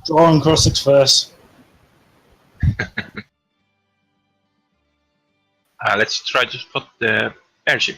Draw and cross 6 first. Let's try to spot the airship.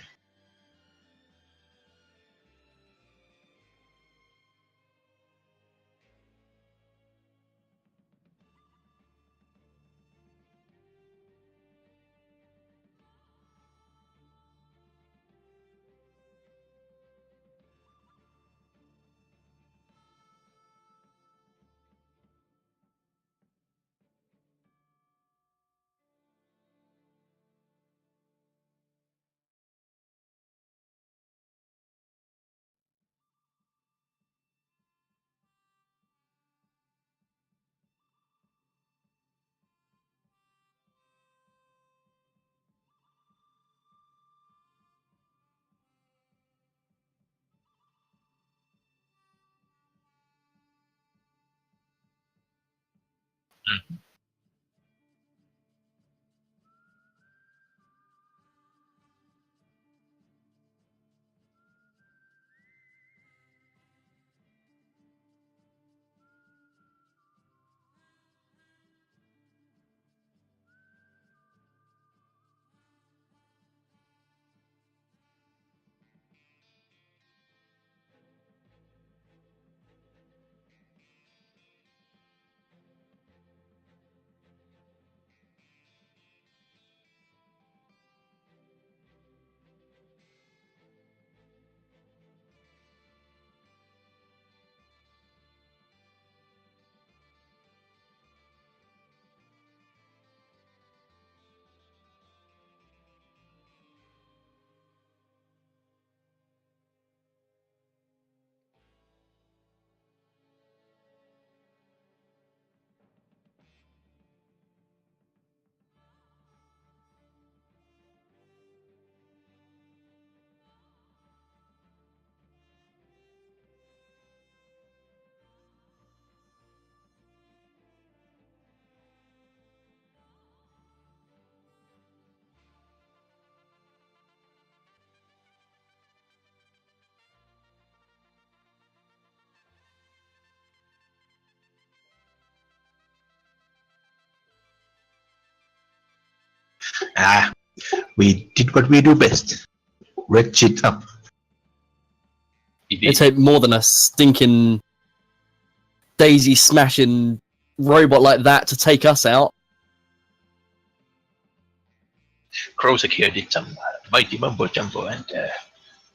We did what we do best. Wreck shit up. It'd take more than a stinking daisy smashing robot like that to take us out. Krosek here did some mighty mumbo jumbo and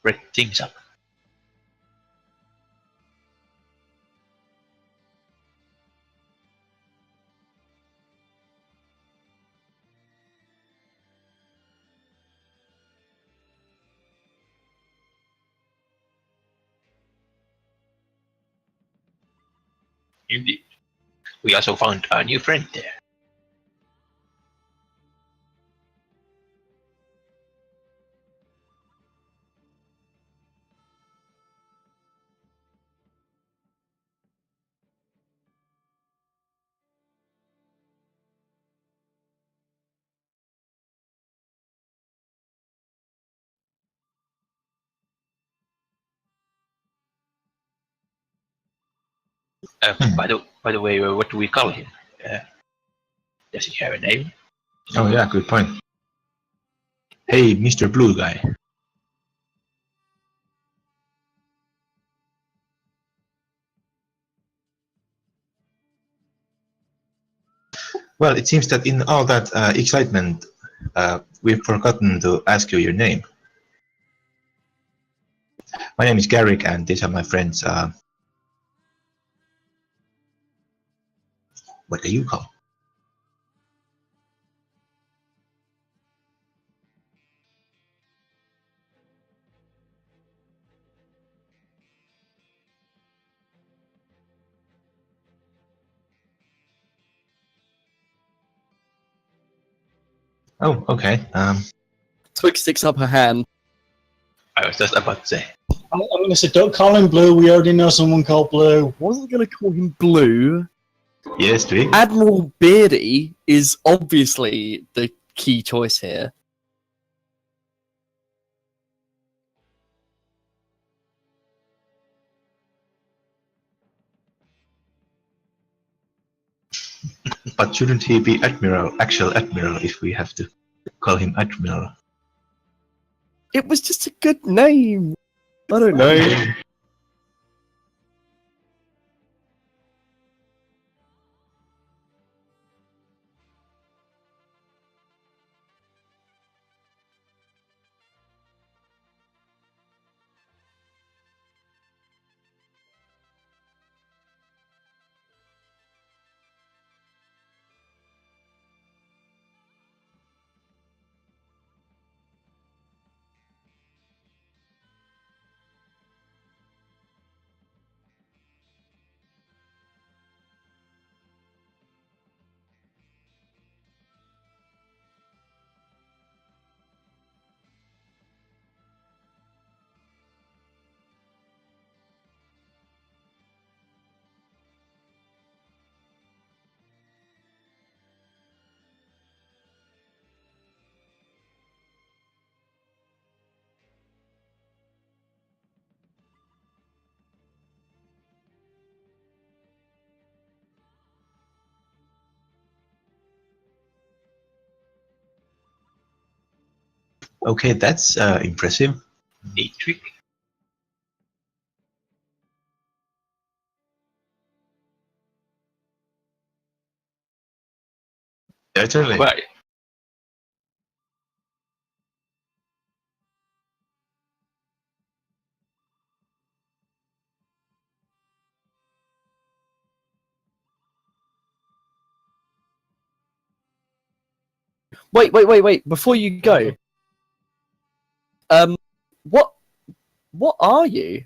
wrecked things up. Indeed. We also found a new friend there. By the way, what do we call him? Does he have a name? Oh yeah, good point. Hey, Mr. Blue Guy. Well, it seems that in all that excitement, we've forgotten to ask you your name. My name is Garrick, and these are my friends. What are you called? Oh, okay. Twig sticks up her hand. I was just about to say. I'm going to say, don't call him Blue. We already know someone called Blue. Wasn't going to call him Blue. Yes, Twig. Admiral Beardy is obviously the key choice here. But shouldn't he be admiral, actual admiral, if we have to call him admiral? It was just a good name. I don't know. Okay, that's impressive. A trick. Certainly. Why? Wait. Before you go, what are you?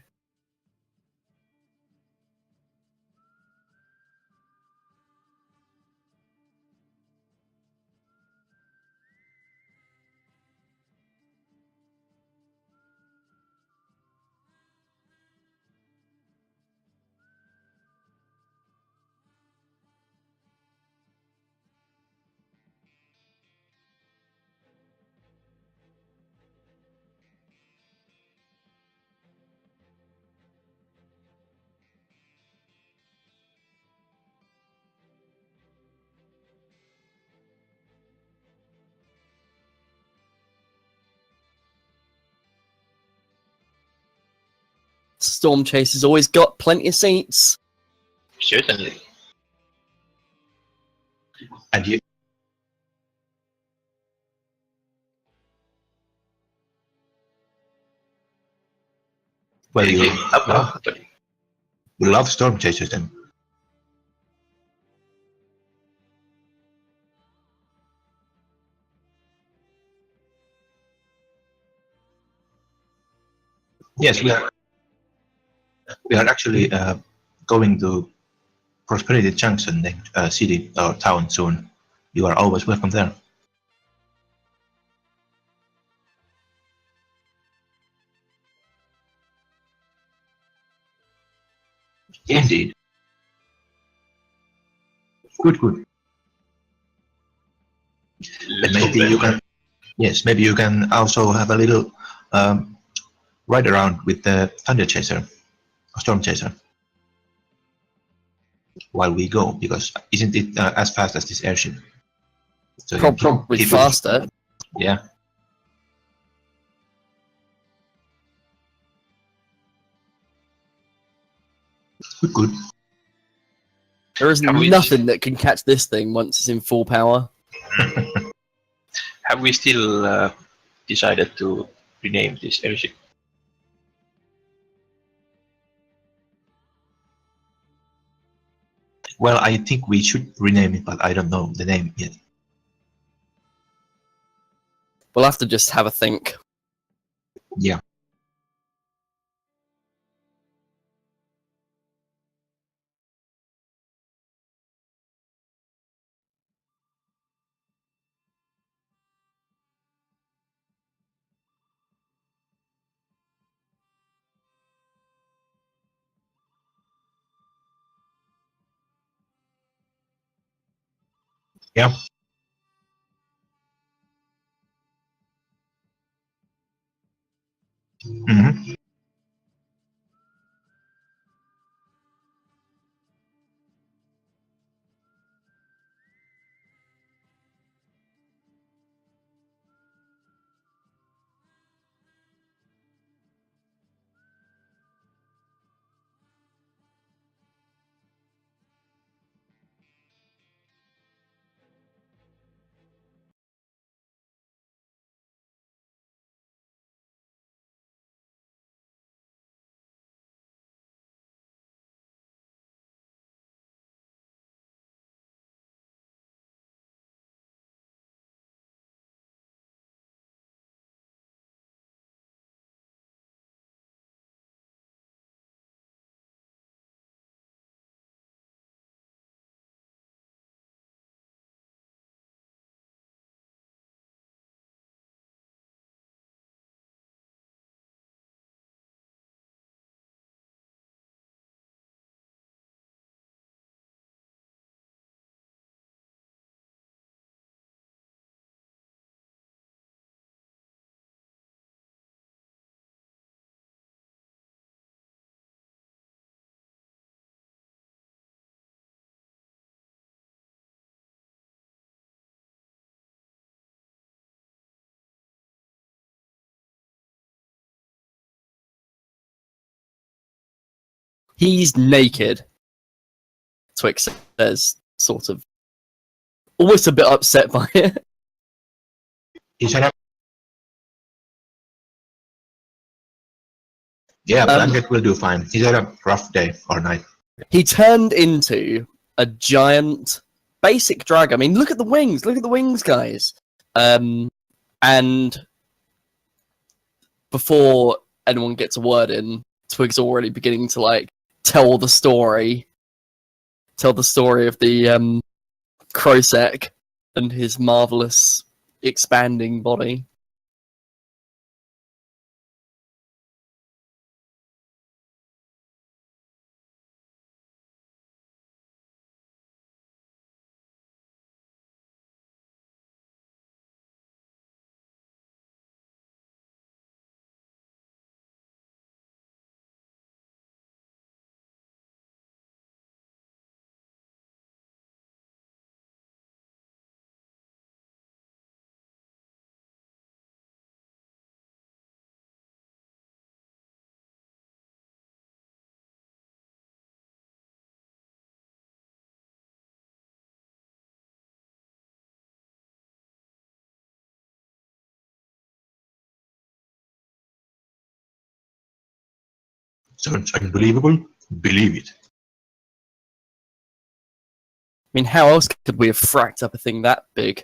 Storm Chaser's always got plenty of seats. Certainly. And you, well, you Company. love storm chasers then. Yes, we are actually going to Prosperity Junction, city or town soon. You are always welcome there. Indeed. Good. Let's Maybe go you there. can. Yes, maybe you can also have a little ride around with the Thunder Chaser, or Storm Chaser, while we go, because isn't it as fast as this airship? So you can Probably keep it- faster. Yeah. Good. There isn't Have we- nothing that can catch this thing once it's in full power. Have we still decided to rename this airship? Well, I think we should rename it, but I don't know the name yet. We'll have to just have a think. Yeah. Yeah. Hmm. He's naked. Twix says, sort of, almost a bit upset by it. He's had a... Yeah, blanket will do fine. He's had a rough day or night. He turned into a giant basic dragon. I mean, look at the wings. Look at the wings, guys. And before anyone gets a word in, Twig's already beginning to like tell the story of the Krosek and his marvelous expanding body. Sounds unbelievable. Believe it. I mean, how else could we have fracked up a thing that big?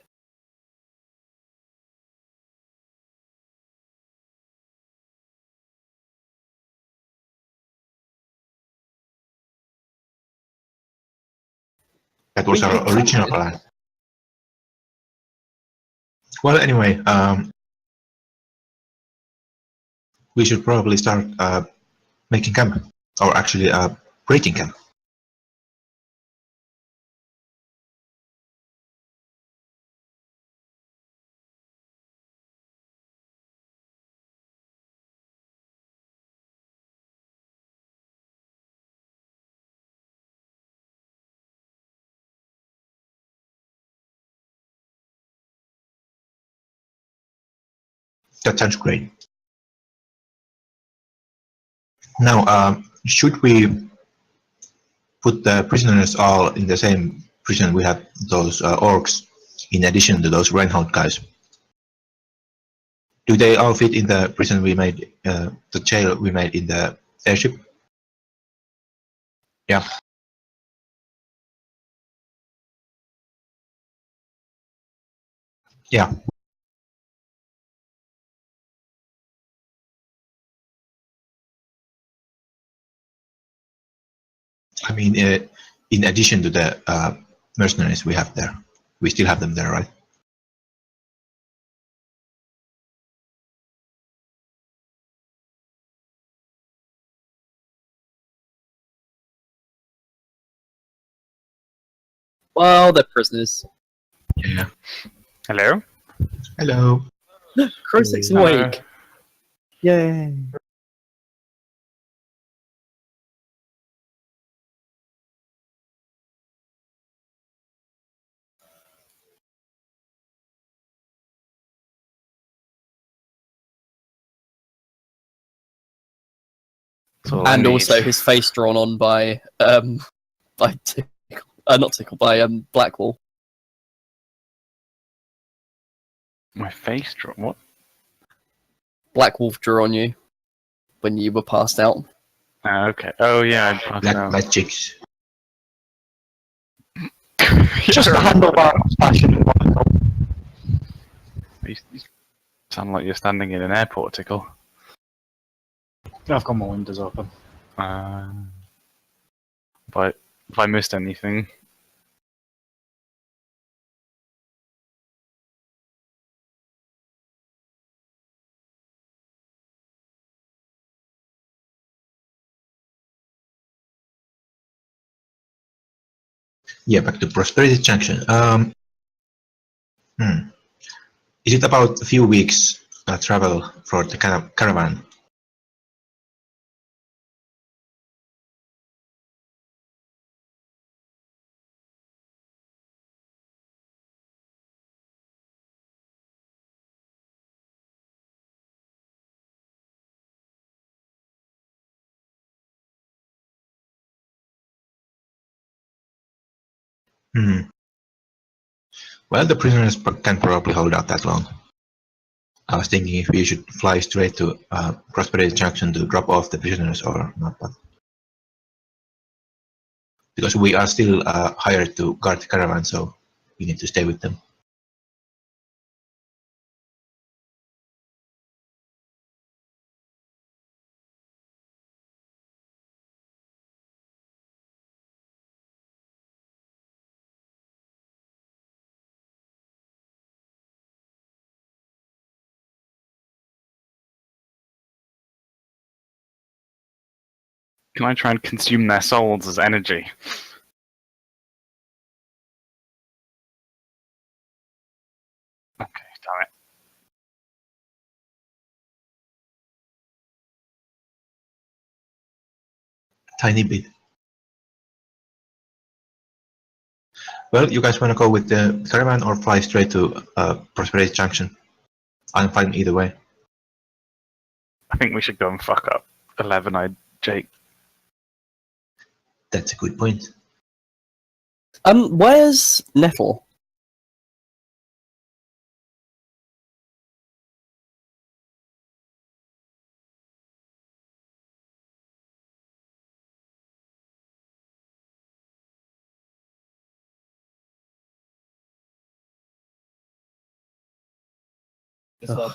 That was our original plan. Well, anyway, we should probably start making camp, or actually breaking camp. That sounds great. Now, should we put the prisoners all in the same prison? We have those orcs in addition to those Reinhold guys. Do they all fit in the prison we made, the jail we made in the airship? Yeah. Yeah. I mean, in addition to the mercenaries we have there, we still have them there, right? Well, they're prisoners. Yeah. Hello? Hello. Krosek's awake. Yay. That's all I And need. also his face drawn on by Tickle, not Tickle, by Blackwall. My face drop. What? Black Wolf drew on you when you were passed out. Okay. Oh yeah, I passed Black out. magics. Just the handlebar fashion. You sound like you're standing in an airport, Tickle. I've got my windows open. But if I missed anything, Yeah, back to Prosperity Junction. Is it about a few weeks travel for the caravan? Hmm. Well, the prisoners can probably hold out that long. I was thinking if we should fly straight to Prosperity Junction to drop off the prisoners or not, but because we are still hired to guard the caravan, so we need to stay with them. Can I try and consume their souls as energy? Okay, damn it. Tiny bit. Well, you guys want to go with the caravan or fly straight to Prosperity Junction? I'm fine either way. I think we should go and fuck up 11-eyed Jake. That's a good point. Where's Nettle? Ugh.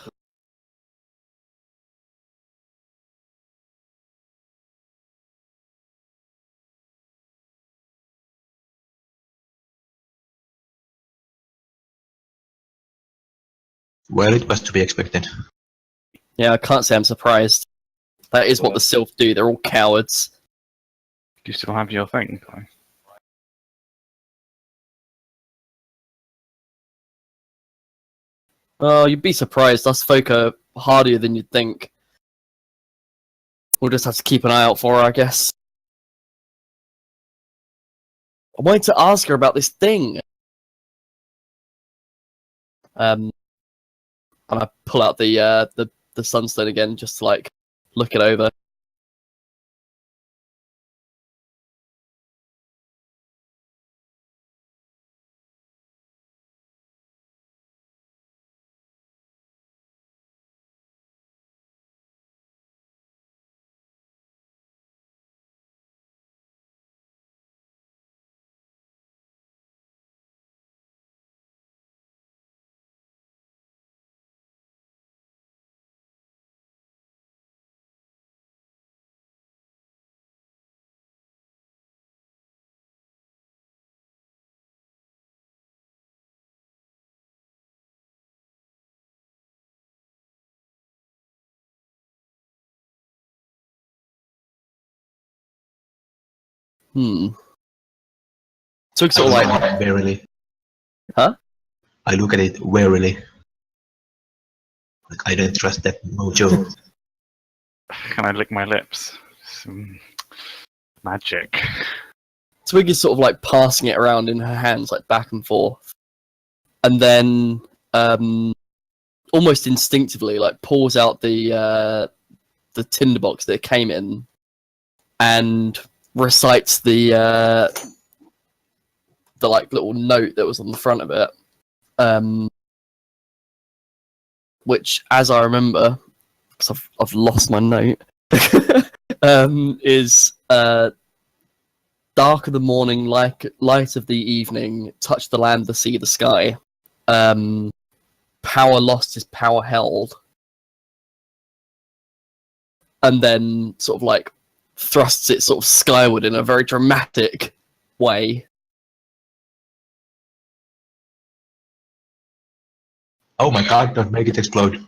Well, it was to be expected. Yeah, I can't say I'm surprised. That is what the Sylph do. They're all cowards. Do you still have your thing? Oh, you'd be surprised. Us folk are hardier than you'd think. We'll just have to keep an eye out for her, I guess. I wanted to ask her about this thing. And I pull out the sunstone again, just to like look it over. Hmm. So it's sort of like, Warily. huh? I look at it warily. Like, I don't trust that mojo. Can I lick my lips? Some magic. Twig is sort of like passing it around in her hands, like back and forth, and then almost instinctively, like pulls out the tinderbox that it came in, and recites the like little note that was on the front of it, which, as I remember, because I've lost my note, is dark of the morning, like light of the evening, touch the land, the sea, the sky. Power lost is power held. And then sort of like thrusts it sort of skyward in a very dramatic way. Oh my god, don't make it explode.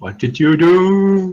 What did you do?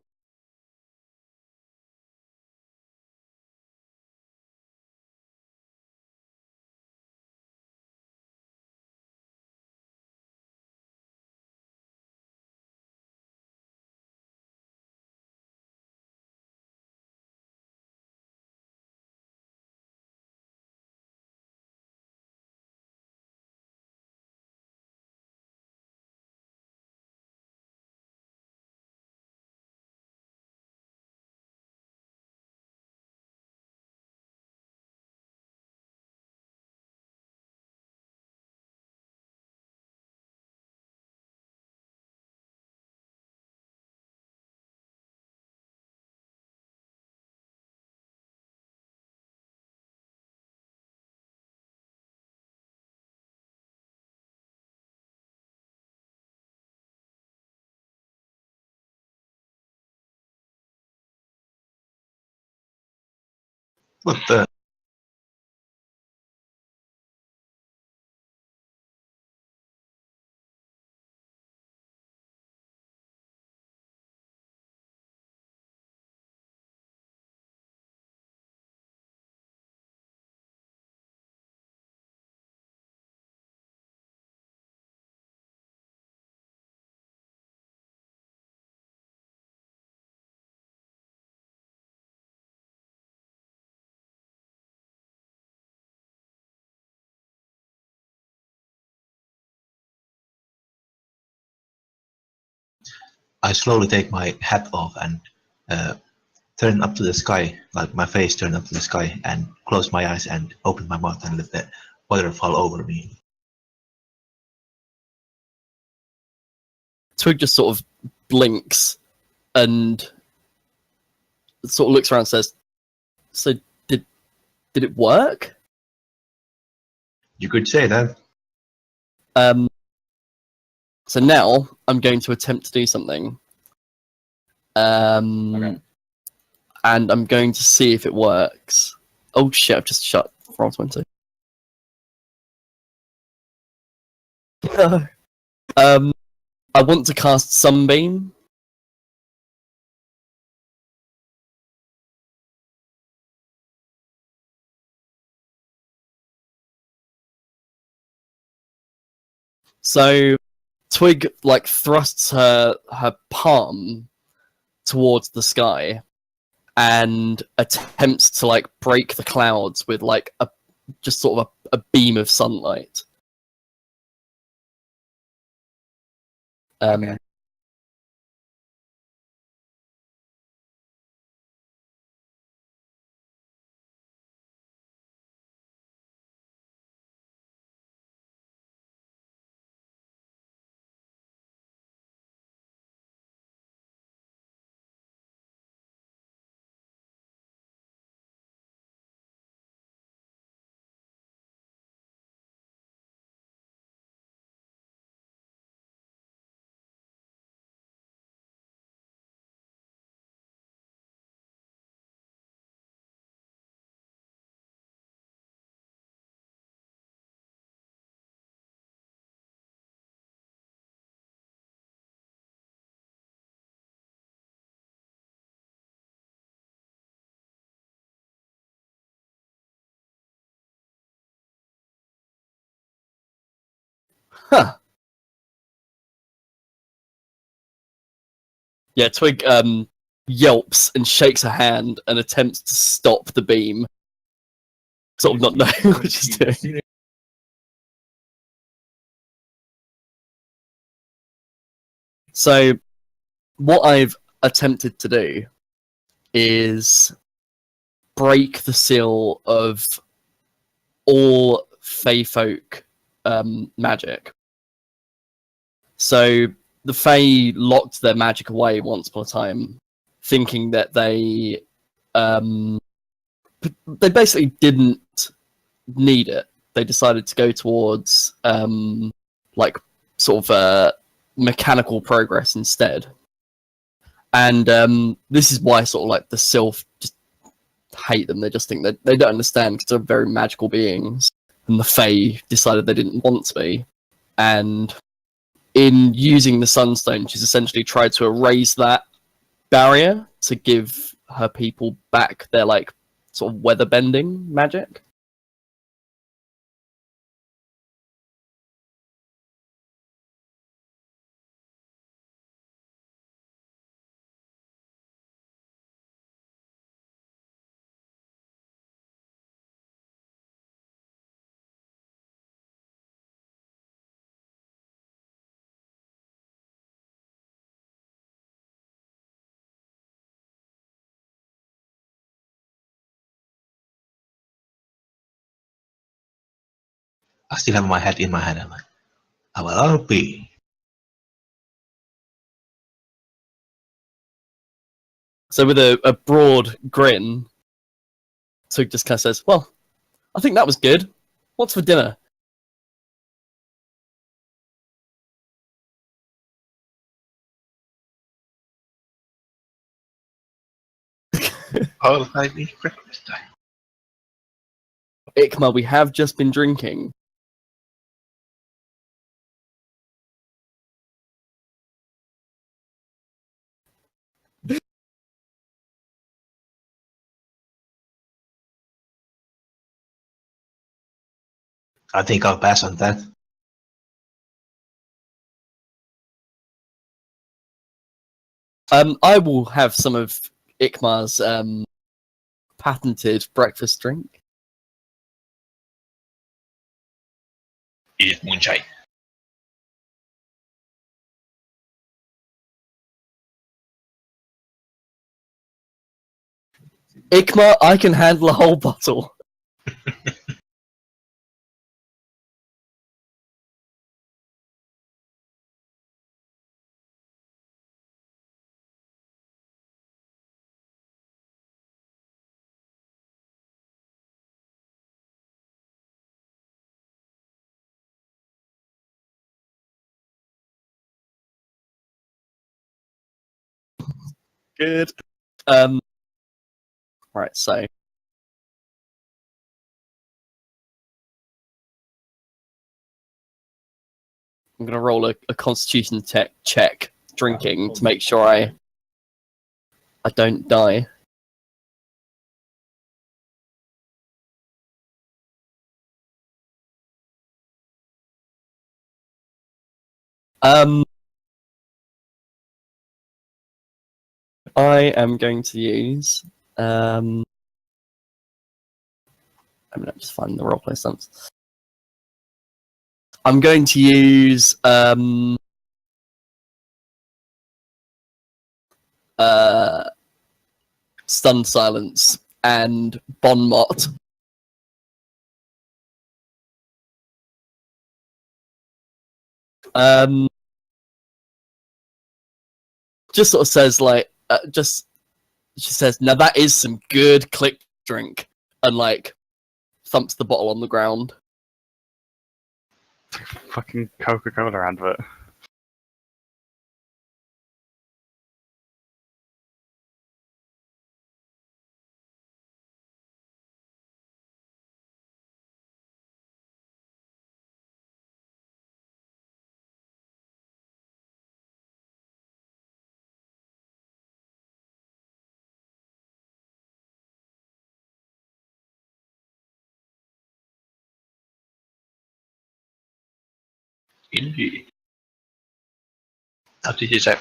What the? I slowly take my hat off and turn up to the sky, like my face turned up to the sky, and close my eyes and open my mouth and let the water fall over me. Twig just sort of blinks and sort of looks around and says, "So did it work?" You could say that. So now I'm going to attempt to do something. Okay. And I'm going to see if it works. Oh shit, I've just shut Roll20. No. I want to cast Sunbeam. So Twig like thrusts her palm towards the sky and attempts to like break the clouds with like a just sort of a beam of sunlight. Okay. Huh. Yeah, Twig yelps and shakes her hand and attempts to stop the beam. Sort of not knowing what she's doing. So, what I've attempted to do is break the seal of all Fey folk magic. So, the Fey locked their magic away once upon a time, thinking that they basically didn't need it. They decided to go towards like sort of mechanical progress instead. And this is why sort of like the Sylph just hate them. They just think that they don't understand because they're very magical beings, and the Fae decided they didn't want to be. And in using the Sunstone, she's essentially tried to erase that barrier to give her people back their like sort of weather bending magic. I still have my head in my hand. I'm like, I will all be. So with a broad grin, Tug just kind of says, "Well, I think that was good. What's for dinner?" All I need breakfast time. Ikma, we have just been drinking. I think I'll pass on that. I will have some of Ikma's patented breakfast drink. It is moonshine. Ikma, I can handle a whole bottle. Good. Right, so I'm gonna roll a Constitution check drinking to make sure I don't die. I am going to use I'm gonna just find the roleplay stunts. I'm going to use Stun Silence and Bon Mot. Just sort of says like, she says, "Now that is some good click drink," and like thumps the bottle on the ground. Fucking Coca-Cola advert. Indeed. Now this is a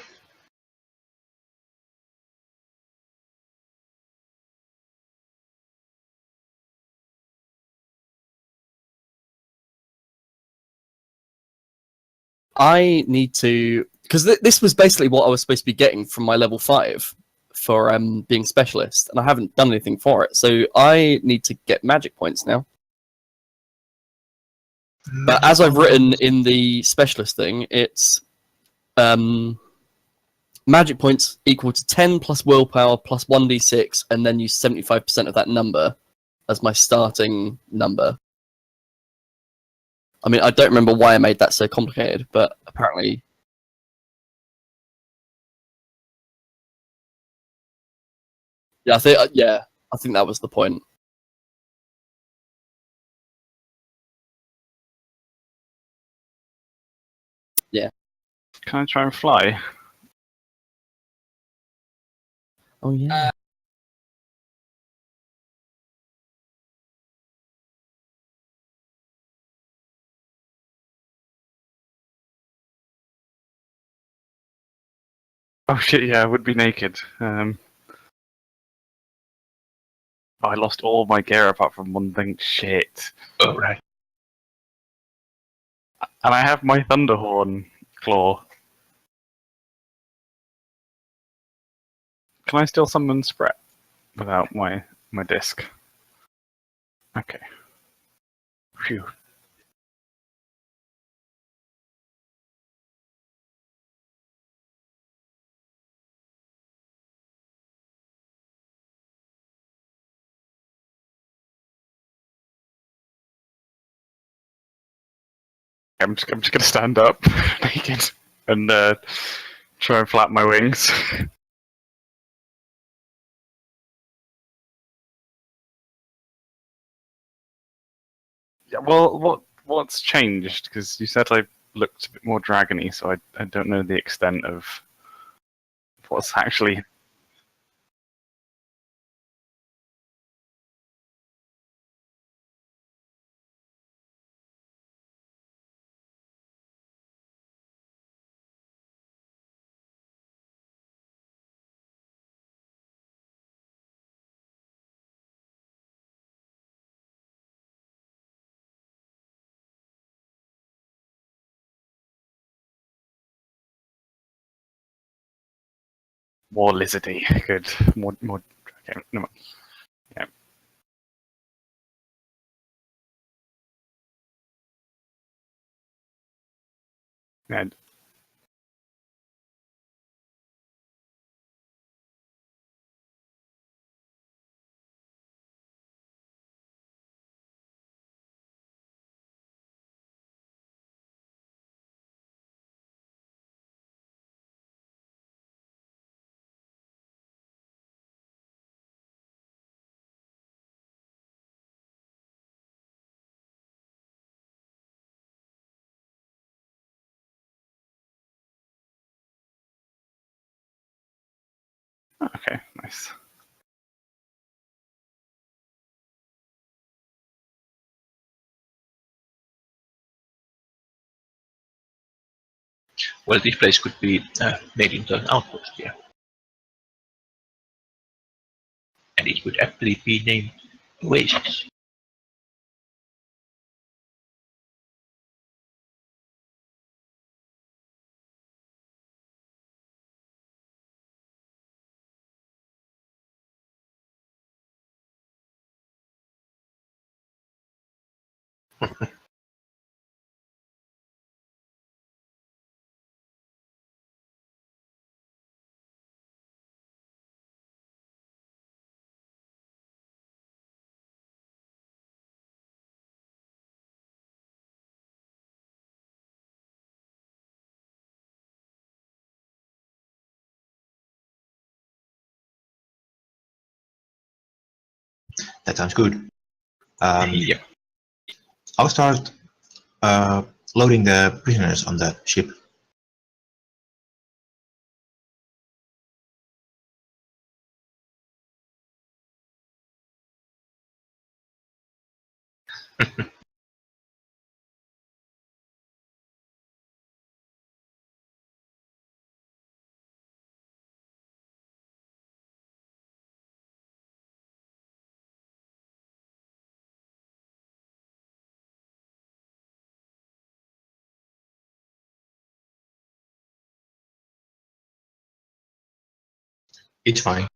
I need to, because this was basically what I was supposed to be getting from my level 5 for being specialist, and I haven't done anything for it. So I need to get magic points now. But as I've written in the specialist thing, it's magic points equal to 10 plus willpower plus 1d6, and then use 75% of that number as my starting number. I mean, I don't remember why I made that so complicated, but apparently... Yeah, I think that was the point. Yeah. Can I try and fly? Oh yeah. Oh shit, yeah, I would be naked. I lost all my gear apart from one thing. Shit. Oh, right. And I have my Thunderhorn claw. Can I still summon Spret without my disc? Okay. Phew. I'm just gonna stand up naked and try and flap my wings. Yeah, well, what's changed? Because you said I looked a bit more dragony, so I don't know the extent of what's actually. More lizardy. Good. More. Okay, no more. Yeah. Yeah. Okay. Nice. Well, this place could be made into an outpost here. And it would aptly be named Oasis. That sounds good. Yep. I'll start loading the prisoners on the ship. It's fine.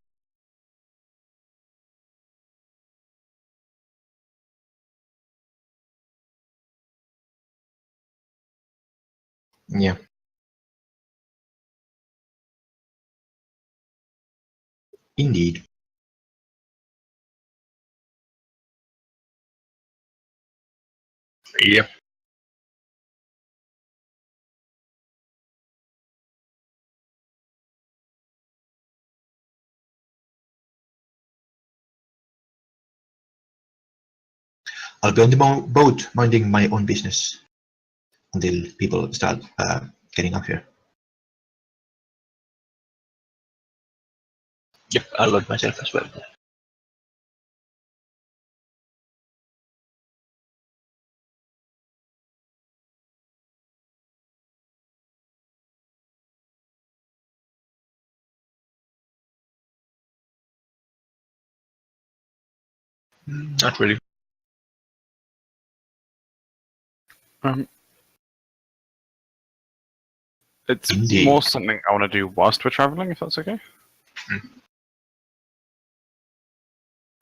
Yeah. Indeed. Yep. I'll be on the boat minding my own business until people start getting up here. Yep, I'll load myself as well. Not really. It's Indeed. more something I want to do whilst we're traveling, if that's okay. Hmm.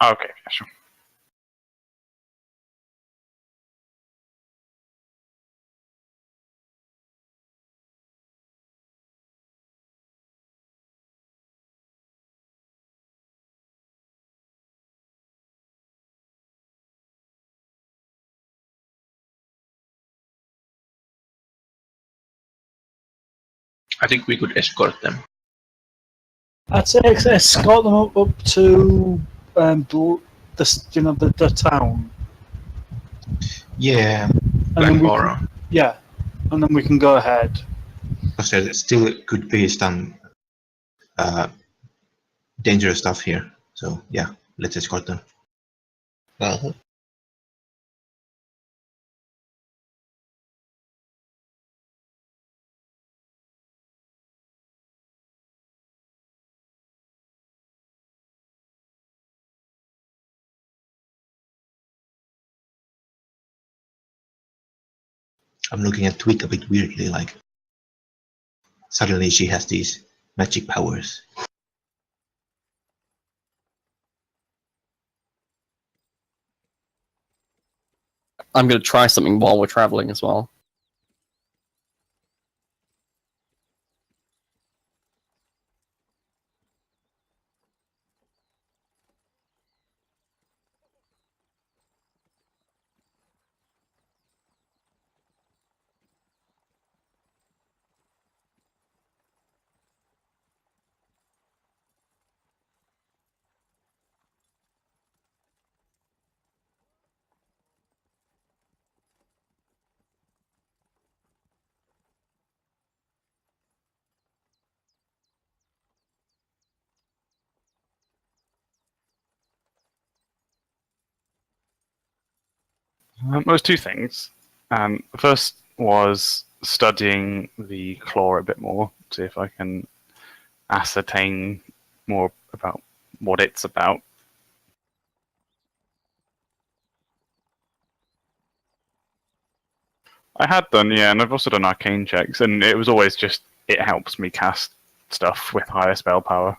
Okay, yeah, sure. I think we could escort them. I'd say escort them up to the town, Yeah, and Black then we Borough. can, yeah, and then we can go ahead. because there still could be some dangerous stuff here. So yeah, let's escort them. Uh-huh. I'm looking at Twig a bit weirdly, like suddenly she has these magic powers. I'm going to try something while we're traveling as well. There was two things. The first was studying the claw a bit more, see if I can ascertain more about what it's about. I had done, yeah, and I've also done arcane checks, and it was always just it helps me cast stuff with higher spell power.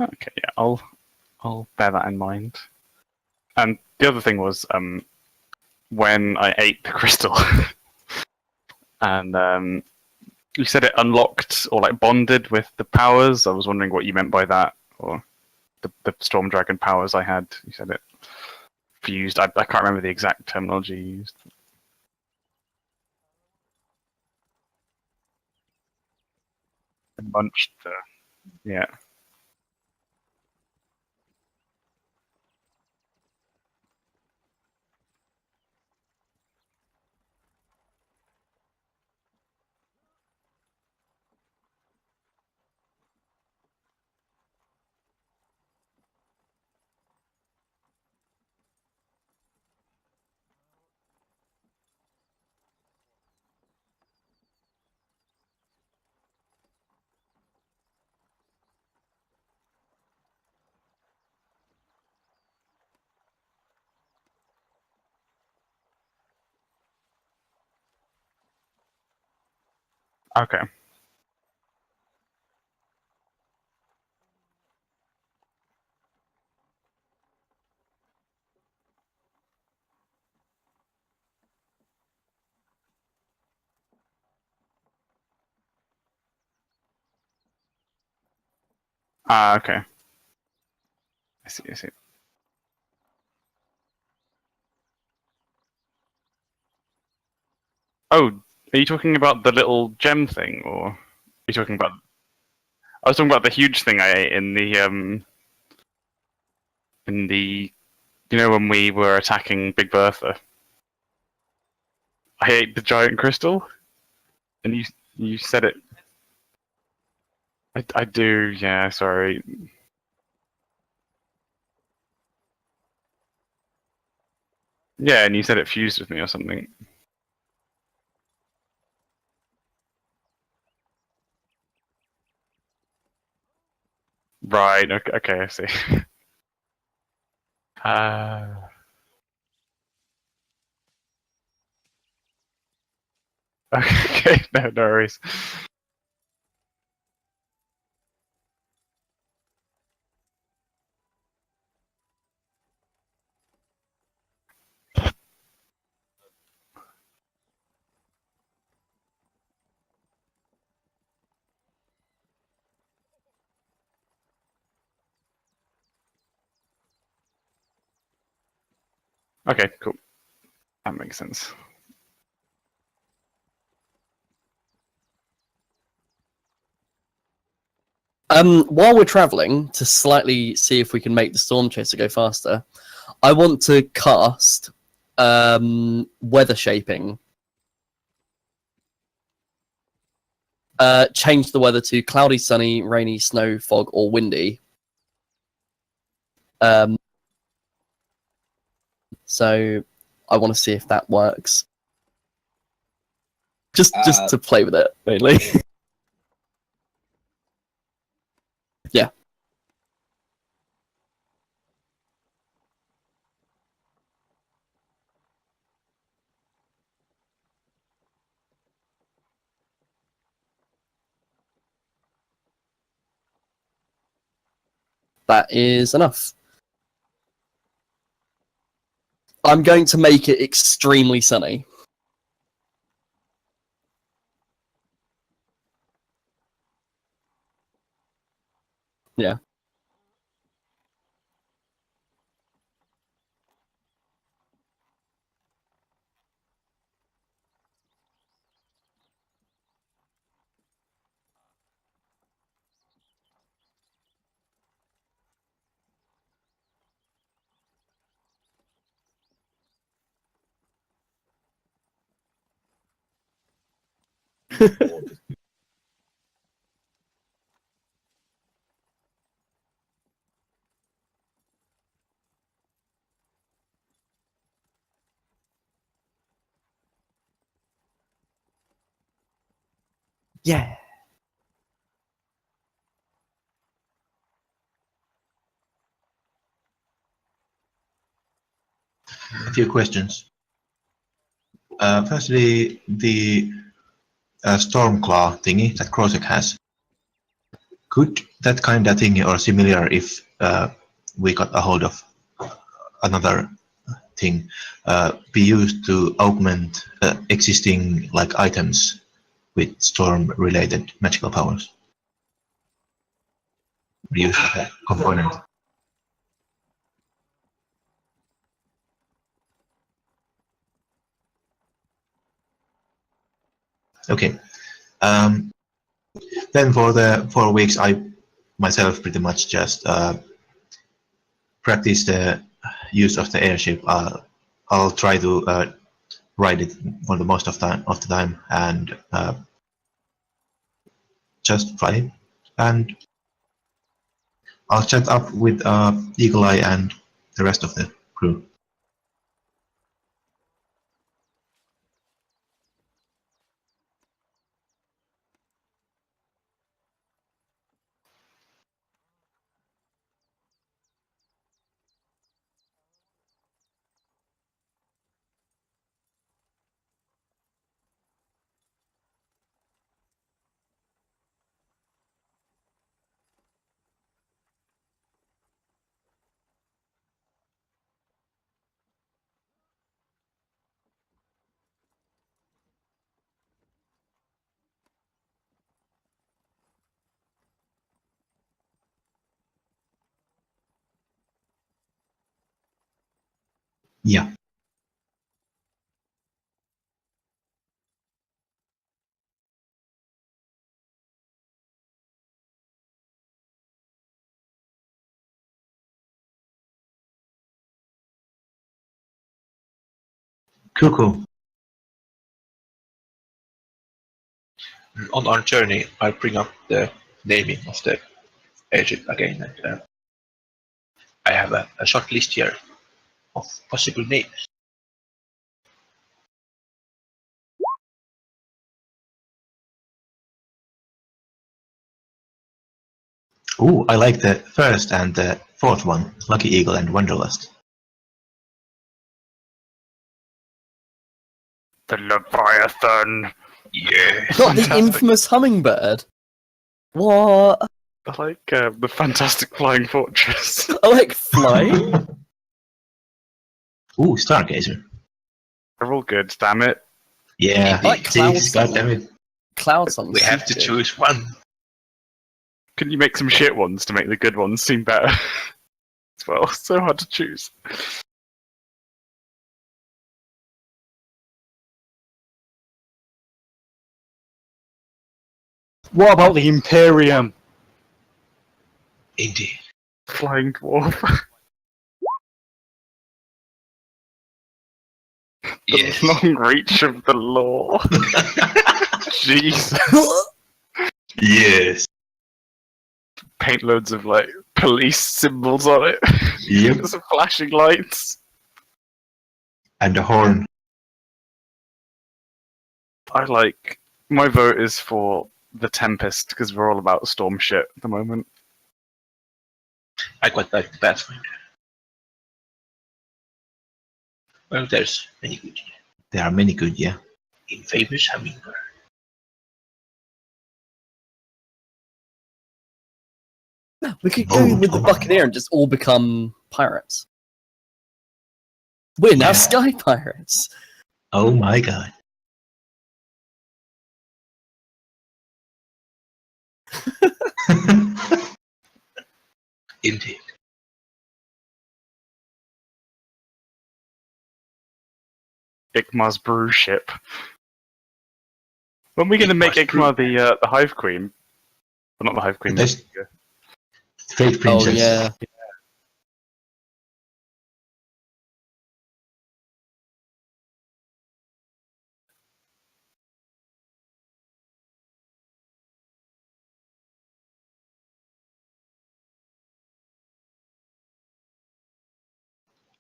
Okay, yeah, I'll bear that in mind. And the other thing was when I ate the crystal, and you said it unlocked or like bonded with the powers. I was wondering what you meant by that, or the Storm Dragon powers I had. You said it fused. I can't remember the exact terminology you used. Bunched. Yeah. Okay. Okay. I see. I see. Oh, are you talking about the little gem thing, or are you talking about? I was talking about the huge thing I ate in the when we were attacking Big Bertha. I ate the giant crystal, and you said it. I do. Yeah. Sorry. Yeah, and you said it fused with me or something. Right. Okay. Okay. I see. Uh, okay. No. No worries. Okay. Cool. That makes sense. While we're traveling, to slightly see if we can make the storm chaser go faster, I want to cast weather shaping. Change the weather to cloudy, sunny, rainy, snow, fog, or windy. So I want to see if that works. Just to play with it, mainly. Yeah. That is enough. I'm going to make it extremely sunny. Yeah. Yeah. A few questions. Firstly, the Stormclaw thingy that Krosek has. Could that kind of thing or similar, if we got a hold of another thing, be used to augment existing like items with storm-related magical powers. Reuse that component. Okay. Then for the 4 weeks, I myself pretty much just practice the use of the airship. I'll try to ride it for the most of the time and just fly it. And I'll chat up with Eagle Eye and the rest of the crew. Yeah. Cool. On our journey, I bring up the naming of the airship again, and I have a short list here of possible names. Ooh, I like the first and the fourth one, Lucky Eagle and Wanderlust. The Leviathan. Yeah. Not the Fantastic. infamous hummingbird. What? I like the Fantastic Flying Fortress. I like flying. Ooh, Stargazer. They're all good, damn it. Yeah, I like Cloud jeez, Summer. goddammit. Cloud song. We have to choose one. Can you make some shit ones to make the good ones seem better? As well, so hard to choose. What about the Imperium? Indeed. Flying Dwarf. The Yes. long reach of the law. Jesus. Yes. Paint loads of like police symbols on it. Yep. There's some flashing lights. And the horn. I like. My vote is for the Tempest because we're all about storm shit at the moment. I quite like the Pathfinder. Well, there's many good. There are many good, yeah. Infamous Hummingbird. We could go Oh, with the oh. Buccaneer and just all become pirates. We're now Yeah. sky pirates. Oh my god. Indeed. Ikmar's brew ship. When are we going to make Ikmar's Ikmar the Hive Queen? Well, not the Hive Queen. That's- Fate Princess. Oh yeah.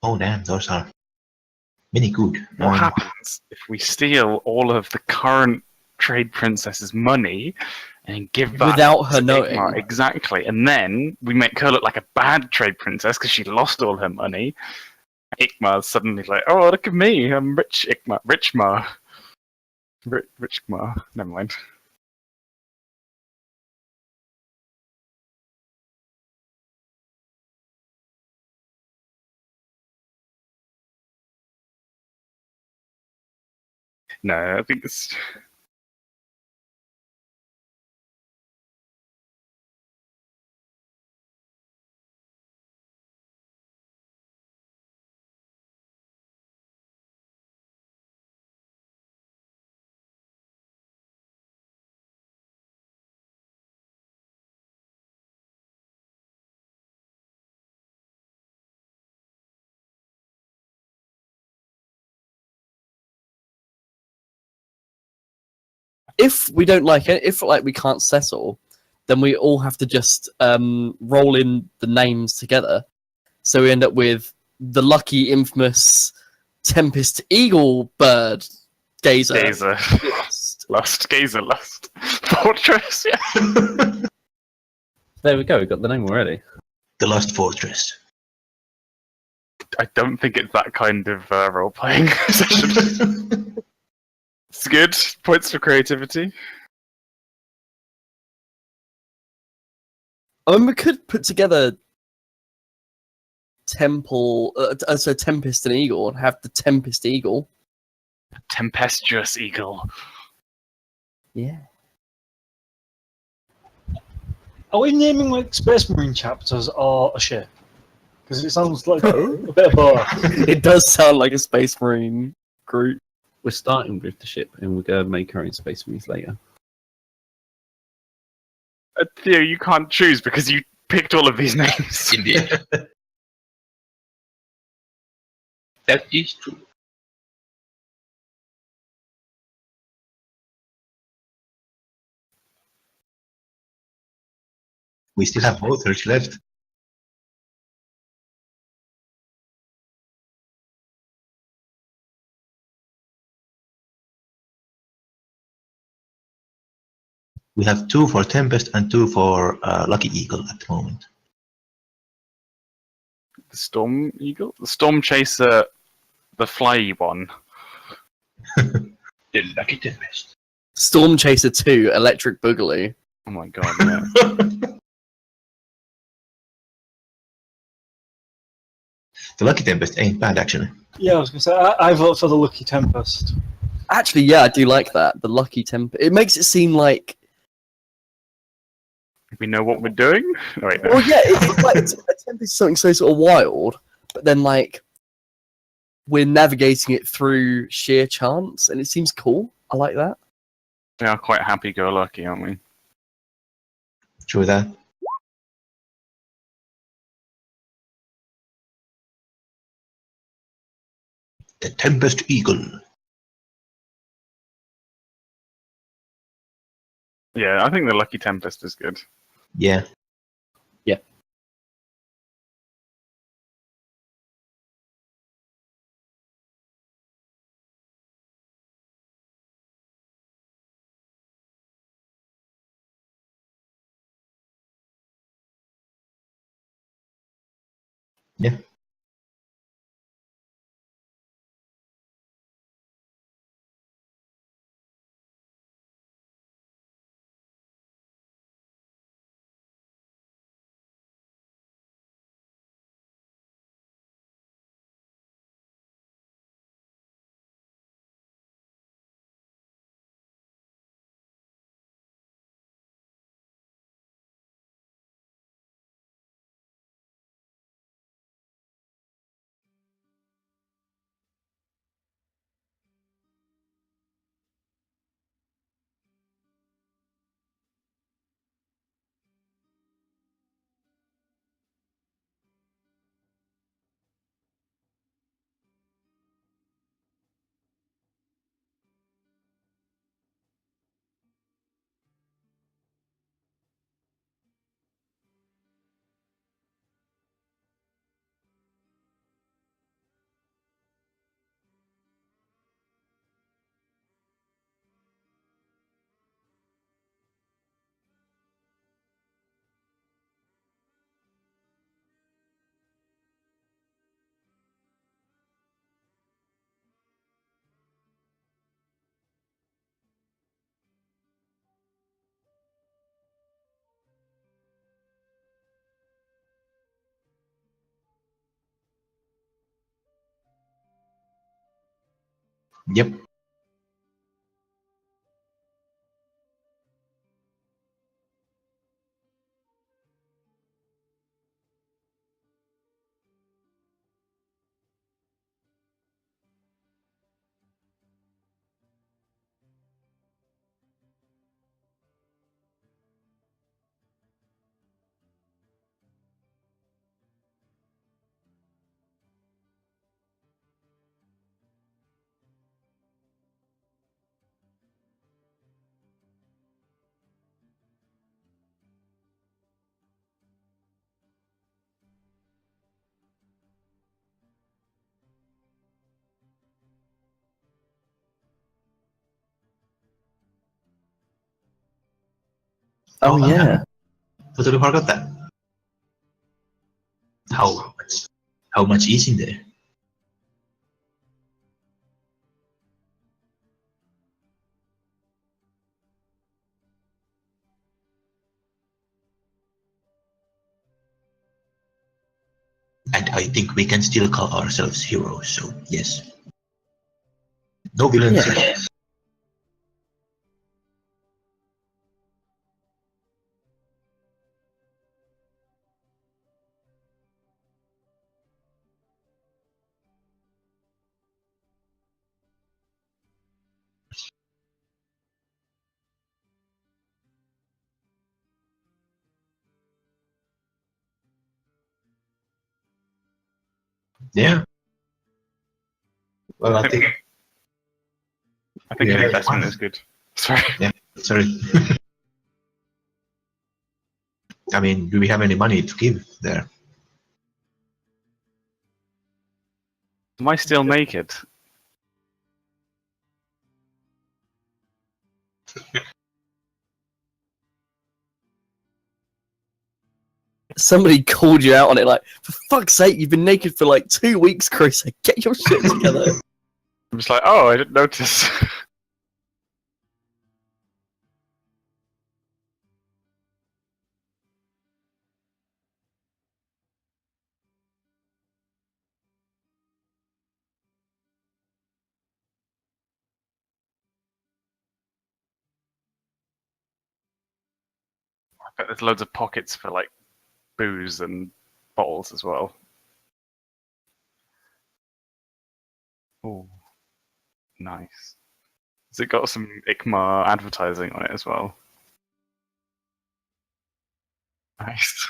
Oh damn, those are many good. What happens if we steal all of the current trade princess's money and give that Without her to knowing. Ikmar? Exactly, and then we make her look like a bad trade princess because she lost all her money. Ikmar's suddenly like, "Oh, look at me! I'm rich Ikmar, Richmar, Richmar." Never mind. No, I think it's. If we don't like it, if like we can't settle, then we all have to just roll in the names together. So we end up with the lucky, infamous Tempest Eagle Bird Gazer. Gazer. Lust. Gazer Lust. Fortress, yeah. There we go. We got the name already. The Lost Fortress. I don't think it's that kind of role playing session. It's good. Points for creativity. I mean, we could put together so Tempest and Eagle, and have the Tempest Eagle. Tempestuous Eagle. Yeah. Are we naming like Space Marine chapters or a ship? Because it sounds like a bit of both. It does sound like a Space Marine group. We're starting with the ship, and we're going to make our own Space Marines later. Theo, you can't choose because you picked all of these names. Indeed. That is true. We still have authors left. We have 2 for Tempest and 2 for Lucky Eagle at the moment. The Storm Eagle? The Storm Chaser, the flyy one. The Lucky Tempest. Storm Chaser 2, Electric Boogaloo. Oh my god, yeah. The Lucky Tempest ain't bad, actually. Yeah, I was going to say, I vote for the Lucky Tempest. Actually, yeah, I do like that. The Lucky Tempest. It makes it seem like. We know what we're doing? Oh, wait, no. Well, yeah, it's like a Tempest is something so sort of wild, but then like we're navigating it through sheer chance, and it seems cool. I like that. We are quite happy-go-lucky, aren't we? True that. The Tempest Eagle. Yeah, I think the Lucky Tempest is good. Yeah. Yeah. Yeah. Yep. Oh yeah. Totally forgot that. How much is in there? And I think we can still call ourselves heroes, so yes. No villains. Yeah. Yeah. Well, I think. I think Yeah. an investment is good. Sorry. Yeah. Sorry. I mean, do we have any money to give there? Am I still naked? Somebody called you out on it, like, for fuck's sake, you've been naked for like 2 weeks, Chris. Get your shit together. I'm just like, oh, I didn't notice. I bet there's loads of pockets for like booze and bottles as well. Oh, nice. Has it got some ICMA advertising on it as well? Nice.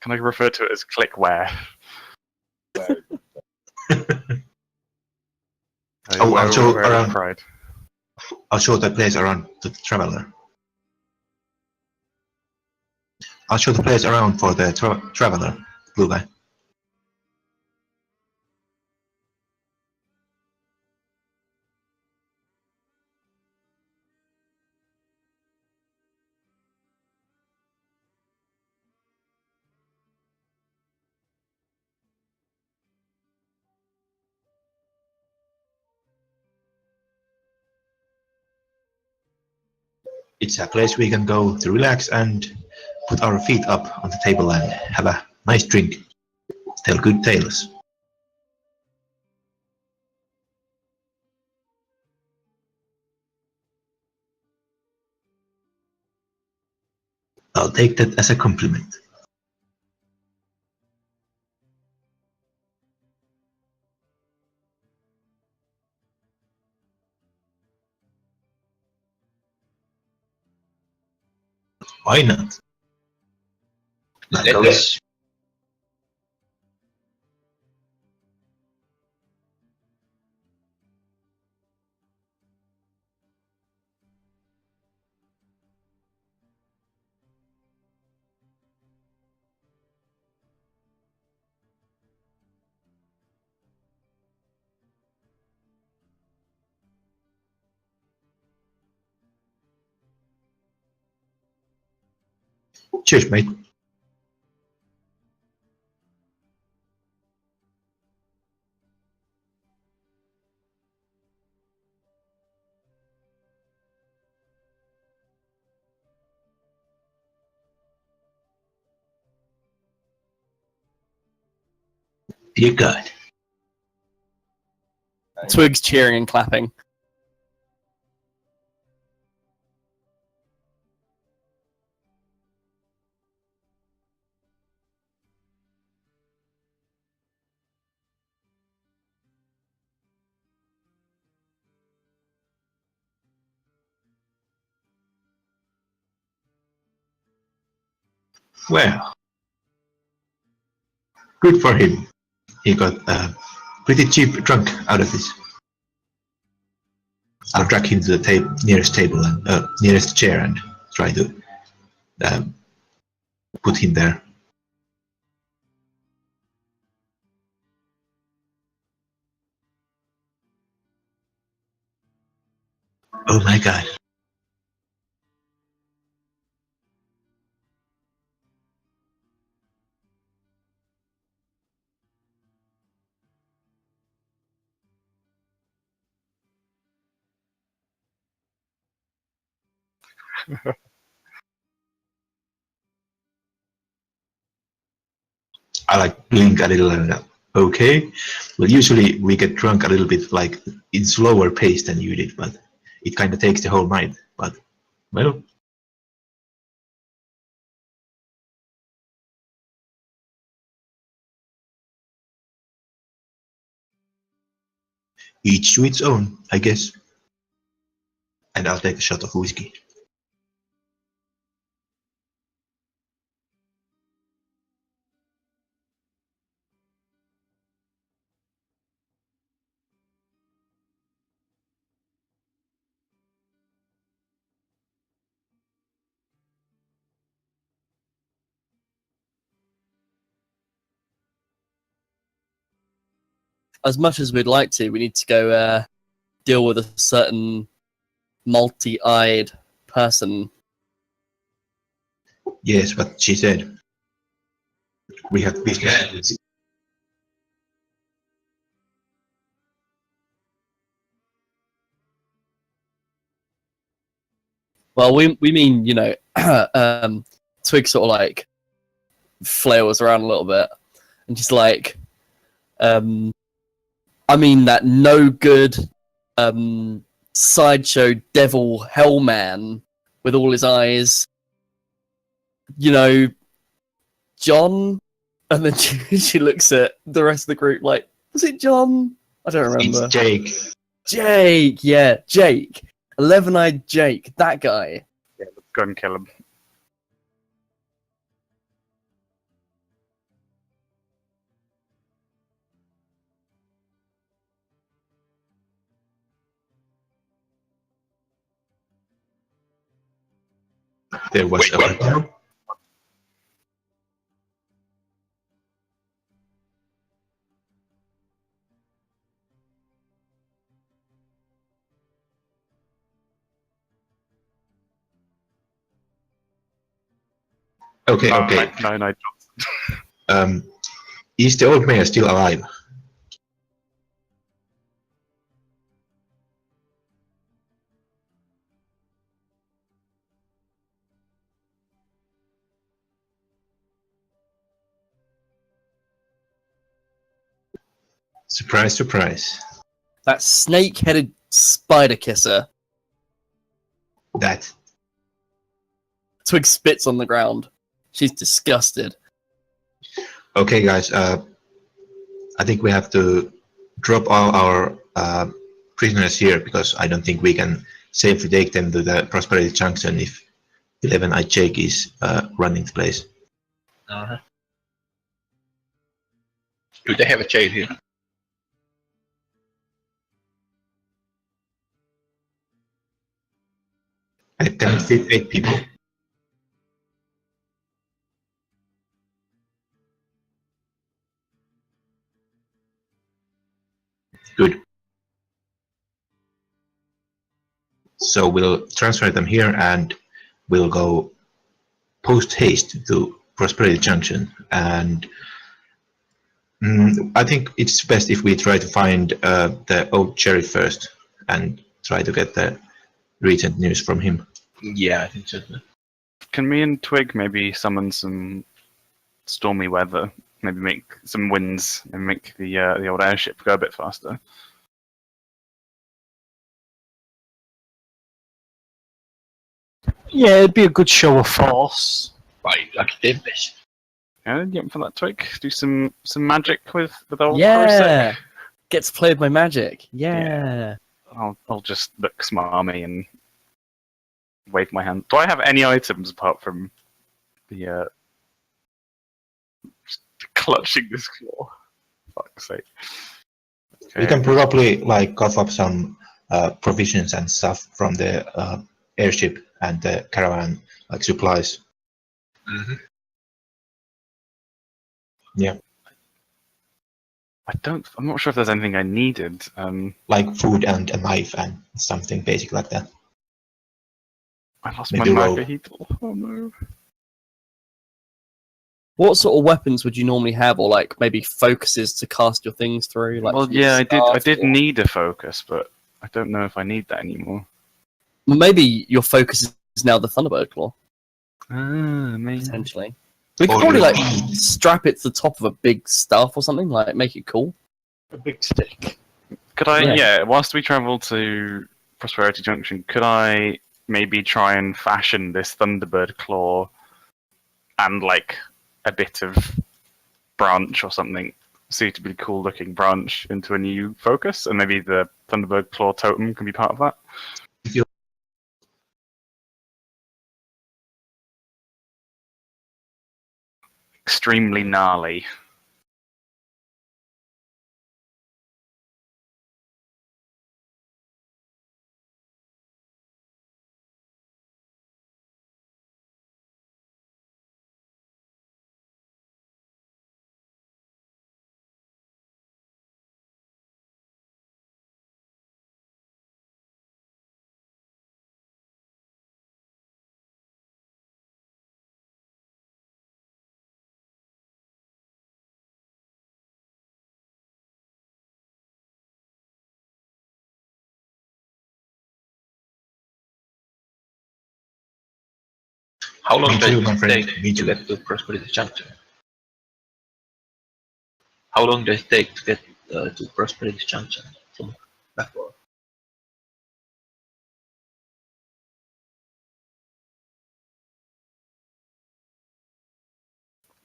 Can I refer to it as clickware? Oh, I I'll show wear it with around. pride. I'll show the place around the traveler. I'll show the place around for the traveler, blue guy. It's a place we can go to relax and put our feet up on the table and have a nice drink. Tell good tales. I'll take that as a compliment. Why not? Let's Cheers, mate. Dear God. Twigs cheering and clapping. Well, good for him. He got pretty cheap drunk out of this. I'll drag him to the nearest table and nearest chair and try to put him there. Oh my god. I like blink a little and okay. Well, usually we get drunk a little bit like in slower pace than you did, but it kind of takes the whole night. But well, each to its own, I guess. And I'll take a shot of whiskey. As much as we'd like to, we need to go deal with a certain multi-eyed person. Yes, but she said we have business. Well, we mean, you know, Twig sort of like flails around a little bit and just like, I mean that no good sideshow devil hellman with all his eyes, you know, John, and then she looks at the rest of the group like, was it John? I don't remember. It's Jake. Jake, yeah, Jake. 11-eyed Jake, that guy. Yeah, go and kill him. There was Wait, what? Okay, okay. No. Is the old mayor still alive? Surprise, surprise. That snake-headed spider kisser. That. Twig spits on the ground. She's disgusted. Okay, guys. I think we have to drop all our prisoners here because I don't think we can safely take them to the Prosperity Junction if 11-eyed Jake is running the place. Uh-huh. Do they have a jail here? And it can fit 8 people. Good. So we'll transfer them here and we'll go post haste to Prosperity Junction. And I think it's best if we try to find the old sheriff first and try to get the recent news from him. Yeah, I think so. Can me and Twig maybe summon some stormy weather? Maybe make some winds and make the old airship go a bit faster. Yeah, it'd be a good show of force. Right, like Tempest. Yeah, you up for that, Twig? Do some magic with old Yeah. Krosek? Get to play with my magic. Yeah. I'll just look smarmy and wave my hand. Do I have any items apart from the just clutching this claw? Fuck's sake. Okay. We can probably like cough up some provisions and stuff from the airship and the caravan, like supplies. Mm-hmm. I'm not sure if there's anything I needed. Like food and a knife and something basic like that. I lost Maybe my rope. Nagaheatle. Oh no. What sort of weapons would you normally have, or like maybe focuses to cast your things through? Like Well, from your yeah, I staff, did or- need a focus, but I don't know if I need that anymore. Well, maybe your focus is now the Thunderbird Claw, Ah, maybe. potentially. We could Or probably your like feet. strap it to the top of a big staff or something, like make it cool. A big stick. Could I, Yeah. yeah, whilst we travel to Prosperity Junction, could I maybe try and fashion this Thunderbird Claw and like a bit of branch or something, suitably cool looking branch, into a new focus? And maybe the Thunderbird Claw totem can be part of that? Extremely gnarly. How long Me does too, my it friend. take Me to too. get to Prosperity Junction? How long does it take to get to Prosperity Junction from Blackboard?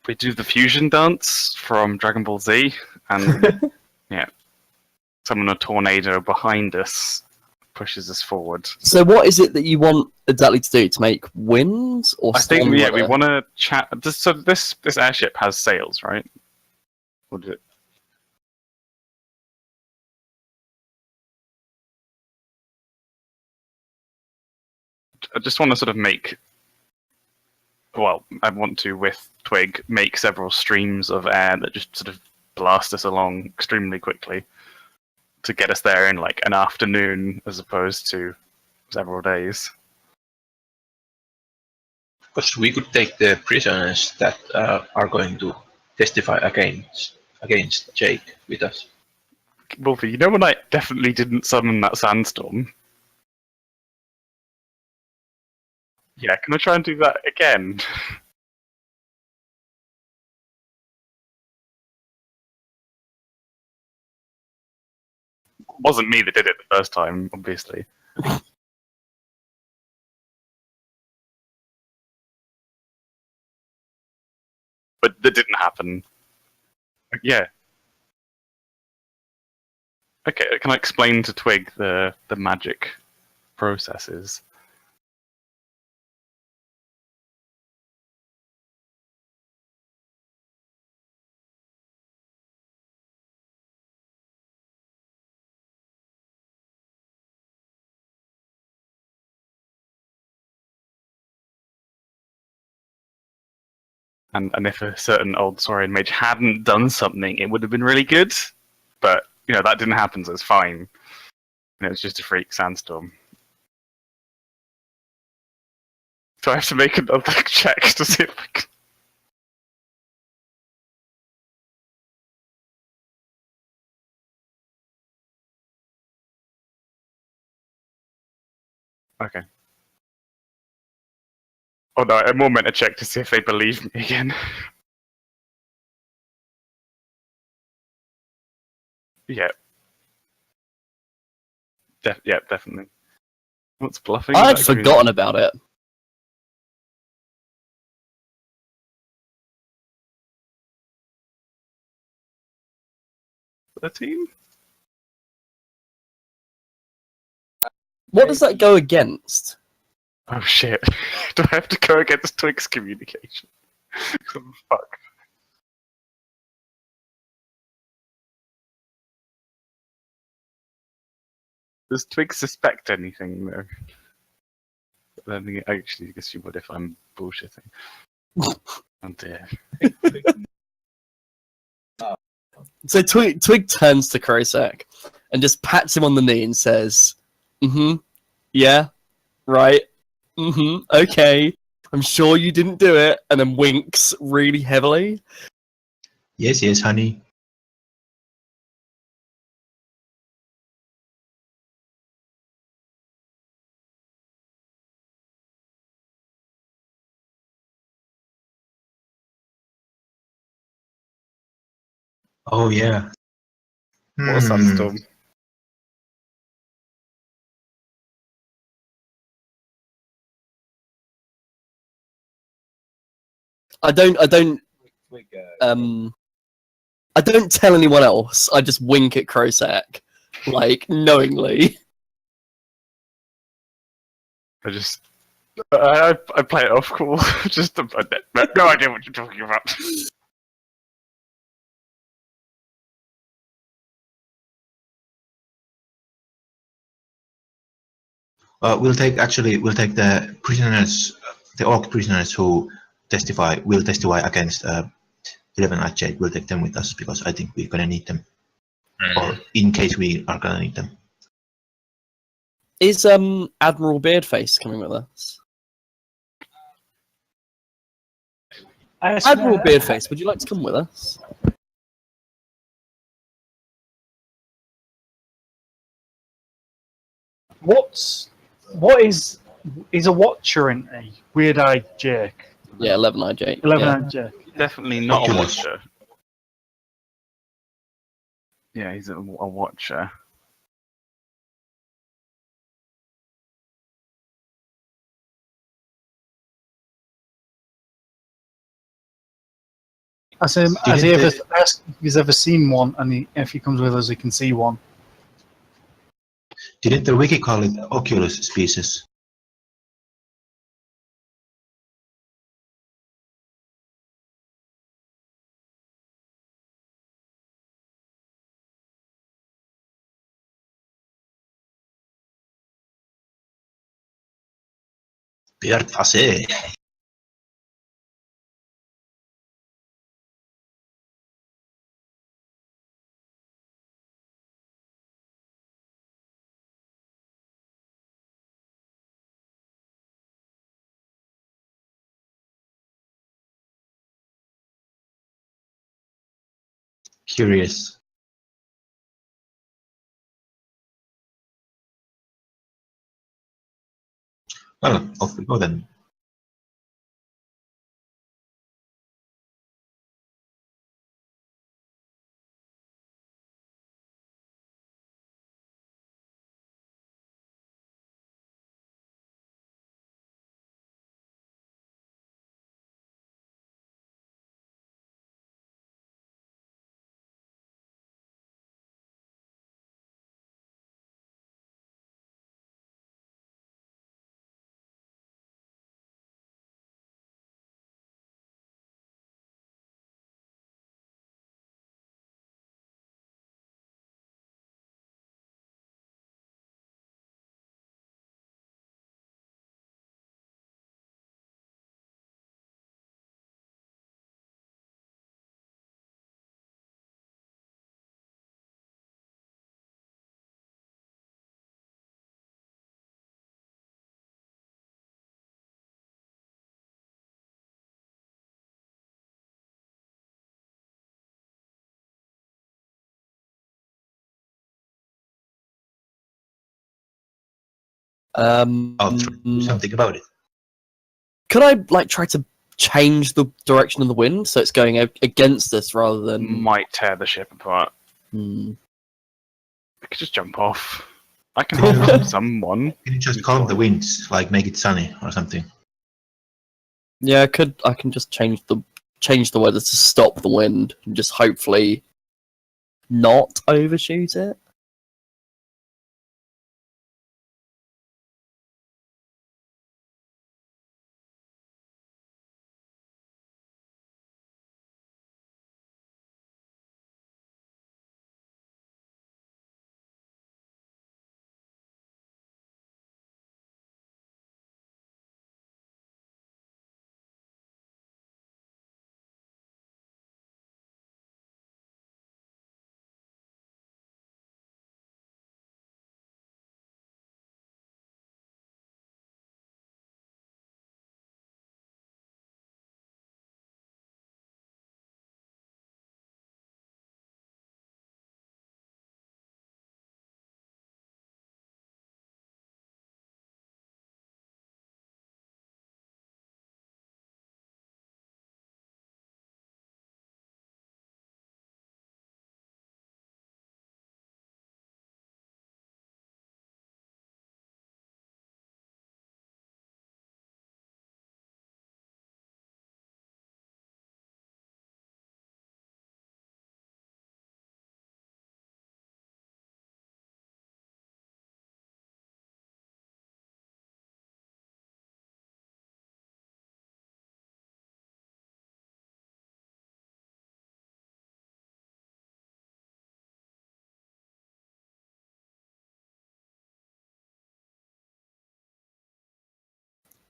We do the fusion dance from Dragon Ball Z, and yeah, summon a tornado behind us pushes us forward. So, what is it that you want exactly to do? To make winds or I think storm yeah, we weather? want to chat. So this airship has sails, right? Or did it? I just want to sort of make. Well, I want to, with Twig, make several streams of air that just sort of blast us along extremely quickly to get us there in like an afternoon as opposed to several days. Because we could take the prisoners that are going to testify against Jake with us. Wolfie, you know when I definitely didn't summon that sandstorm? Yeah, can I try and do that again? It wasn't me that did it the first time, obviously. But that didn't happen. Yeah. Okay, can I explain to Twig the magic processes? And if a certain old Saurian mage hadn't done something, it would have been really good. But, that didn't happen, so it's fine. It was just a freak sandstorm. So I have to make another check to see if I can... Okay. Oh no, I'm more meant to check to see if they believe me again. Yeah. Yeah, definitely. What's bluffing? I'd Is that forgotten about it. the team? What does that go against? Oh shit. Do I have to go against Twig's communication? Oh, fuck. Does Twig suspect anything, though? I don't think I actually guess you would if I'm bullshitting. Oh dear. So Twig turns to Krosek and just pats him on the knee and says, yeah, right, okay, I'm sure you didn't do it, and then winks really heavily. Yes, yes, honey. Oh, yeah. What a Hmm. sunstorm. I don't tell anyone else. I just wink at Krosek, like knowingly. I play it off cool. Just no idea what you're talking about. We'll take the prisoners, the orc prisoners who will testify against 11 at Jade. We'll take them with us because I think we're gonna need them, or in case we are gonna need them. Is Admiral Beardface coming with us? Admiral Beardface, would you like to come with us? What is a watcher in a weird-eyed Jake? Yeah, 11-eyed Jake. 11-eyed Jake. Definitely not a Oculus. watcher. Yeah, he's a watcher. Has he ever seen one? And if he comes with us, he can see one. Didn't the wiki call it Oculus species? Beardface. Curious. Well, off we go then. I'll do something about it. Could I try to change the direction of the wind so it's going against us rather than? Might tear the ship apart. Hmm. I could just jump off. I can hold someone. Can you just calm the winds, like make it sunny or something? Yeah, I can just change the weather to stop the wind and just hopefully not overshoot it.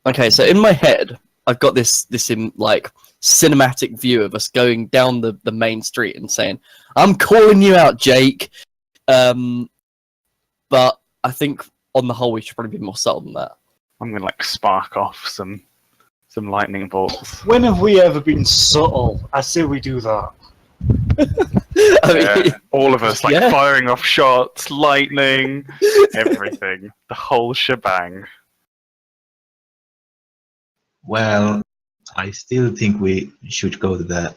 Okay, so in my head, I've got this in like cinematic view of us going down the main street and saying, "I'm calling you out, Jake." But I think on the whole, we should probably be more subtle than that. I'm gonna like spark off some lightning bolts. When have we ever been subtle? I say we do that. I mean, Yeah, all of us like Yeah. firing off shots, lightning, everything, the whole shebang. Well, I still think we should go to the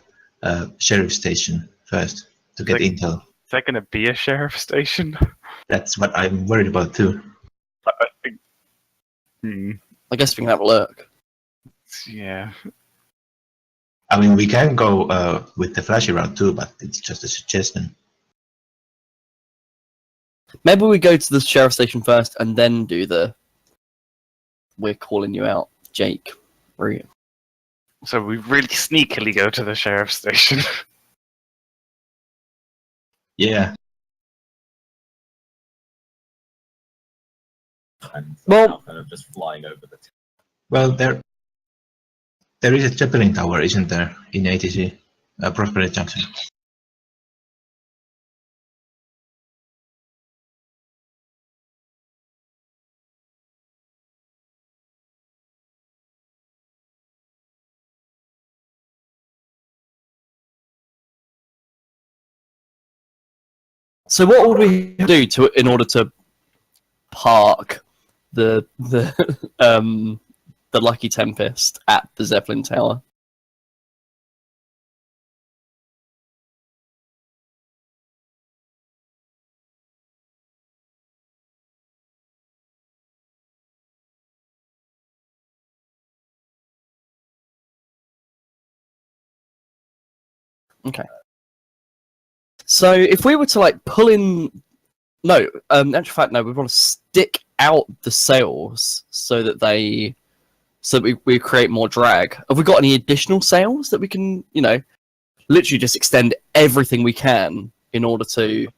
sheriff station first to get Like- intel. Is that gonna be a sheriff station? That's what I'm worried about too. Hmm. I guess we can have a look. Yeah. I mean, we can go with the flashy route too, but it's just a suggestion. Maybe we go to the sheriff station first and then do the "we're calling you out, Jake" route. So we really sneakily go to the sheriff station. Yeah. And Well- kind of just flying over the Well, there is a Zeppelin tower, isn't there, in ATC, Prosperity Junction? So what would we do in order to park the the Lucky Tempest at the Zeppelin Tower? Okay. So if we were to like pull in, no, in actual fact, no, we want to stick out the sails so that we create more drag. Have we got any additional sails that we can, literally just extend everything we can in order to?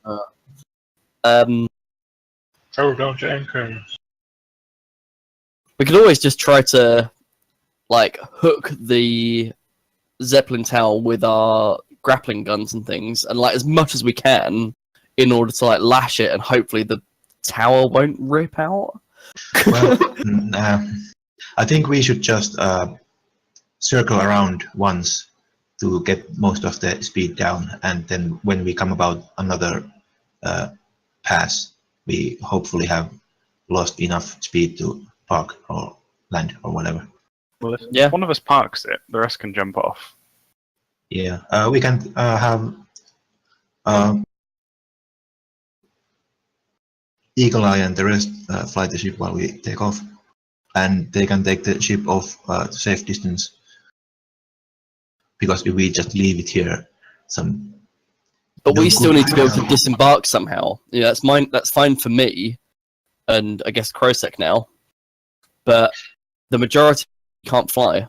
Oh, don't anchor. We could always just try to like hook the Zeppelin tower with our grappling guns and things, and like as much as we can in order to like lash it, and hopefully the tower won't rip out. Well, I think we should just circle around once to get most of the speed down, and then when we come about another pass, we hopefully have lost enough speed to park or land or whatever. Well, if Yeah. one of us parks it, the rest can jump off. Yeah, we can have Eagle Eye and the rest fly the ship while we take off, and they can take the ship off to safe distance. Because if we just leave it here, But No we still good. need to be able to disembark somehow. Yeah, that's mine. That's fine for me, and I guess Krosek now. But the majority can't fly.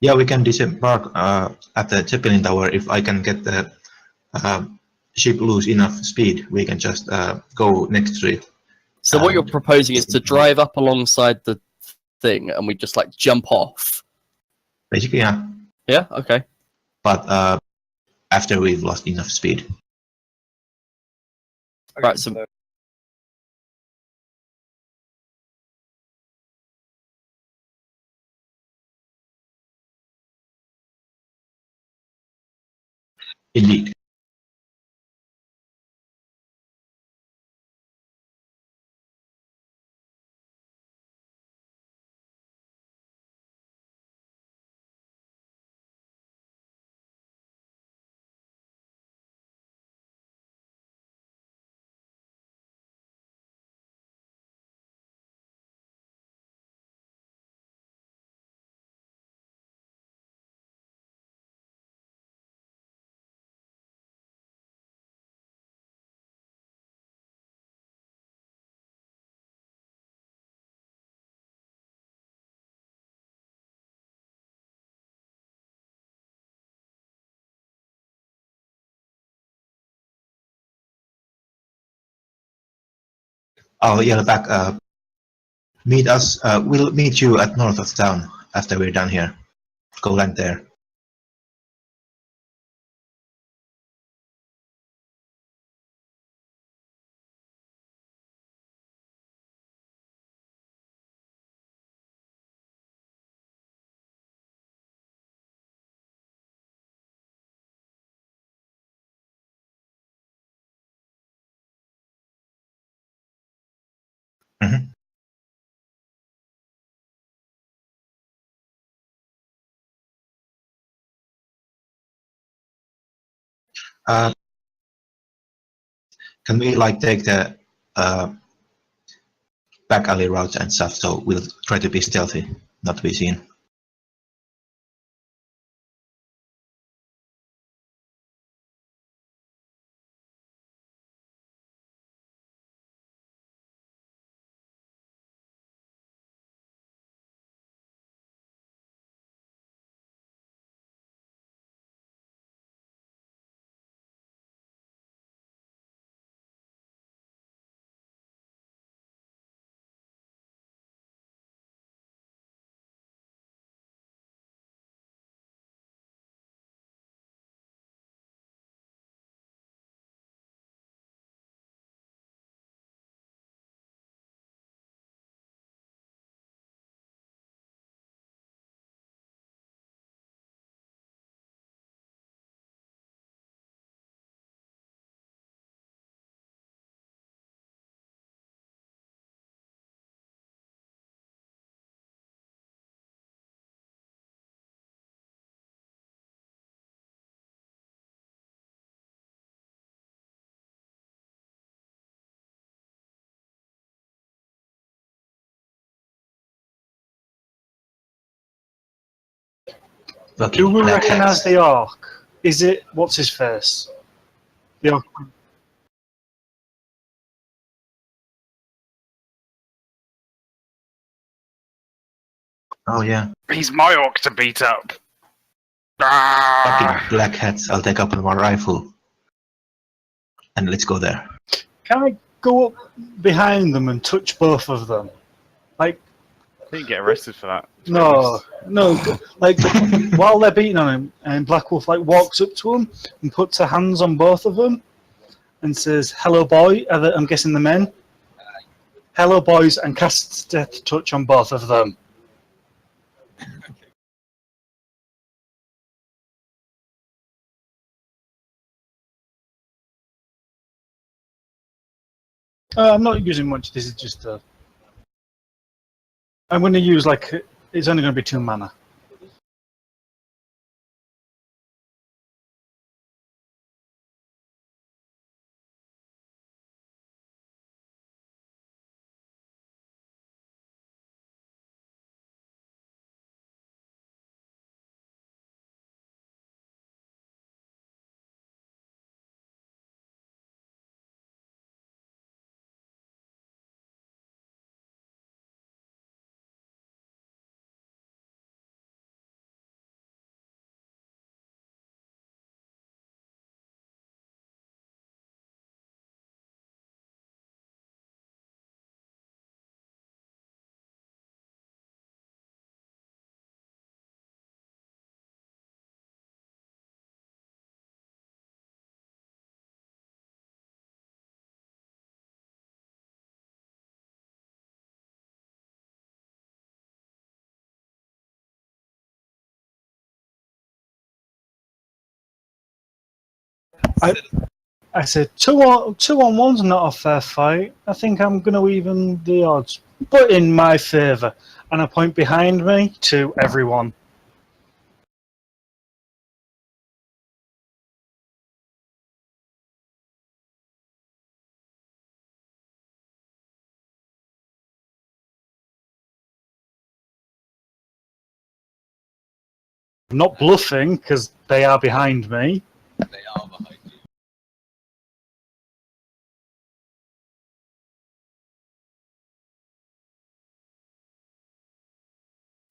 Yeah, we can disembark at the Zeppelin tower. If I can get the ship lose enough speed, we can just go next to it. So what you're proposing is to drive up alongside the thing, and we just like jump off. Basically, yeah. Yeah. Okay. But after we've lost enough speed. Right. So Indeed. I'll yell back. Meet us. We'll meet you at north of town after we're done here. Go land there. Mhm. Uh, can we like take the back alley routes and stuff? So we'll try to be stealthy, not to be seen. Do we Black recognise hats. the orc? Is it what's his face? The orc. Oh yeah, He's my orc to beat up. fucking black hats. I'll take up my rifle and let's go there. Can I go up behind them and touch both of them? Like, I think you get arrested for that. to be no, honest. no. Like while they're beating on him, and Black Wolf like walks up to him and puts her hands on both of them and says, "Hello, boy." I'm guessing the men. Hello, boys, and casts Death Touch on both of them. I'm not using much. This is just I'm going to use like it's only going to be 2 mana. I said 2-on-1's not a fair fight. I think I'm going to even the odds, but in my favour. And I point behind me to everyone. I'm not bluffing because they are behind me.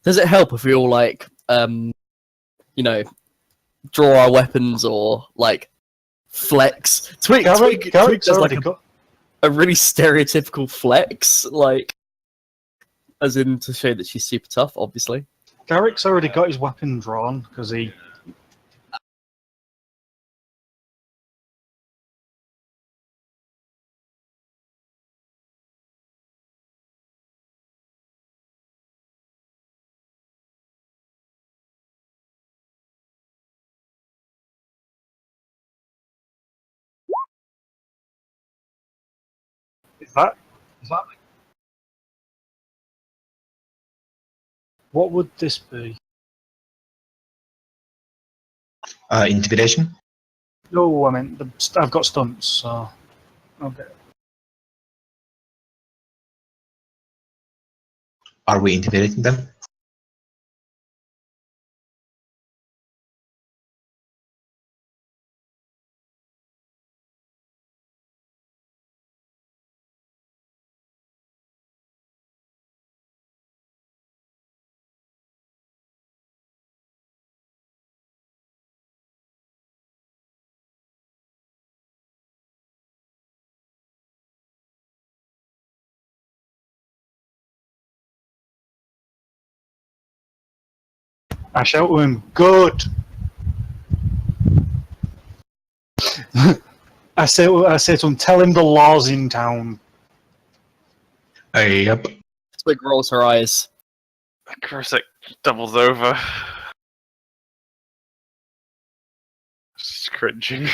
Does it help if we all like, you know, draw our weapons or like flex? Twig Garrick's does like already a, got. a really stereotypical flex, like, as in to show that she's super tough, obviously. Garrick's already got his weapon drawn because he. Is that? What would this be? Intimidation? No, I mean I've got stunts, so okay. Are we intimidating them? I shout to him, good. I say to him, tell him the law's in town. Yep. Twig rolls her eyes. Krosek doubles over. Just cringing.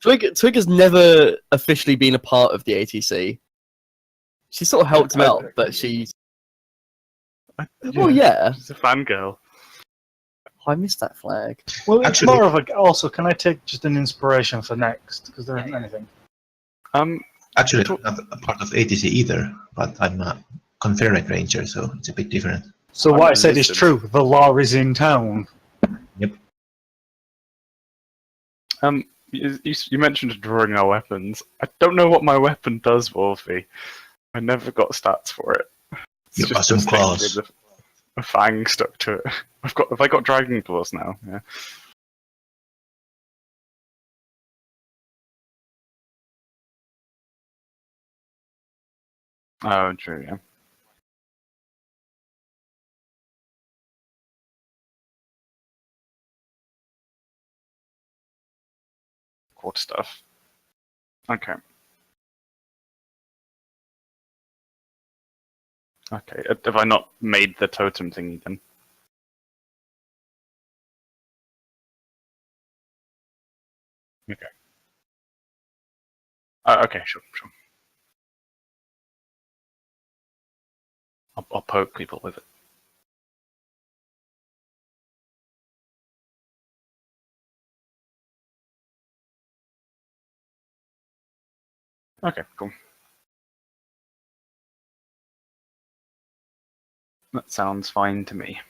Twig has never officially been a part of the ATC. She sort of helped him out, but she's... Well, yeah. She's a fangirl. I missed that flag. Well, it's Actually- more of a. Also, can I take just an inspiration for next? Because there isn't anything. Actually, I'm not a part of ATC either, but I'm a Confederate Ranger, so it's a bit different. So I'm what I said is enlisted. true. The law is in town. You mentioned drawing our weapons. I don't know what my weapon does, Wolfie. I never got stats for it. It's Your just awesome a stick claws. with a fang stuck to it. Have I got dragon claws now? Yeah. Oh, true. Yeah. Quarter stuff. Okay. Okay. Have I not made the totem thingy then? Okay. Okay, sure. I'll poke people with it. Okay, cool. That sounds fine to me.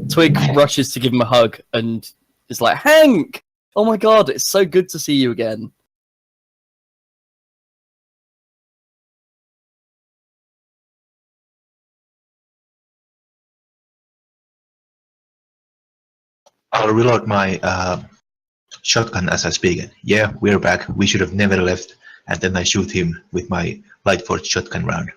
Twig rushes to give him a hug and is like, Hank! Oh my god, it's so good to see you again. I'll reload my shotgun as I speak. Yeah, we're back. We should have never left. And then I shoot him with my light forged shotgun round.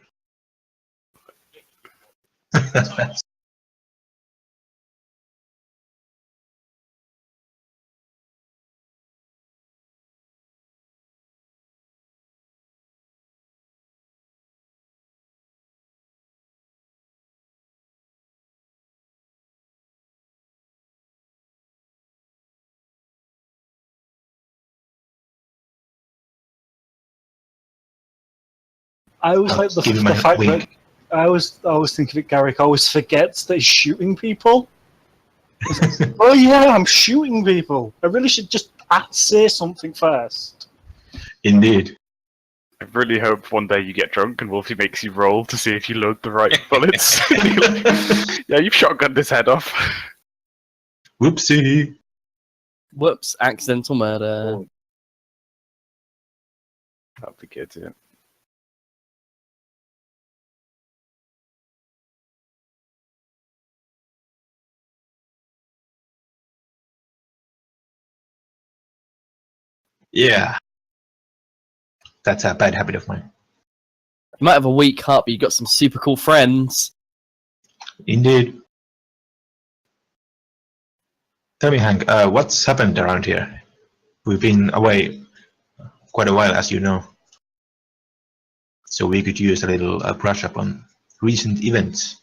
I always like Give him the a fact that wink. I always think that Garrick always forgets that he's shooting people. Oh yeah, I'm shooting people. I really should just say something first. Indeed. I really hope one day you get drunk and Wolfie makes you roll to see if you load the right bullets. Yeah, you've shotgunned his head off. Whoopsie. Whoops! Accidental murder. That'd be good, yeah. Yeah. That's a bad habit of mine. You might have a weak heart, but you got some super cool friends. Indeed. Tell me, Hank, what's happened around here? We've been away quite a while, as you know. So we could use a little brush up on recent events.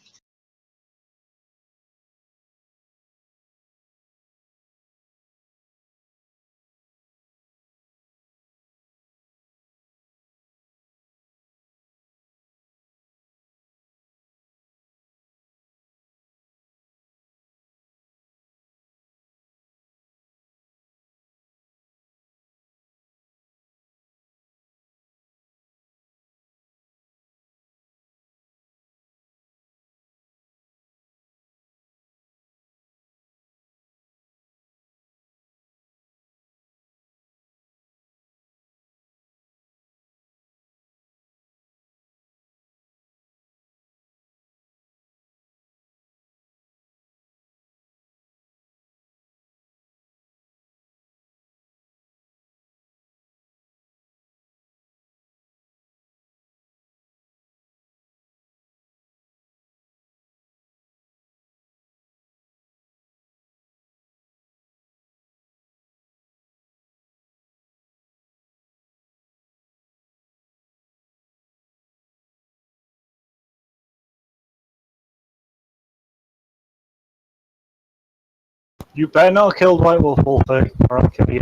You better not kill White Wolf, Wolfie, or I'll kill you.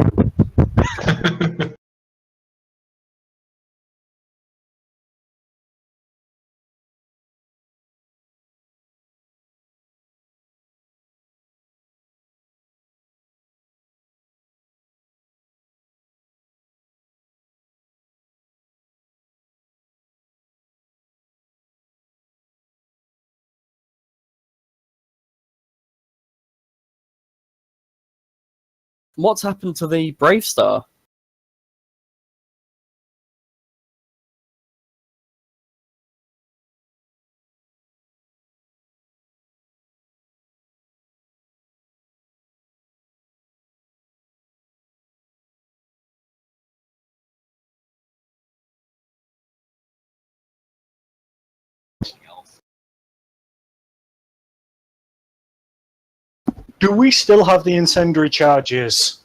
What's happened to the Brave Star? Do we still have the incendiary charges?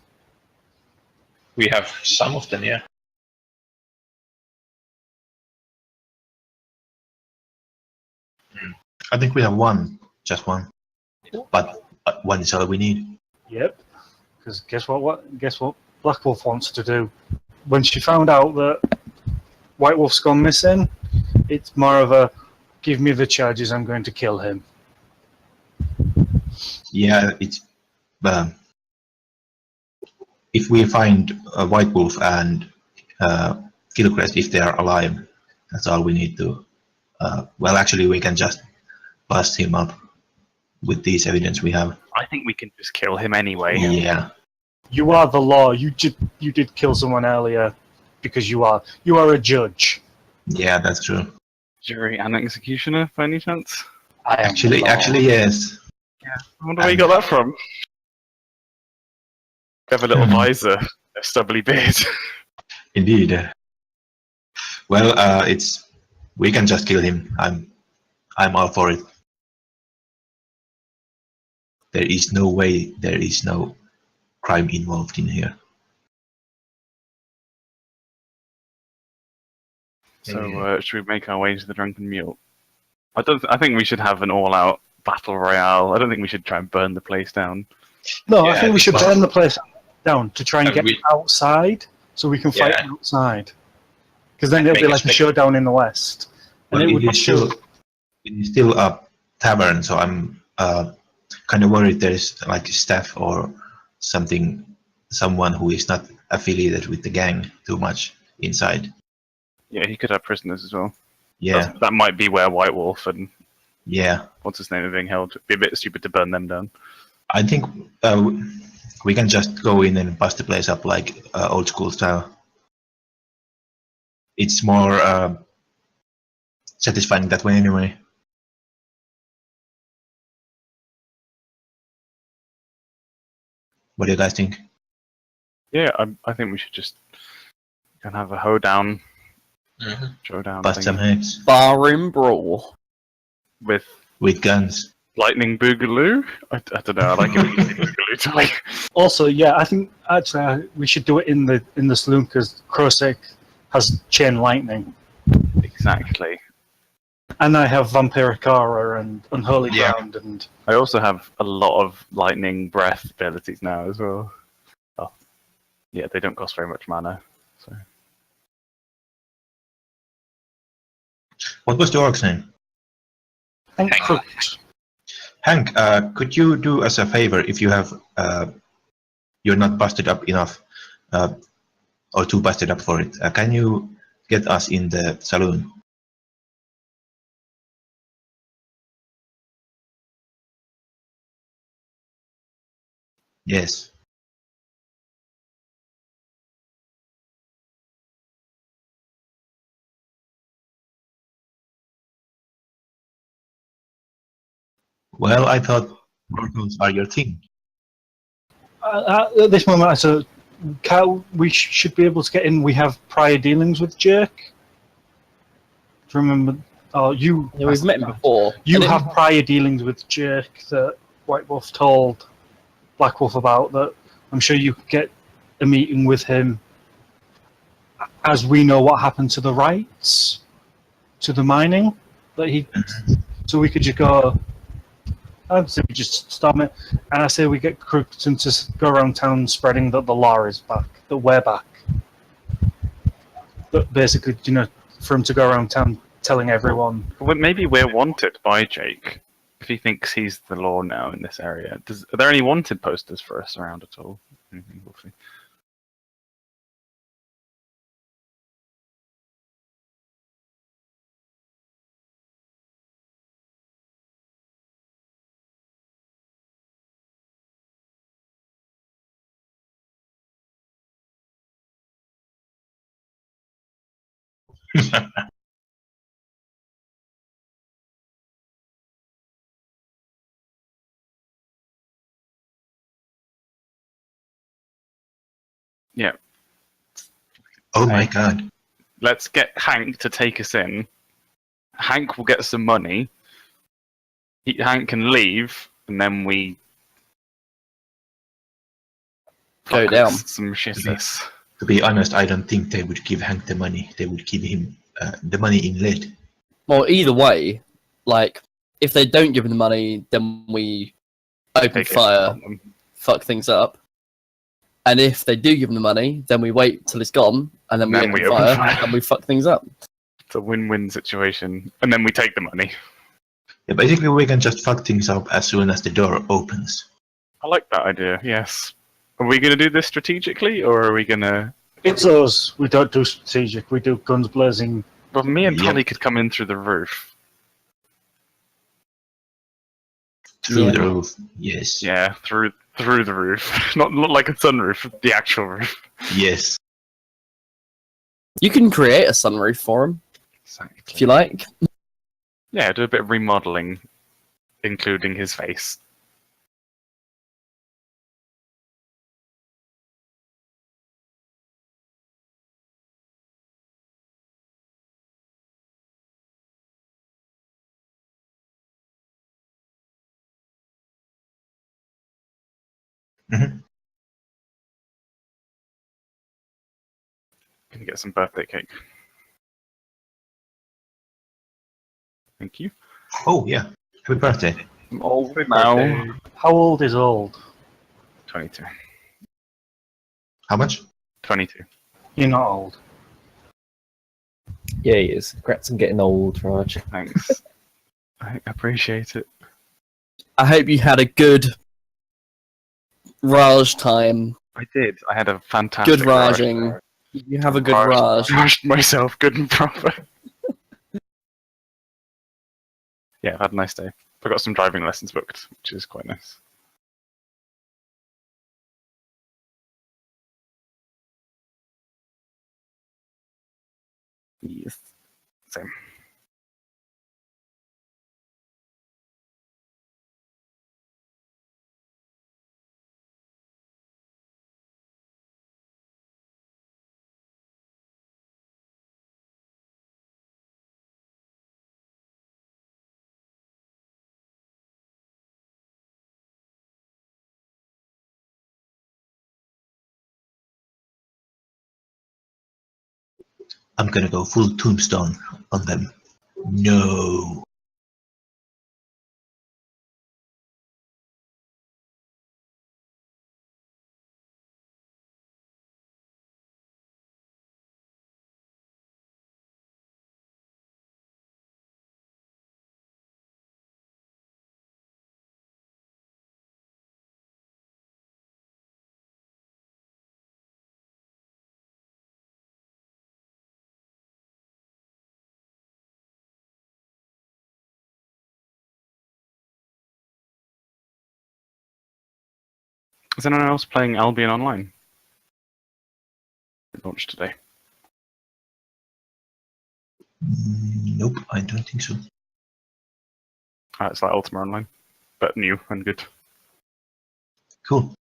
We have some of them, yeah. I think we have one, just one. But one is all we need. Yep. Because guess what Black Wolf wants to do? When she found out that White Wolf's gone missing, it's more of a give me the charges, I'm going to kill him. Yeah, it's if we find a White Wolf and Gilchrist, if they are alive, that's all we need to. Well, actually, we can just bust him up with this evidence we have. I think we can just kill him anyway. Yeah, You are the law. You did kill someone earlier because you are a judge. yeah, that's true. Jury and executioner, by any chance? I am the law. Actually, yes. I wonder where you got that from. Have a little visor, a stubbly beard. Indeed. Well, we can just kill him. I'm all for it. There is no way there is no crime involved in here. So should we make our way to the Drunken Mule? I think we should have an all-out battle royale. I don't think we should try and burn the place down. No, I Yeah, think we should well- burn the place down to try and And get we- outside so we can fight Yeah. outside. Because then it'll Make be a like a spec- showdown in the west. And But it would it is still a tavern, so I'm kind of worried there's like staff or something someone who is not affiliated with the gang too much inside. Yeah, he could have prisoners as well. Yeah, That might be where White Wolf and yeah. what's his name are being held. It'd be a bit stupid to burn them down. I think we can just go in and bust the place up like old school style. It's more satisfying that way anyway. What do you guys think? Yeah, I think we should just can have a hoedown, Mhm. showdown Bust some thing heads Barroom brawl. with with guns. lightning boogaloo. I don't know. I like it boogaloo to like. Also, yeah, I think actually we should do it in the saloon because Krosek has chain lightning, Exactly. and I have Vampiric Aura and Unholy Yeah. Ground, and I also have a lot of lightning breath abilities now as well. Oh, yeah, they don't cost very much mana. So What was the orc's name? Hank Hank. Crooked. Hank, could you do us a favor if you have you're not busted up enough or too busted up for it? Can you get us in the saloon? Yes. Well, I thought portals are your thing. At this moment, so we should be able to get in. We have prior dealings with Jake. Do you remember? Oh, you. Yeah, we've met him before. You And it- have prior dealings with Jake that White Wolf told Black Wolf about. That I'm sure you could get a meeting with him, as we know what happened to the rights, to the mining that he. So we could just go. I'd say we just storm it, and I say we get Crookton to go around town spreading that the law is back, that we're back. That basically, for him to go around town telling everyone. well, maybe we're wanted by Jake if he thinks he's the law now in this area. Are there any wanted posters for us around at all? We'll see. Yeah. Oh my god. Let's get Hank to take us in. Hank will get some money. Hank can leave, and then we Go fuck down. some shizness. To be honest, I don't think they would give Hank the money. They would give him the money in lead. Well, either way, like, if they don't give him the money, then we open Take it fire, from them. fuck things up. And if they do give him the money, then we wait till it's gone, and then we Then open we open fire, fire. and we fuck things up. It's a win-win situation, and then we take the money. Yeah, basically, we can just fuck things up as soon as the door opens. I like that idea. Yes. Are we going to do this strategically, or are we going to? It's us. We don't do strategic. We do guns blazing. Well, me and Yep. Polly could come in through the roof. Through Yeah. the roof. Yes. Yeah, through the roof. not like a sunroof, the actual roof. Yes. You can create a sunroof for him, Exactly. if you like. Yeah, do a bit of remodeling, including his face. Mhm. Can you get some birthday cake? Thank you. Oh, yeah. Happy birthday. I'm old now. How old is old? 22. How much? 22. You're not old. Yeah, he is. Congrats on getting old, Raj. Thanks. I appreciate it. I hope you had a good Raj time I did. I had a fantastic Good rush. raging. You have a good rage. Rushed myself good and proper. Yeah, I've had a nice day. I've got some driving lessons booked, which is quite nice. Yes. Same. I'm gonna go full tombstone on them. No. Is anyone else playing Albion Online? It launched today. Nope, I don't think so. It's like Ultima Online, but new and good. Cool.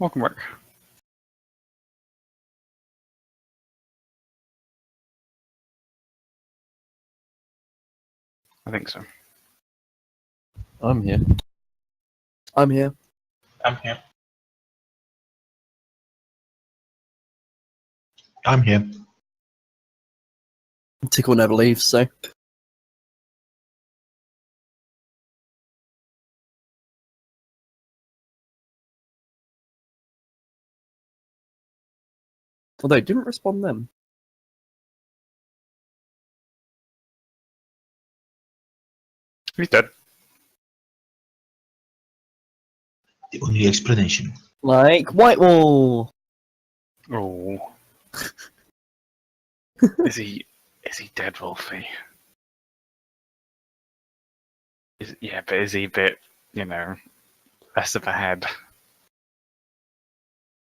Welcome back. I think so. I'm here. I'm here. I'm here. I'm here. Tickle never leaves, so. Although, didn't respond then. He's dead. The only explanation. Like, Whitewall! Oh. Is he dead, Wolfie? Yeah, but is he a bit, less of a head?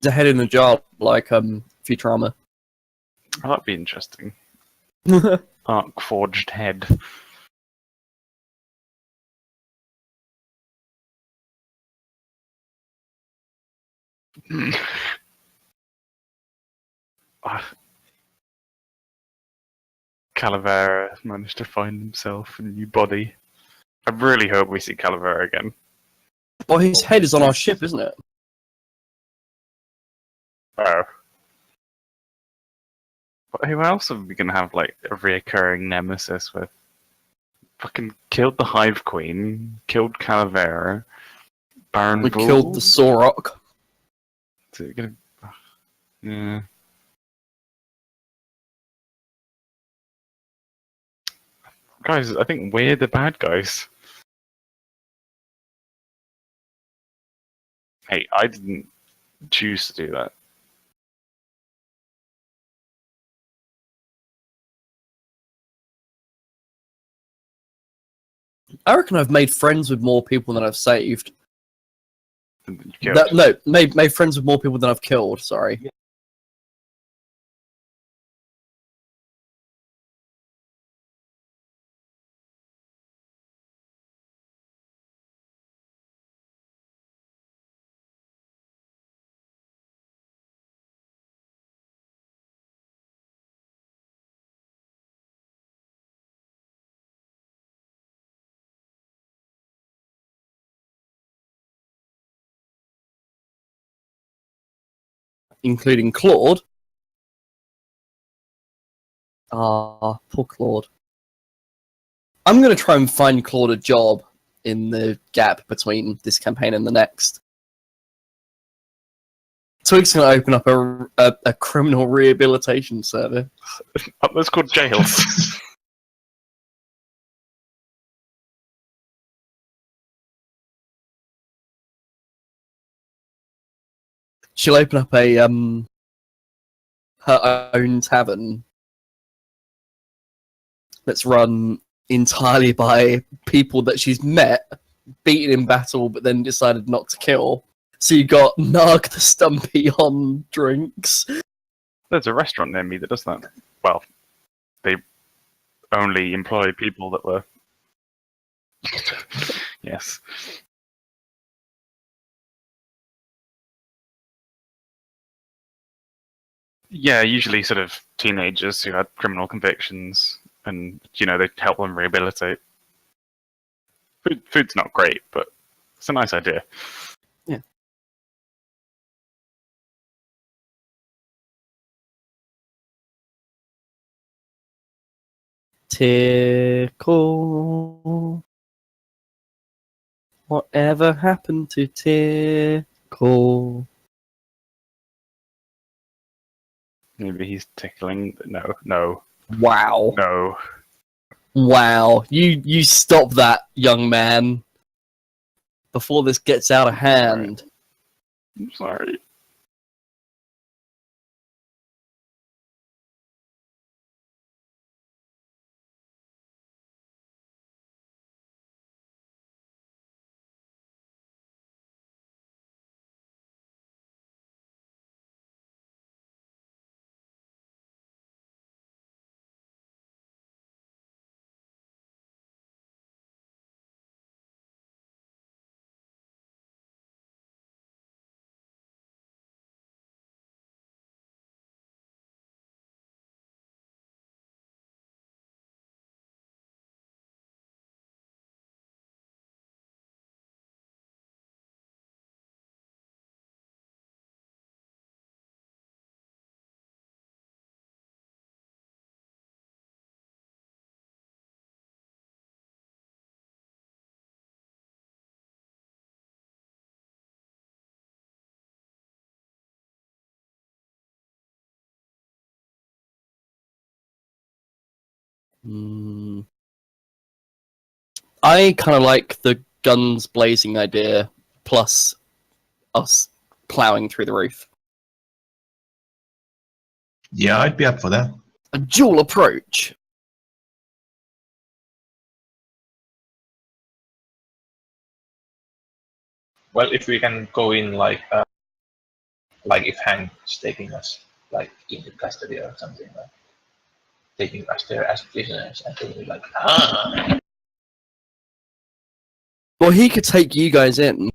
He's a head in a jar, like, Futurama. Oh, that'd be interesting. Arc forged head. Calavera managed to find himself a new body. I really hope we see Calavera again. Well, his head is on our ship, isn't it? Oh. But who else are we gonna have like a reoccurring nemesis with? Fucking killed the Hive Queen, killed Calavera, Baron We Bull. killed the Sorok. Is it gonna... Yeah. Guys, I think we're the bad guys. Hey, I didn't choose to do that. I reckon I've made friends with more people than I've saved. You killed. No, made friends with more people than I've killed, sorry. Including Claude. Ah, poor Claude. I'm going to try and find Claude a job in the gap between this campaign and the next. Twig's going to open up a criminal rehabilitation service. Oh, that's called jails. She'll open up a her own tavern that's run entirely by people that she's met, beaten in battle, but then decided not to kill. So you got Narg the Stumpy on drinks. There's a restaurant near me that does that. Well, they only employ people that were... Yes. Yeah, usually sort of teenagers who had criminal convictions, and they help them rehabilitate. Food's not great, but it's a nice idea. Yeah. Tickle. Whatever happened to Tickle? Maybe he's tickling. No. Wow. No. Wow. You stop that, young man, before this gets out of hand. I'm sorry. I kind of like the guns blazing idea, plus us plowing through the roof. Yeah, I'd be up for that. A dual approach. Well, if we can go in like if Hank's taking us like into custody or something, like taking us there as prisoners, and then we're like, Well, he could take you guys in,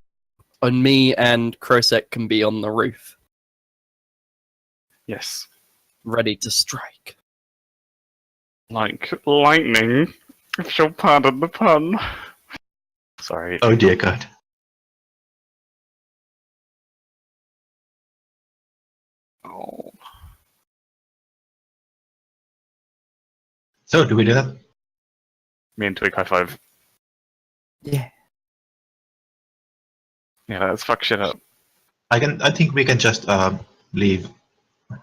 and me and Krosek can be on the roof, Yes. ready to strike. Like lightning, if you'll pardon the pun. Sorry. Oh dear God. Oh. So, do we do that? Me and Twig high five. Yeah. Yeah, let's fuck shit up. I think we can just leave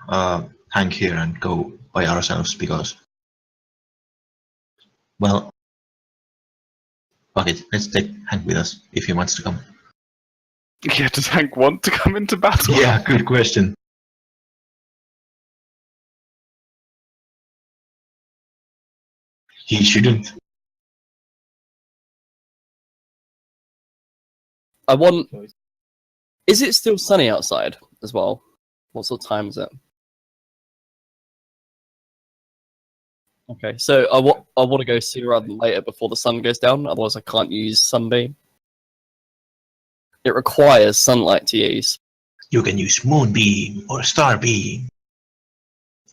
Hank here and go by ourselves because, well, fuck it. Let's take Hank with us if he wants to come. Yeah, does Hank want to come into battle? Yeah, good question. He shouldn't. I want. Is it still sunny outside as well? What sort of time is it? Okay, so I want to go sooner rather than later before the sun goes down. Otherwise, I can't use sunbeam. It requires sunlight to use. You can use moonbeam or starbeam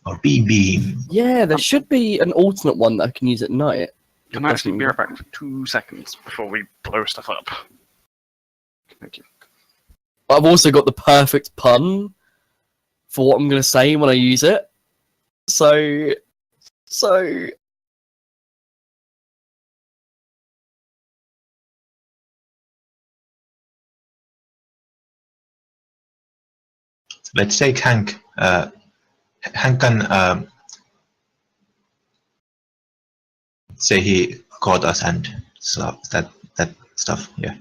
or beam. Yeah, there should be an alternate one that I can use at night. Can I actually be right back for 2 seconds before we blow stuff up? Thank you. I've also got the perfect pun for what I'm going to say when I use it. So Let's take Hank. Hank can say he caught us and so that stuff. Yeah.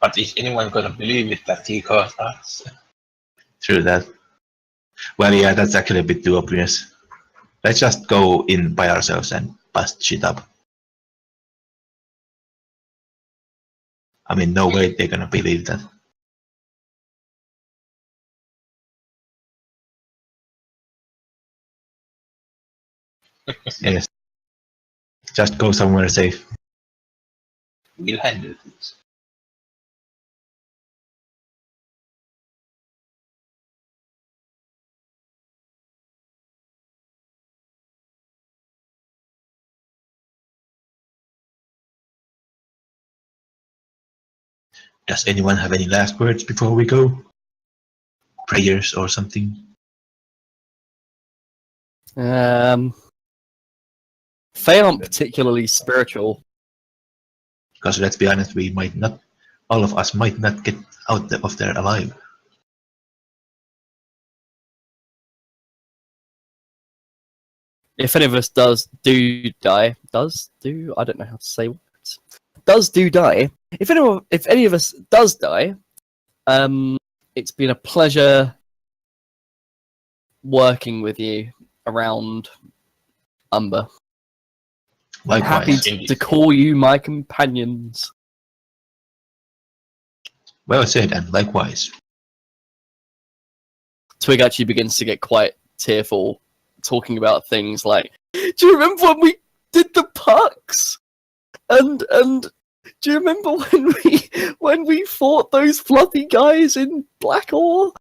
but is anyone gonna believe it that he caused us? True that. Well, yeah, that's actually a bit too obvious. Let's just go in by ourselves and bust shit up. I mean, no way they're gonna believe that. Yes. Just go somewhere safe. We'll handle this. Does anyone have any last words before we go? Prayers or something? Faye aren't particularly spiritual. Because let's be honest, we might not, all of us might not get out of there alive. If any of us do die, I don't know how to say words. Do die. If any of us does die, it's been a pleasure working with you around Umber. Likewise. Happy to call you my companions. Well said, and likewise. Twig actually begins to get quite tearful, talking about things like, "Do you remember when we did the pucks? And do you remember when we fought those fluffy guys in Blackore?"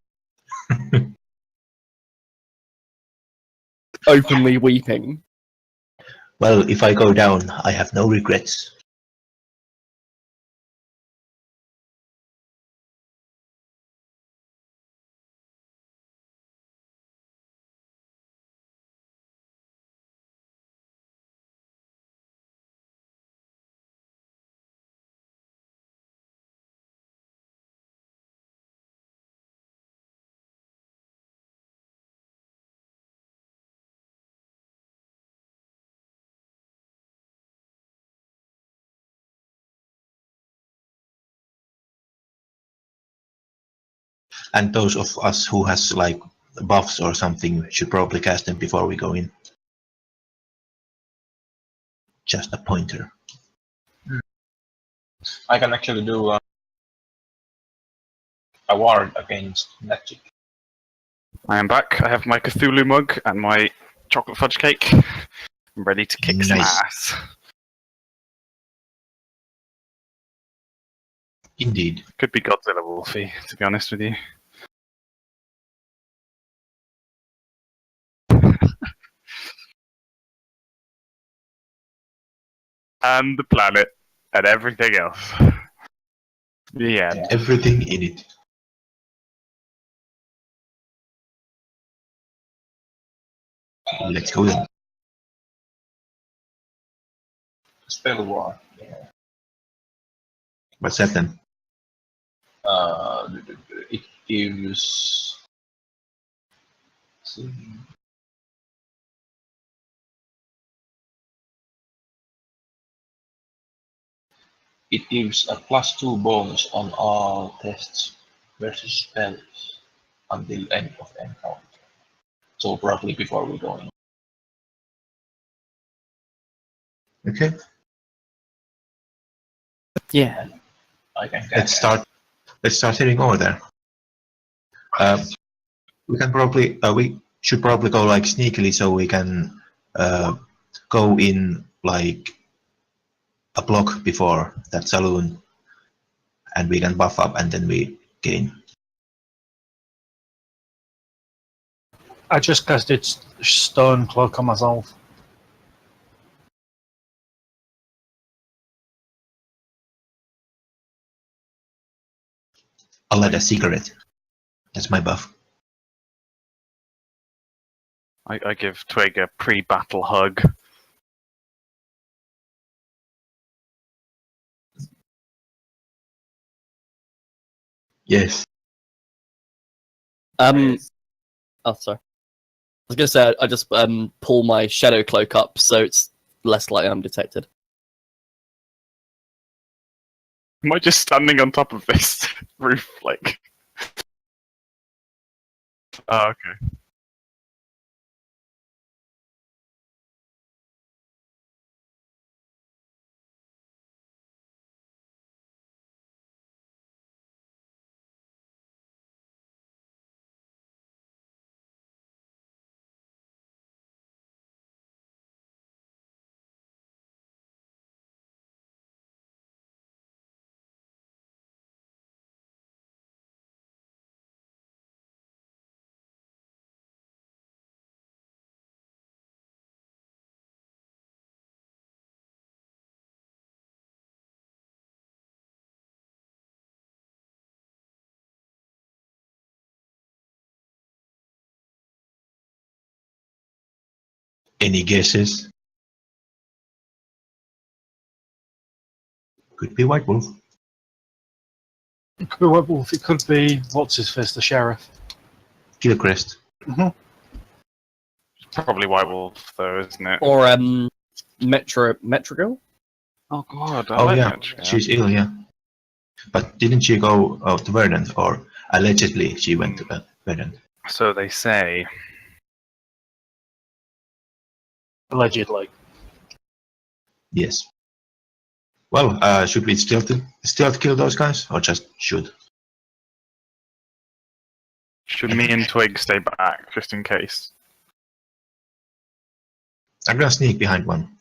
Openly weeping. Well, if I go down, I have no regrets. And those of us who has like buffs or something should probably cast them before we go in. Just a pointer. I can actually do a ward against magic. I am back. I have my Cthulhu mug and my chocolate fudge cake. I'm ready to kick some Nice. ass. Indeed. Could be Godzilla Wolfie, to be honest with you. And the planet, and everything else. The end. Everything in it. Let's go then. Spell ward. Yeah. What's that then? It gives. See. It gives a +2 bonus on all tests versus spells until end of encounter. So probably before we go in. Okay. Yeah. I can Let's start heading over there. We can probably we should probably go like sneakily so we can go in like a block before that saloon, and we can buff up and then we get in. I just casted Stone Cloak on myself. I'll light a cigarette. That's my buff. I give Twig a pre-battle hug. Yes. Oh, sorry. I was gonna say I just pull my shadow cloak up so it's less likely I'm detected. Am I just standing on top of this roof, like? Oh, okay. Any guesses? Could be White Wolf. It could be White Wolf, it could be what's his face, the sheriff. Gilchrist. Probably White Wolf, though, isn't it? Or Metro Girl? Oh god, I Oh like yeah, that show. she's ill, yeah. But didn't she go to Verdant, or allegedly she went to Verdant? So they say. Allegedly. Yes. Well, should we stealth kill those guys, or just shoot? Should me and Twig stay back, just in case? I'm gonna sneak behind one.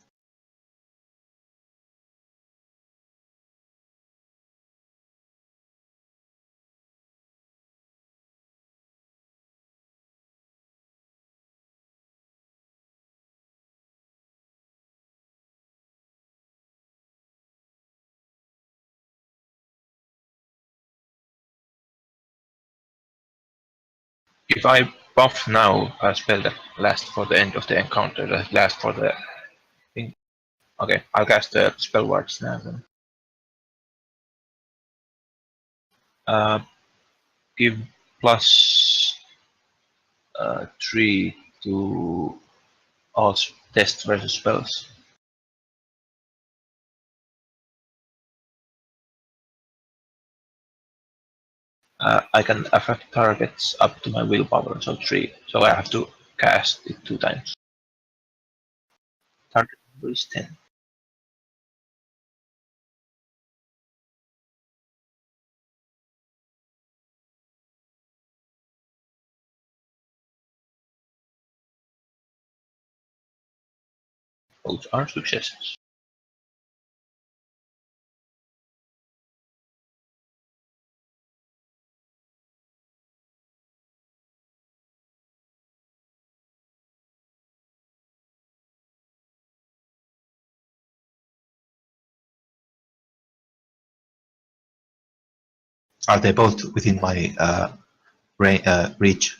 If I buff now a spell that lasts for the end of the encounter, that lasts for the thing. Okay, I'll cast the spell words now then. Give +3 to all tests versus spells. I can affect targets up to my willpower, so 3. So I have to cast it 2 times. Target number is 10. Both are successes. Are they both within my reach?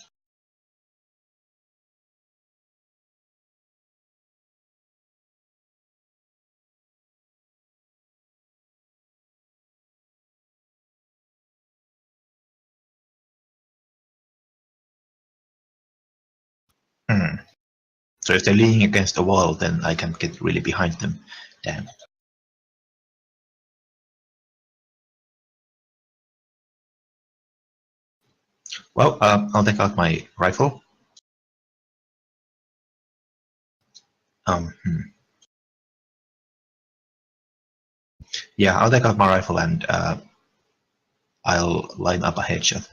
Hmm. So if they're leaning against a wall, then I can get really behind them. Damn. Well, I'll take out my rifle. Hmm. Yeah, I'll take out my rifle and I'll line up a headshot.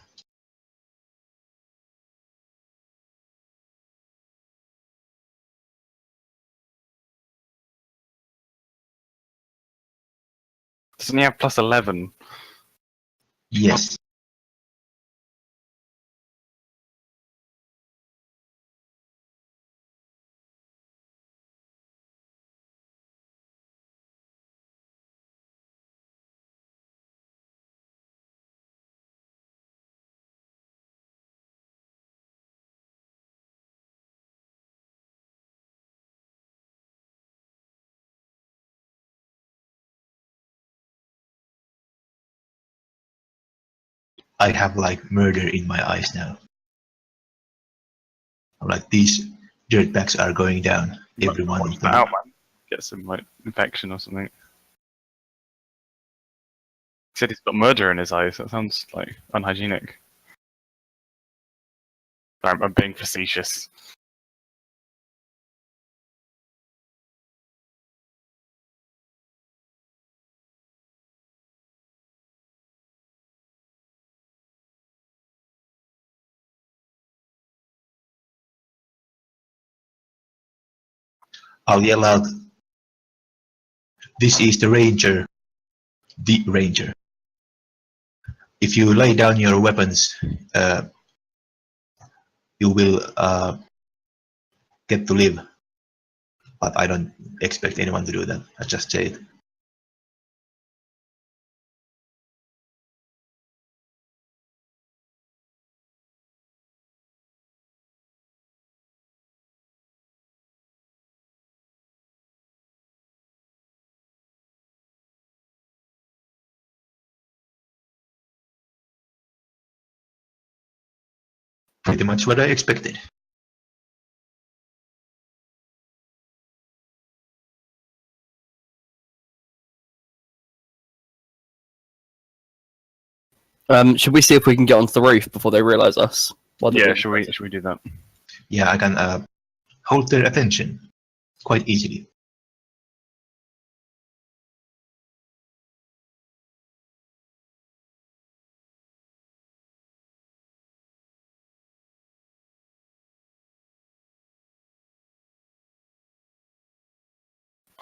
Doesn't he have plus 11? Yes. I have like murder in my eyes now. Like these dirtbags are going down. Every one of them. Out, man. Get some like infection or something. He said he's got murder in his eyes. That sounds like unhygienic. I'm being facetious. I'll yell out, "This is the Ranger. The Ranger. If you lay down your weapons, you will get to live." But I don't expect anyone to do that. I just say it. Pretty much what I expected. Should we see if we can get onto the roof before they realise us? Yeah, should we do that? Yeah, I can hold their attention quite easily.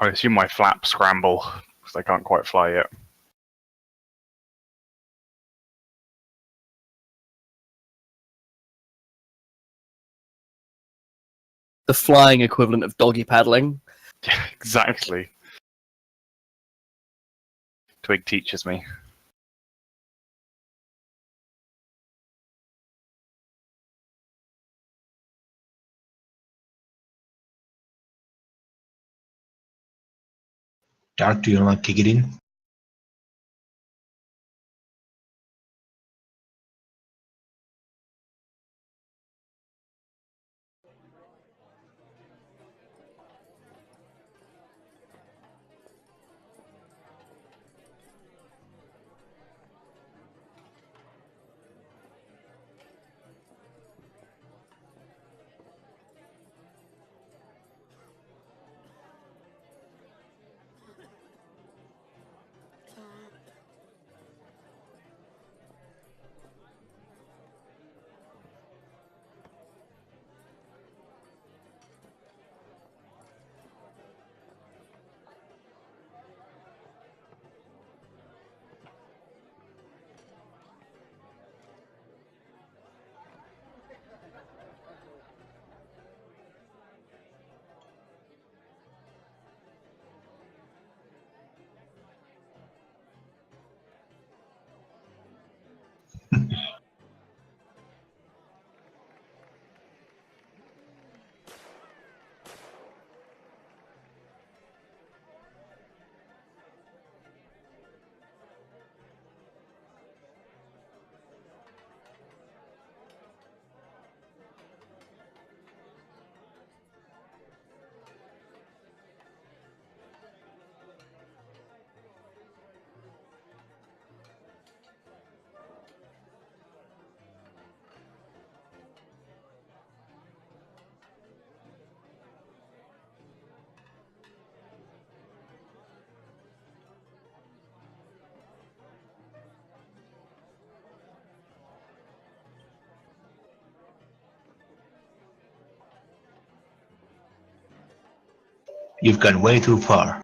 I assume my flaps scramble because I can't quite fly yet. The flying equivalent of doggy paddling. Yeah, exactly. Twig teaches me. Dark, do you want to kick it in? You've gone way too far.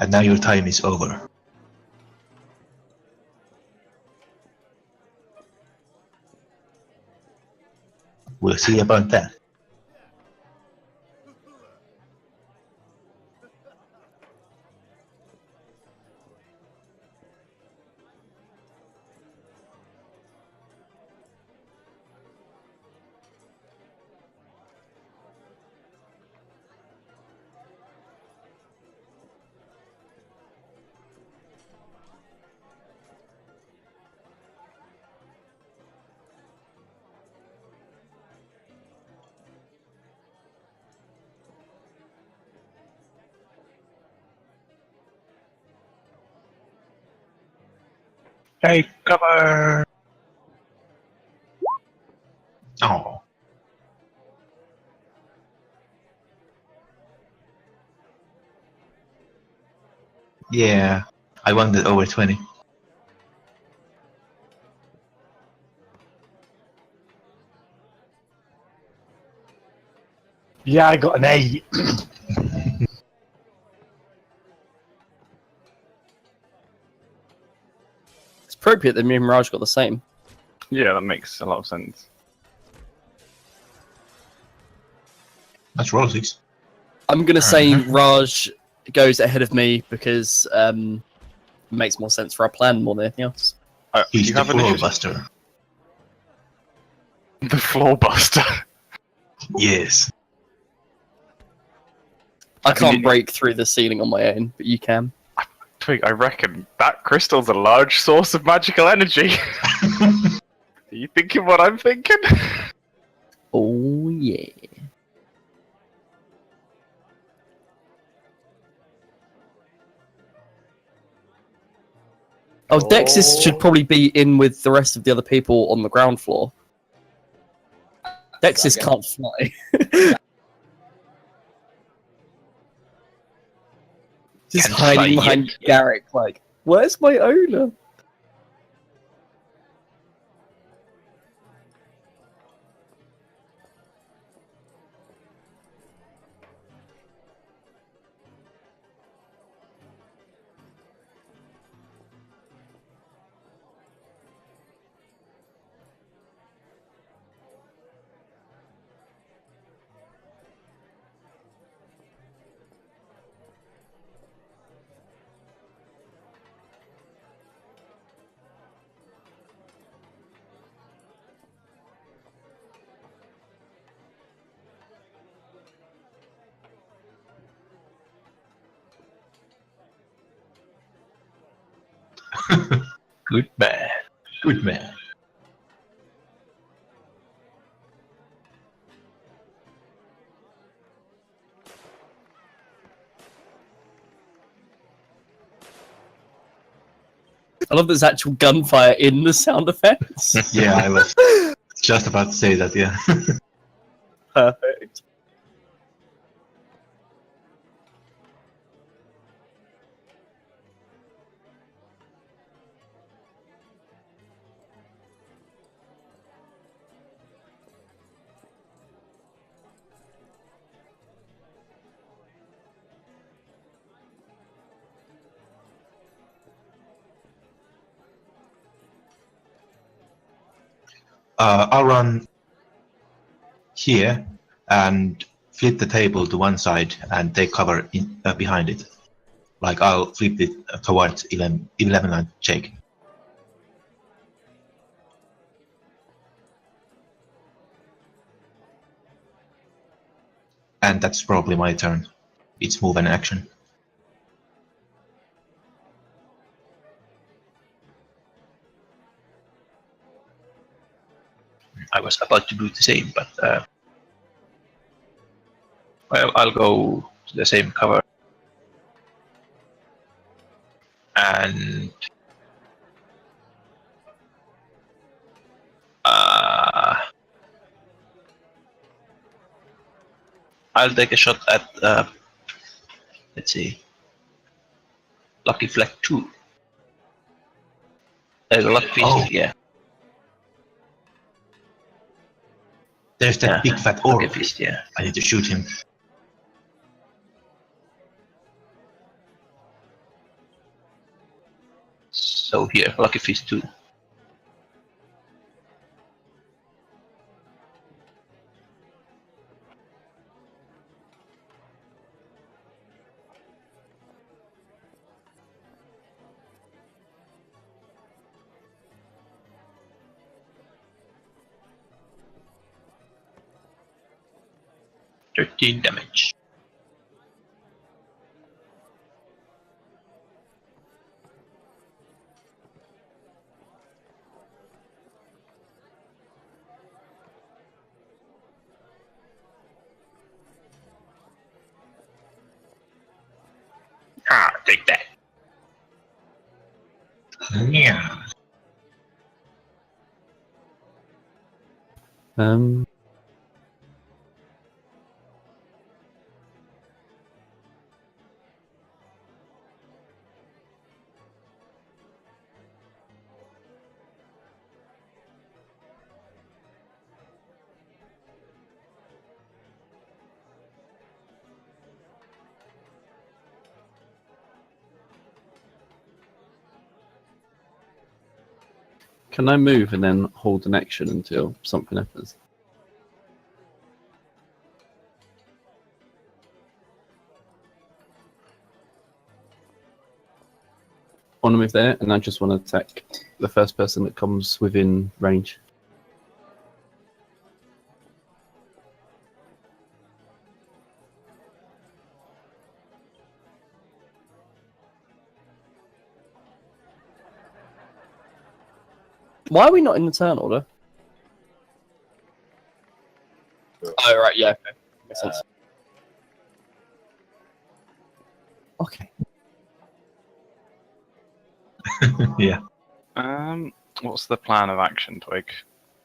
And now your time is over. We'll see about that. Hey, cover! Oh. Yeah, I wanted over 20. Yeah, I got an 8. It's appropriate that me and Raj got the same. Yeah, that makes a lot of sense. That's roll 6. I'm gonna say Raj goes ahead of me because it makes more sense for our plan more than anything else. Do He's you the have an floor initiative? buster. The floor buster. Yes. I I think can't it- break through the ceiling on my own, but you can. Twig, I reckon that crystal's a large source of magical energy. Are you thinking what I'm thinking? Oh yeah. Oh, Dexys should probably be in with the rest of the other people on the ground floor. Dexys can't fly. Just Can't fly hiding behind yet. Garrick, like, where's my owner? Good man. Good man. I love there's actual gunfire in the sound effects. Yeah, I was just about to say that, yeah. Perfect. I'll run here and flip the table to one side and take cover behind it. Like I'll flip it towards 11 and Jake. And that's probably my turn. It's move and action. I was about to do the same, but well, I'll go to the same cover. And I'll take a shot at let's see, Lucky Flag 2. Lucky Fist, Oh. yeah. There's that Yeah, big fat Lucky orc. Fist, yeah. I need to shoot him. So here, Lucky Fish 2. $13 damage. Ah, take that. Yeah. Um, can I move and then hold an action until something happens? I want to move there, and I just want to attack the first person that comes within range. Why are we not in the turn order? Oh, right, yeah. Okay. Makes sense. Okay. Yeah. What's the plan of action, Twig?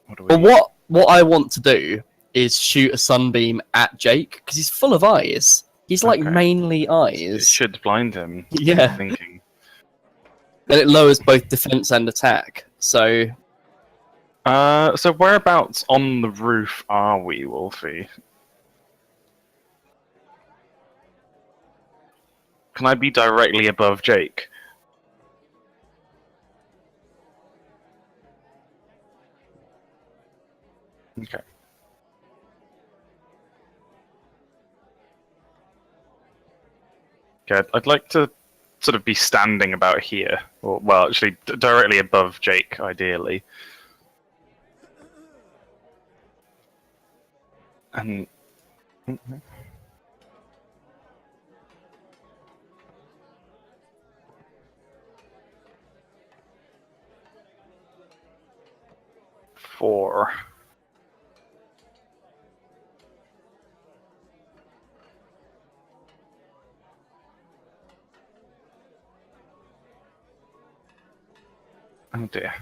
What do we? Well, what I want to do is shoot a sunbeam at Jake, because he's full of eyes. He's like Okay. mainly It eyes. should blind him. Yeah. I'm thinking. And it lowers both defense and attack. So So whereabouts on the roof are we, Wolfie? Can I be directly above Jake? Okay. Okay, I'd like to sort of be standing about here, or well, actually, directly above Jake, ideally. And 4. Oh dear.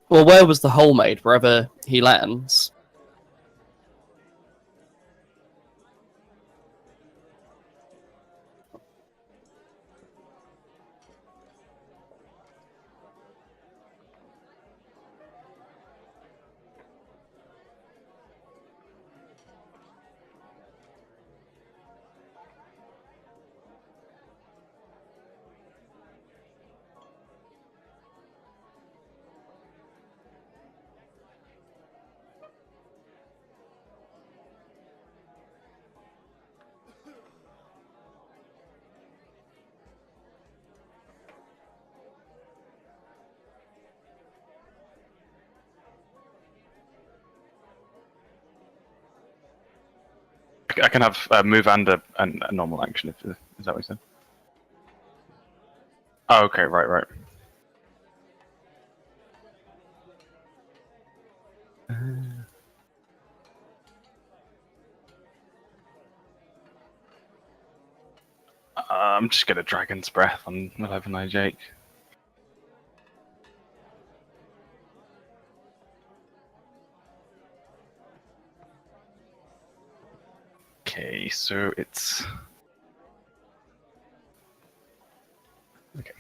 well, where was the hole made? Wherever he lands. I can have move and a normal action. If is that what you said? Oh, okay, right. I'm just gonna Dragon's Breath on 11 Jake. Okay, so it's... Okay.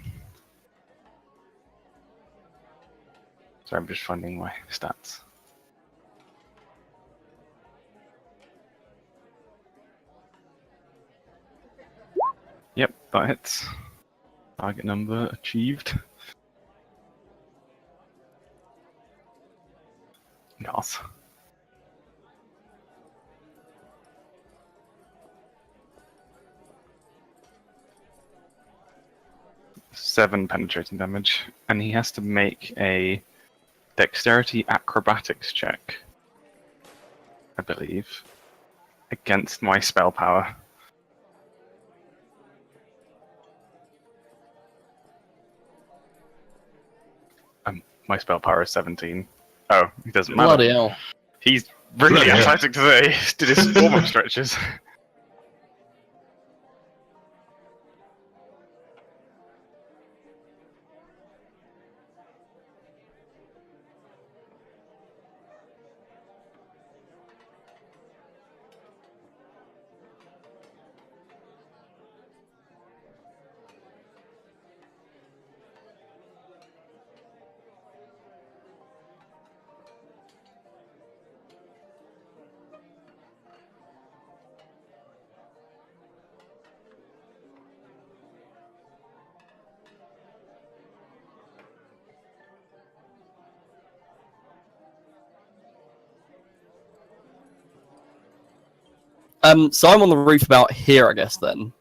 Sorry, I'm just finding my stats. Yep, that hits. Target number achieved. Yes. Seven penetrating damage, and he has to make a dexterity acrobatics check, I believe, against my spell power. My spell power is 17. Oh, it doesn't matter. Bloody hell. He's really Bloody hell. athletic today. Did his warm-up stretches. So I'm on the roof about here, I guess, then.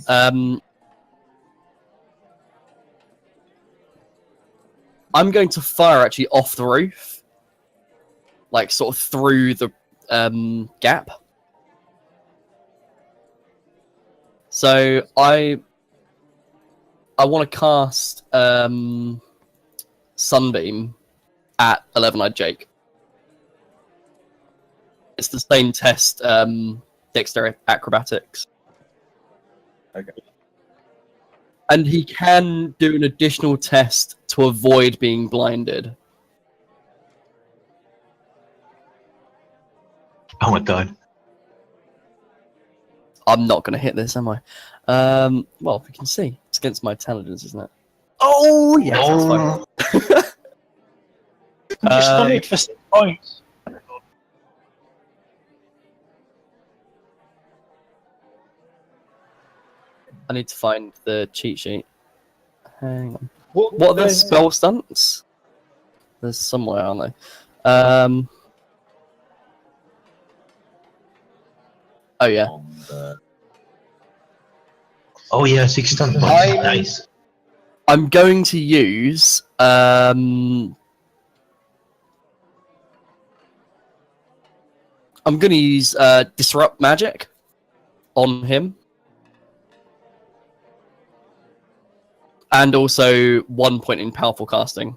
I'm going to fire actually off the roof. Like, sort of through the gap. So I want to cast Sunbeam at 11-eyed Jake. It's the same test, dexterity acrobatics. Okay. And he can do an additional test to avoid being blinded. Oh my god. I'm not going to hit this, am I? Well, we can see. It's against my intelligence, isn't it? Oh, yes, that's fine. You studied for 6 points. I need to find the cheat sheet. Hang on. What What are the there's- spell stunts? There's somewhere, aren't they? Oh, yeah. On the... Oh yeah, 6 stun points. I'm- Nice. I'm going to use... I'm going to use Disrupt Magic on him. And also 1 point in Powerful Casting.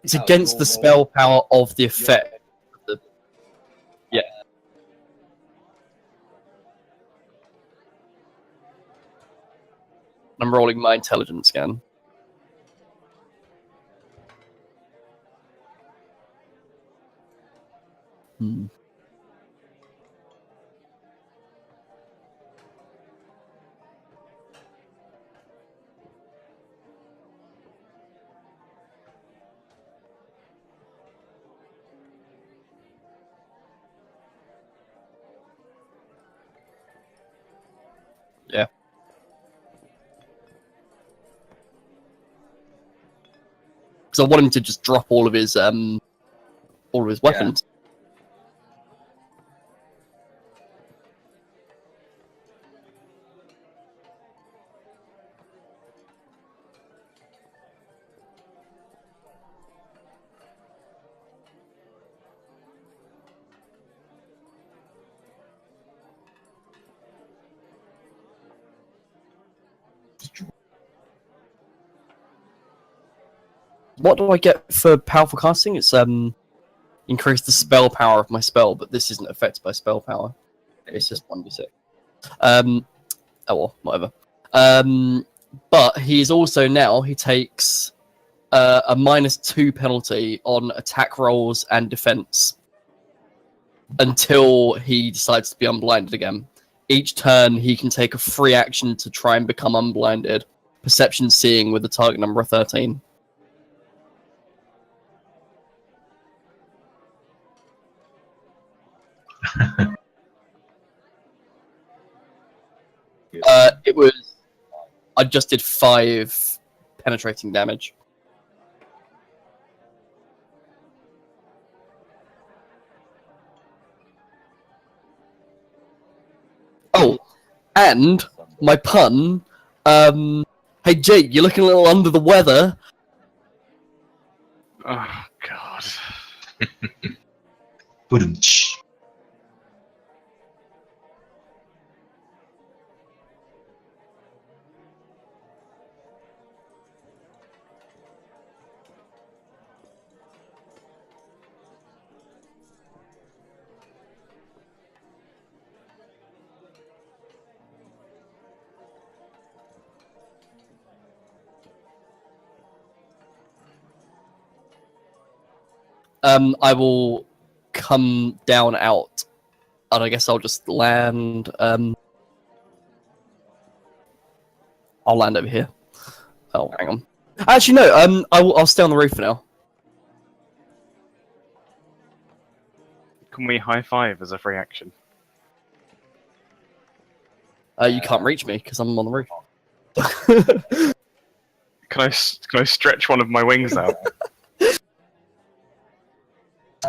It's against the spell power of the effect. Yeah. I'm rolling my intelligence scan. Hmm. Yeah. Because I want him to just drop all of his weapons. What do I get for powerful casting? It's increase the spell power of my spell, but this isn't affected by spell power. It's just 1d6. Oh well, whatever. But he's also now he takes a -2 penalty on attack rolls and defense until he decides to be unblinded again. Each turn, he can take a free action to try and become unblinded. Perception seeing with the target number of 13. It was. I just did 5 penetrating damage. Oh, and my pun. Hey Jake, you're looking a little under the weather. Oh God. Boom-tsh. I will come down out, and I guess I'll just land. I'll land over here. Oh, hang on. Actually, no. I'll stay on the roof for now. Can we high five as a free action? You can't reach me because I'm on the roof. Can I stretch one of my wings out?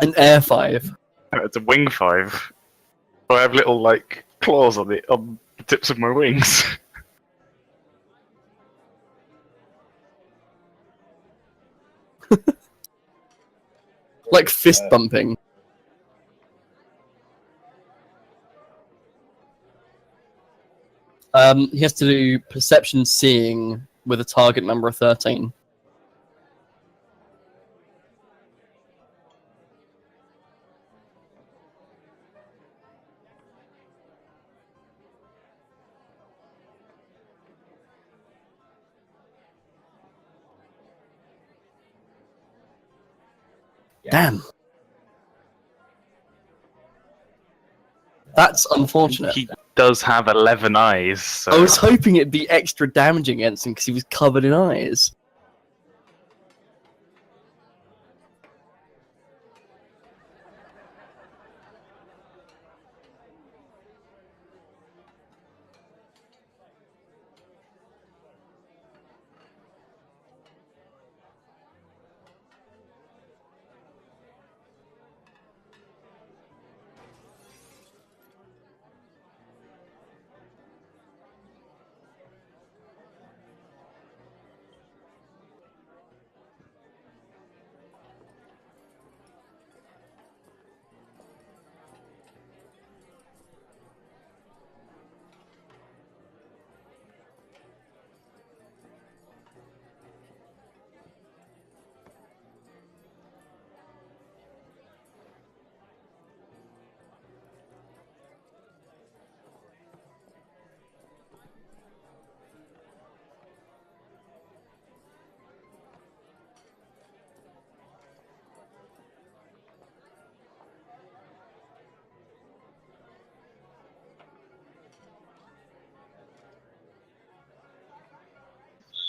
An air 5. It's a wing 5. I have little like claws on the tips of my wings. Like fist bumping. He has to do perception seeing with a target number of 13. Damn. That's unfortunate. He does have 11 eyes. So. I was hoping it'd be extra damaging against him because he was covered in eyes.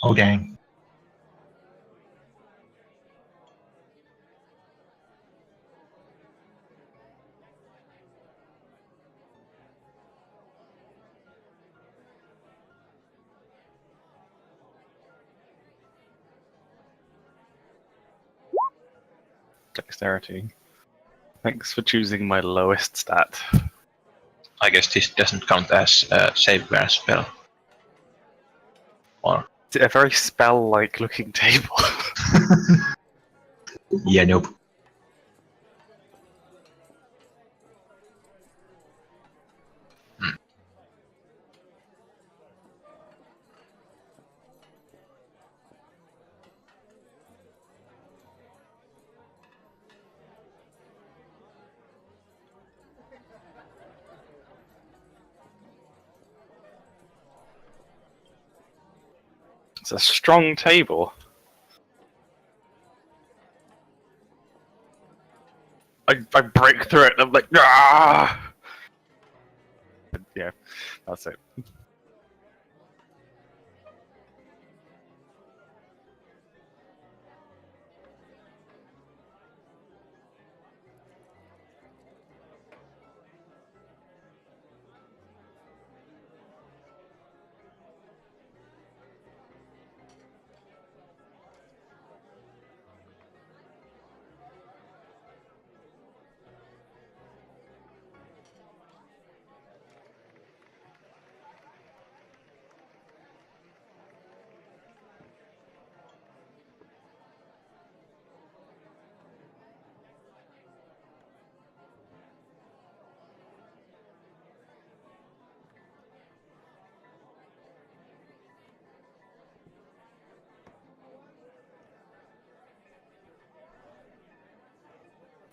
Oh, dang. Dexterity. Thanks for choosing my lowest stat. I guess this doesn't count as a saveware spell. Or It's a very spell-like looking table. Yeah, nope. It's a strong table. I break through it and I'm like, ah! Yeah, that's it.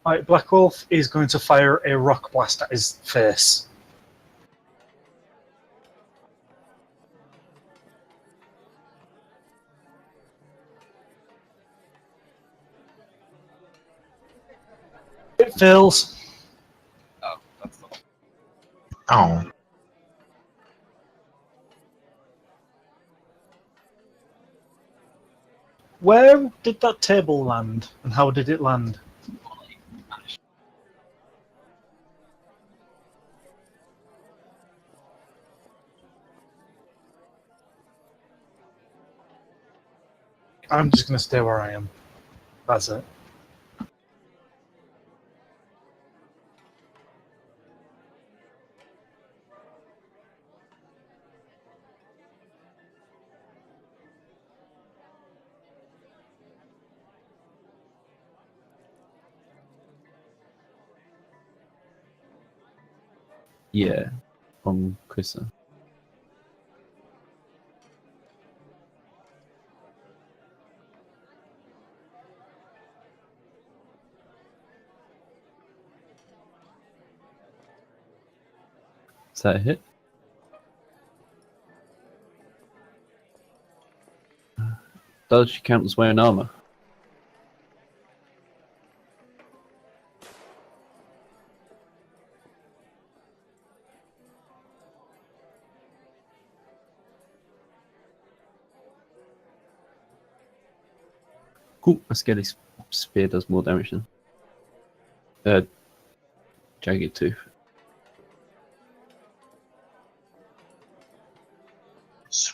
Right, Black Wolf is going to fire a rock blast at his face. It fails. Oh, Where did that table land, and how did it land? I'm just going to stay where I am. That's it. Yeah, from Chrissa. Is that a hit? Does she count as wearing armor? Cool. A scaly spear does more damage then. Jagged tooth.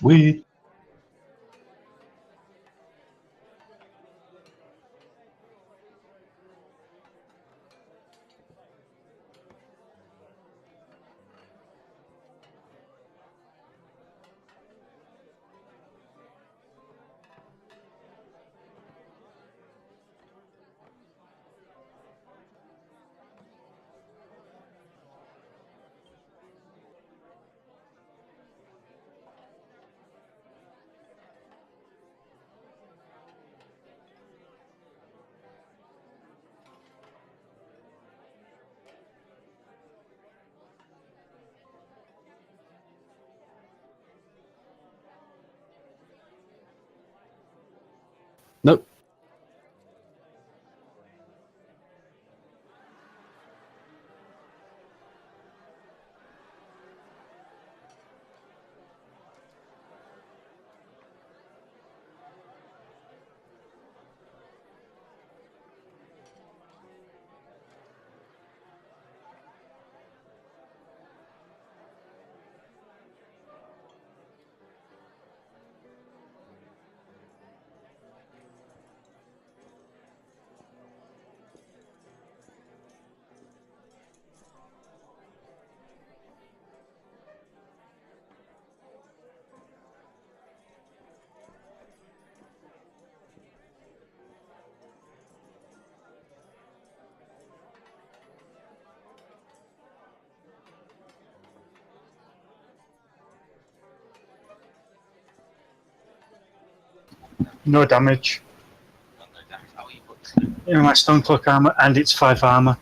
sweet. Nope. No damage. In my stone cloak armor, and it's 5 armor.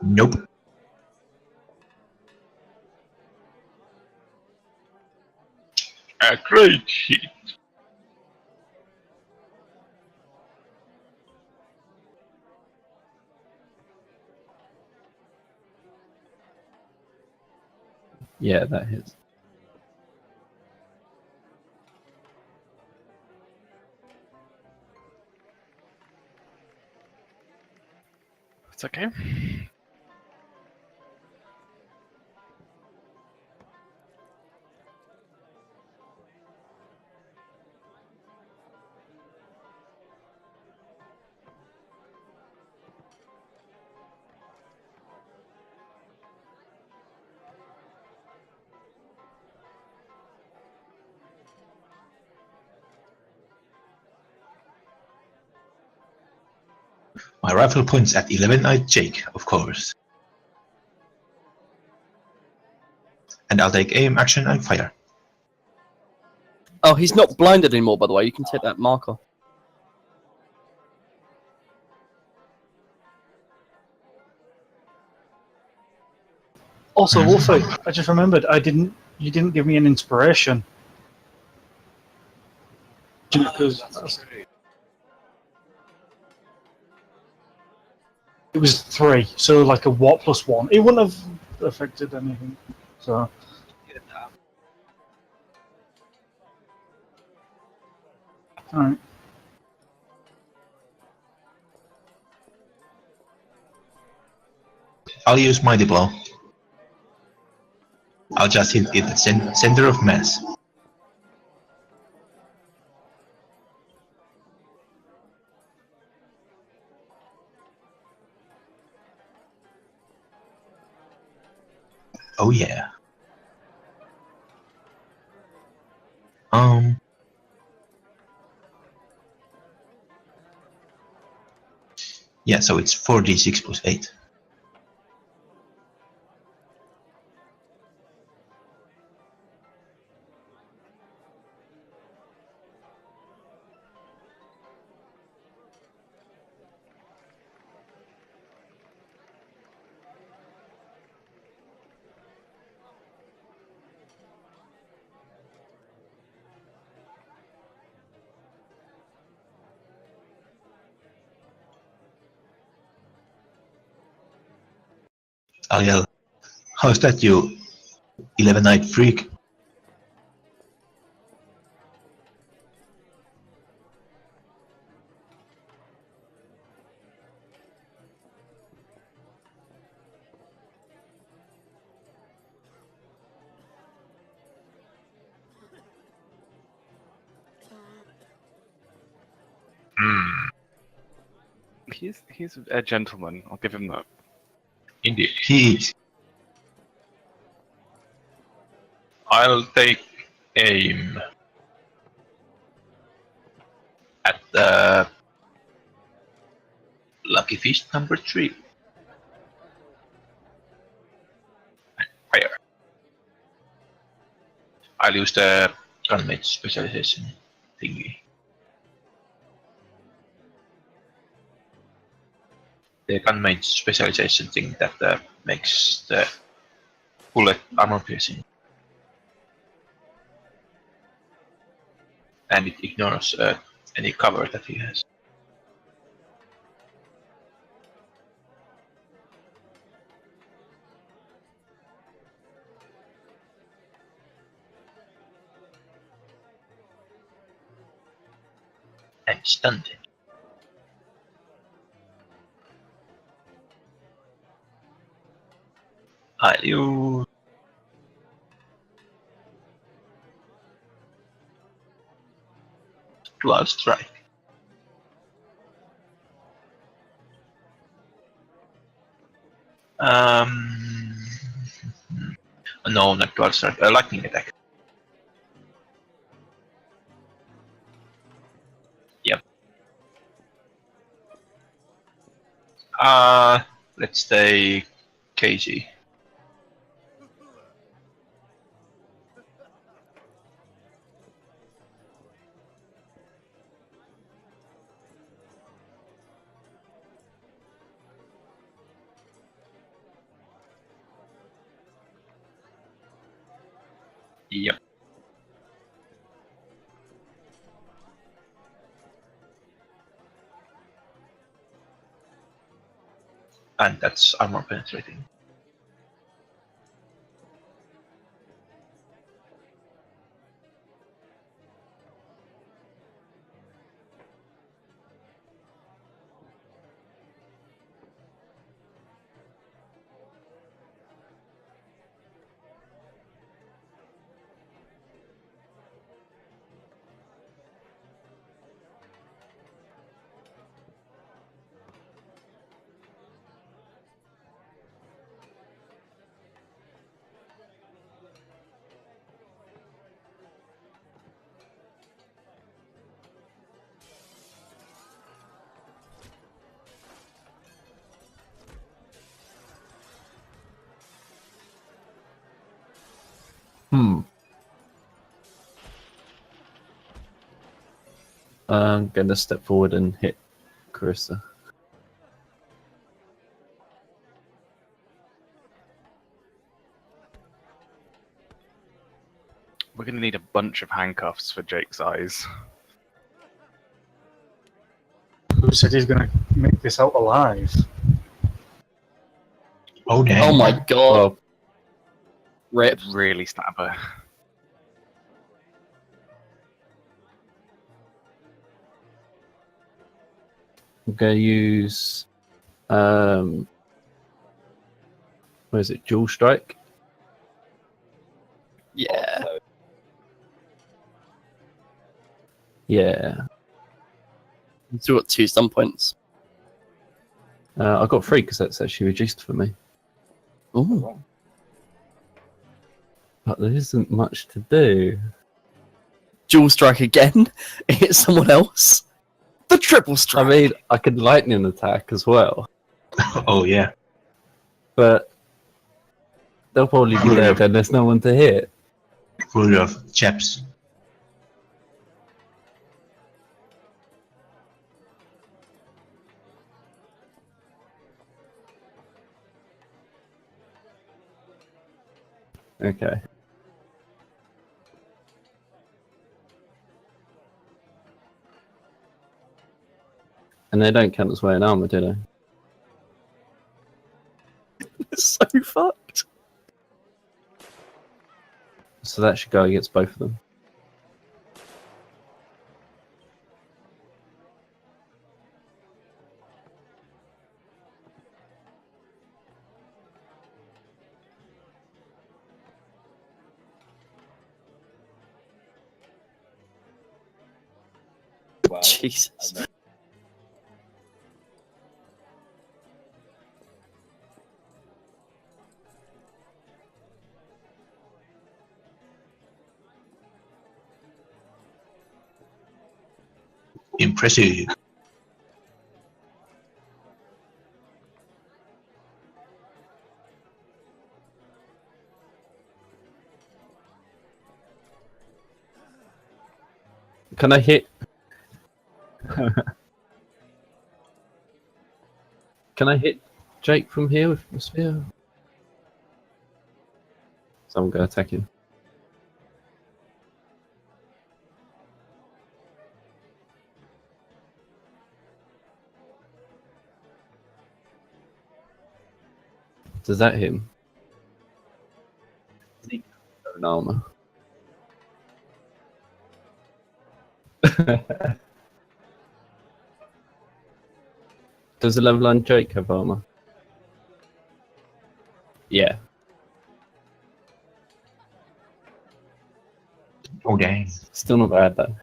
Nope. A great hit. Yeah, that hits. It's okay. My rifle points at 11-eyed Jake, of course. And I'll take aim, action, and fire. Oh, he's not blinded anymore, by the way. You can take that marker. Also, Wolfie, I just remembered you didn't give me an inspiration. Because it was 3, so like a what plus 1. It wouldn't have affected anything. So alright. I'll use Mighty Blow. I'll just hit it at center of mass. Oh yeah. Yeah, so it's 4d6 plus 8. I'll yell, how's that, you 11-eyed freak? He's a gentleman. I'll give him that. Indeed. He is. I'll take aim at lucky fish number 3. And fire. I'll use the gunmate specialization thingy. The gunmate specialization thing that makes the bullet armor piercing. And it ignores any cover that he has. And stunned him. I'll use dual strike. No, not dual strike. Lightning attack. Yep. Let's take KG. Yep. and that's armor penetrating. Hmm. I'm gonna step forward and hit Carissa. We're going to need a bunch of handcuffs for Jake's eyes. Who said he's going to make this out alive? Oh damn. Oh my god. Well, Rip. Really stab her. I'm gonna use what is it? Dual strike. Yeah. Yeah. You still got 2 stun points. I got 3 because that's actually reduced for me. Ooh. But there isn't much to do. Dual strike again. Hit someone else. The triple strike. I mean, I could lightning attack as well, Oh yeah. but they'll probably be dead and there's no one to hit. Full of chaps. Okay. And they don't count as wearing armor, do they? It's so fucked. So that should go against both of them. Jesus. Impressive. Can I hit? Can I hit Jake from here with the spear? So I'm going to attack him. Does that hit him? An armor. Does the level 9 Jake have armor? Yeah. Oh dang. Still not bad though.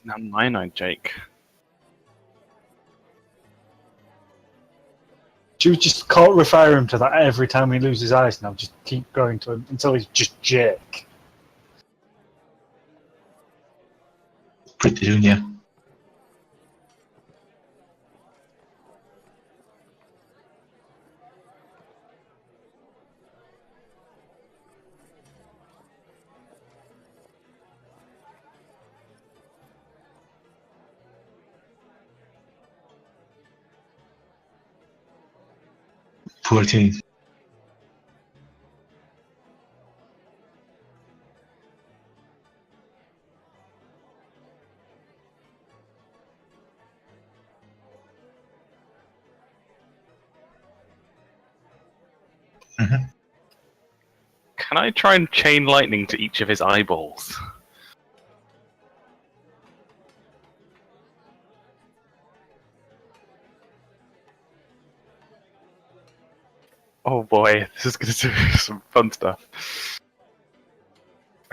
Now 9-eyed Jake. Do you just can't refer him to that every time he loses eyes now? Just keep going to him until he's just Jake. Pretty soon, yeah. Poor thing. Can I try and chain lightning to each of his eyeballs? Oh boy, this is gonna do some fun stuff.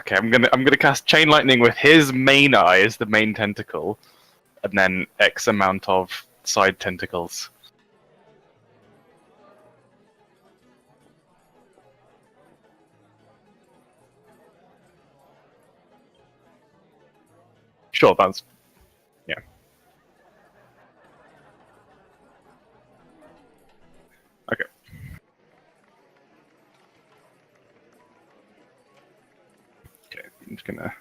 Okay, I'm gonna cast chain lightning with his main eye as the main tentacle, and then X amount of side tentacles. Sure, that's yeah. Okay. Okay, I'm just gonna.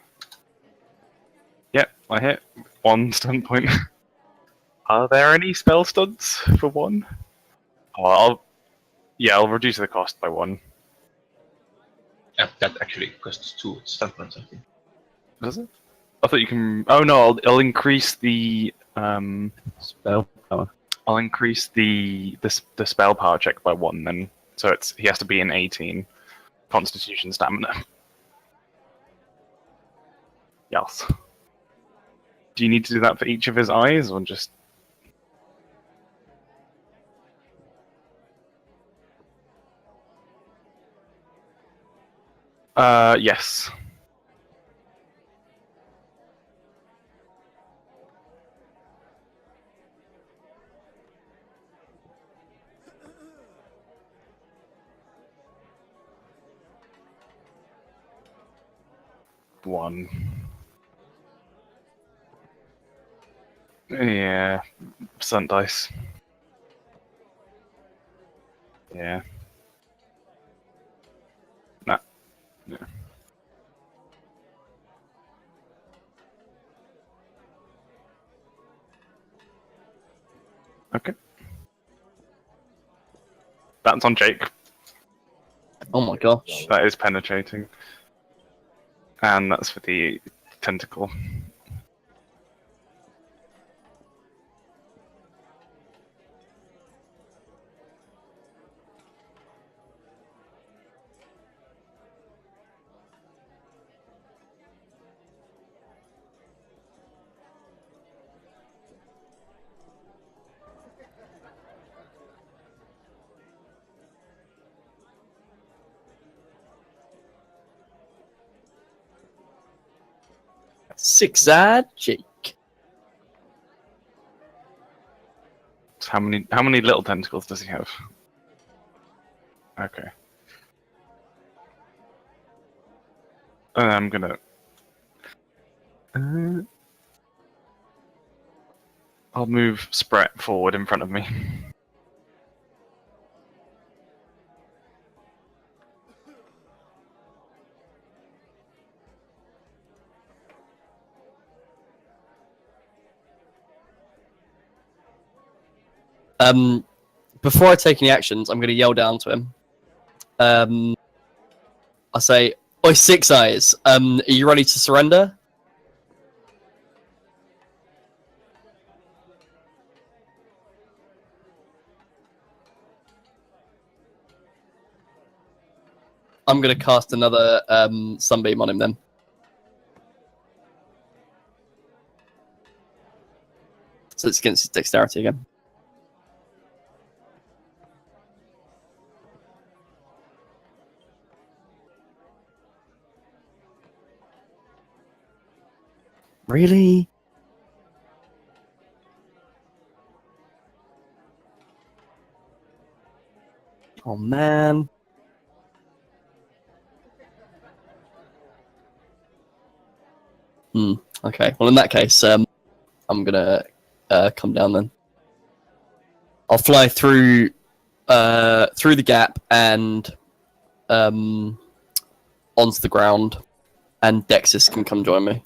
Yeah, I hit 1 stun point. Are there any spell stuns for 1? Oh, I'll reduce the cost by 1. That actually costs 2 stun points, I think. Does it? I thought you can. Oh no, I'll increase the Spell power. I'll increase the spell power check by 1 then. So he has to be in 18 Constitution stamina. Yes. Do you need to do that for each of his eyes, or just? Yes. One. Yeah. Sun dice. Yeah. Nah. Yeah. Okay. That's on Jake. Oh my gosh. That is penetrating. And that's for the tentacle. Six-eyed Jake. So how many little tentacles does he have? Okay. And I'm gonna. I'll move Sprat forward in front of me. Before I take any actions, I'm going to yell down to him. I say, "Oi, Six Eyes, are you ready to surrender?" I'm going to cast another Sunbeam on him then. So it's against his dexterity again. Really? Oh man. Okay. Well, in that case, I'm gonna come down then. I'll fly through the gap and onto the ground, and Dexys can come join me.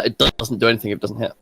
It doesn't do anything if it doesn't hit.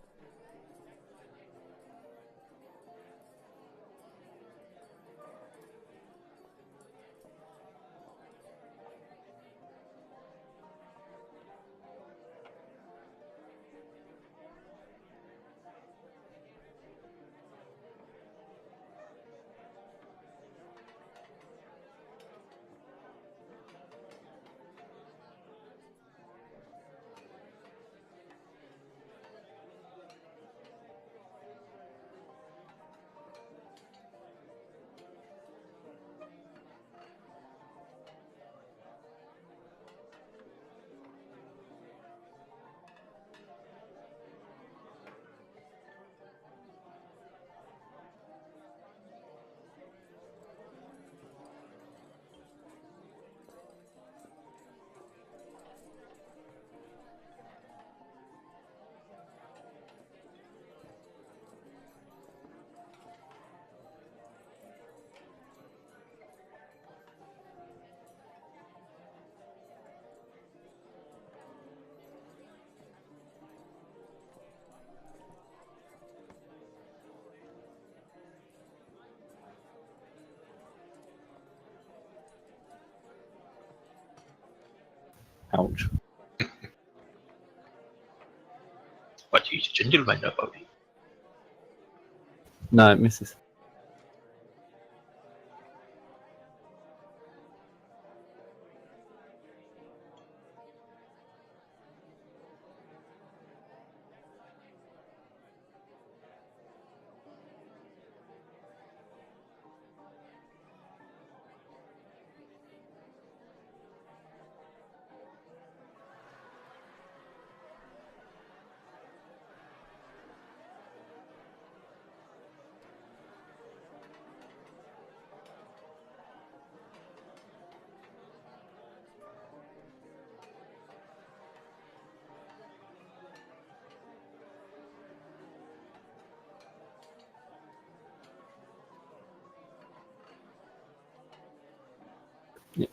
Ouch. But he's a gentleman about it. No, it misses. Yeah.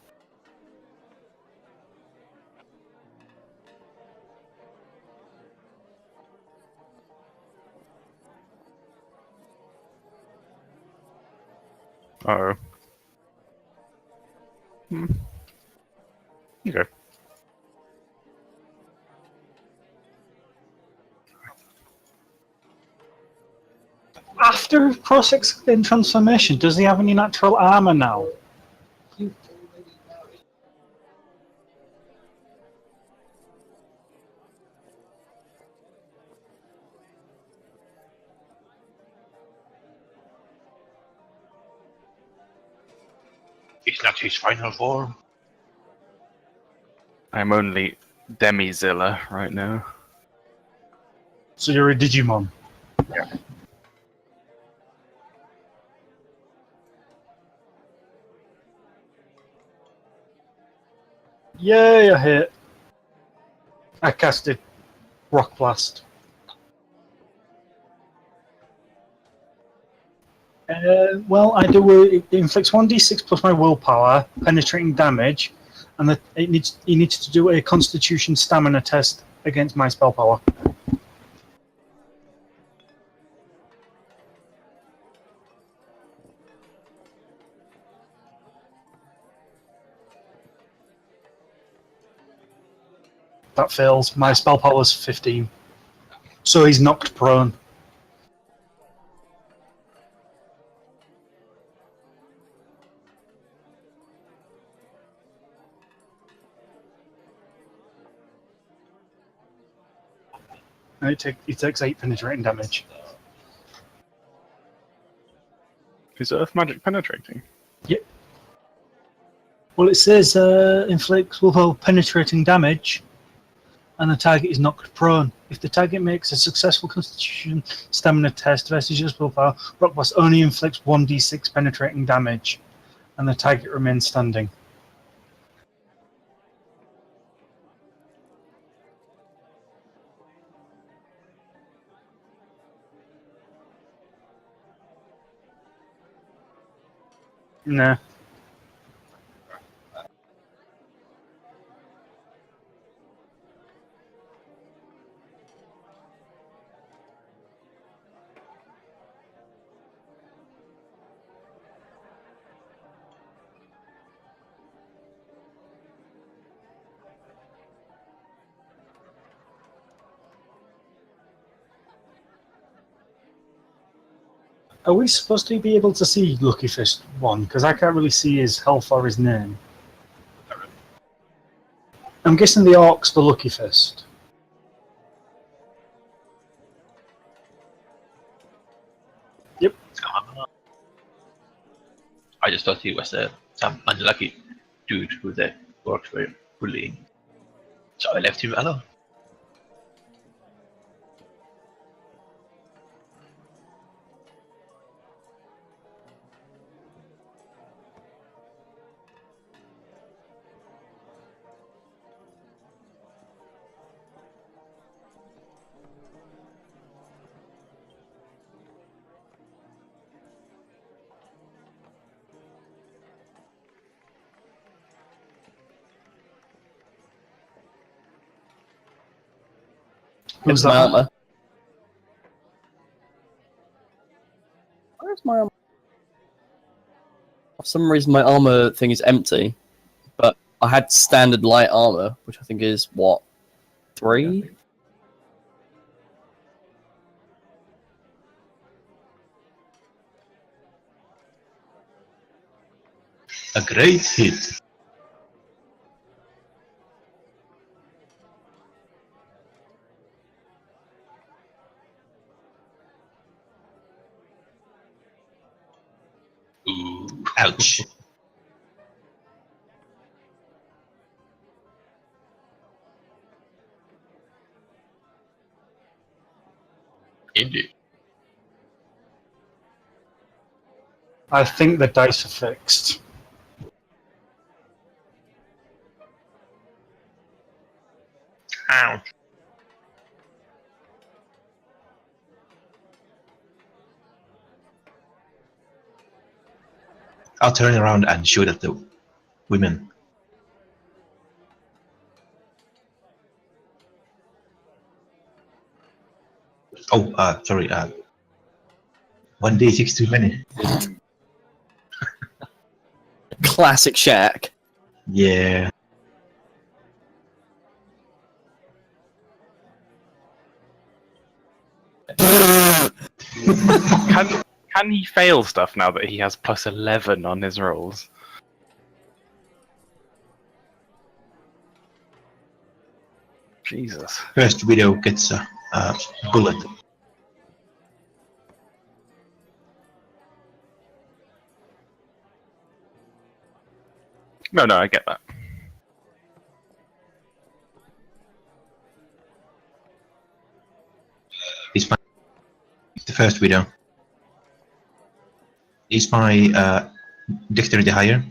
Uh-oh. Okay. After Prosec's in transformation, does he have any natural armor now? It's not his final form. I'm only Demizilla right now. So you're a Digimon. Yay, I hit. I casted Rock Blast. Well, I do. It inflicts 1d6 plus my willpower, penetrating damage, and he needs to do a Constitution stamina test against my spell power. That fails. My spell power is 15, so he's knocked prone. And he takes 8 penetrating damage. Is Earth magic penetrating? Yep. Well, it says inflicts willpower penetrating damage, and the target is knocked prone. If the target makes a successful Constitution stamina test versus your willpower, Rock Blast only inflicts 1d6 penetrating damage, and the target remains standing. Nah. Are we supposed to be able to see Lucky Fist 1? Because I can't really see his health or his name. I'm guessing the orc's the Lucky Fist. Yep. I just thought he was some unlucky dude who the orcs were bullying. So I left him alone. Who's It's my that? armor. Where's my armor? For some reason, my armor thing is empty, but I had standard light armor, which I think is what, 3? A great hit. Ooh, Ouch. indeed. I think the dice are fixed. Ouch. I'll turn around and shoot at the women. Oh, sorry. 1d6 too many. Classic Shaq. Yeah. Can he fail stuff now that he has plus 11 on his rolls? Jesus. First widow gets a bullet. No, I get that. Is my the first widow? Is my dexterity higher?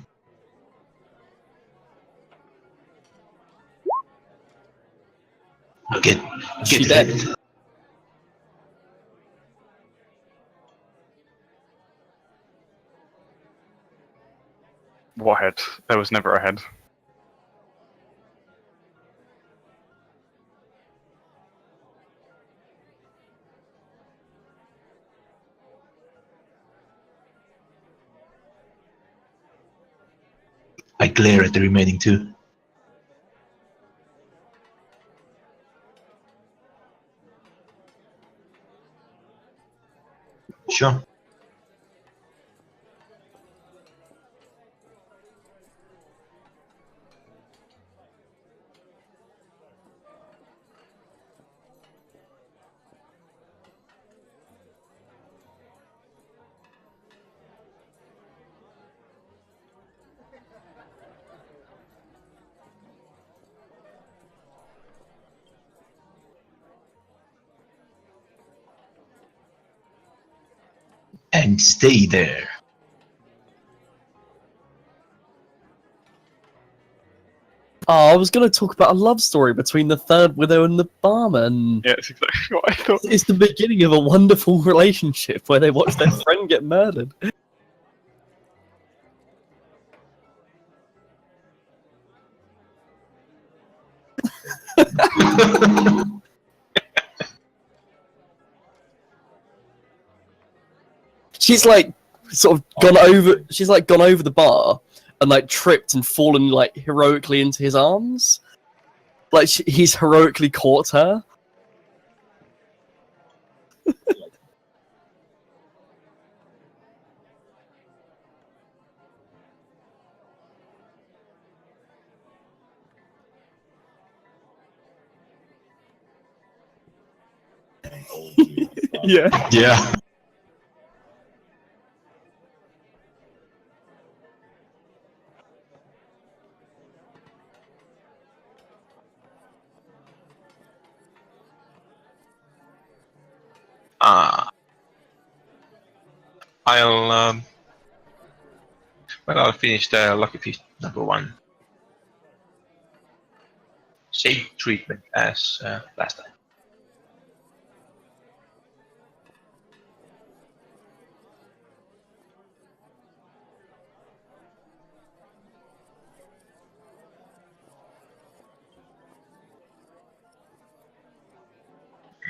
Get She dead? it. What head? There was never a head. I glare at the remaining two. Sure. And stay there. Oh, I was going to talk about a love story between the third widow and the barman. Yeah, it's exactly what I thought. It's the beginning of a wonderful relationship where they watch their friend get murdered. She's like sort of gone over. She's like gone over the bar and like tripped and fallen like heroically into his arms. Like he's heroically caught her. Yeah. Yeah. Ah, I'll well, I'll finish the Lucky Feast #1. Same treatment as last time.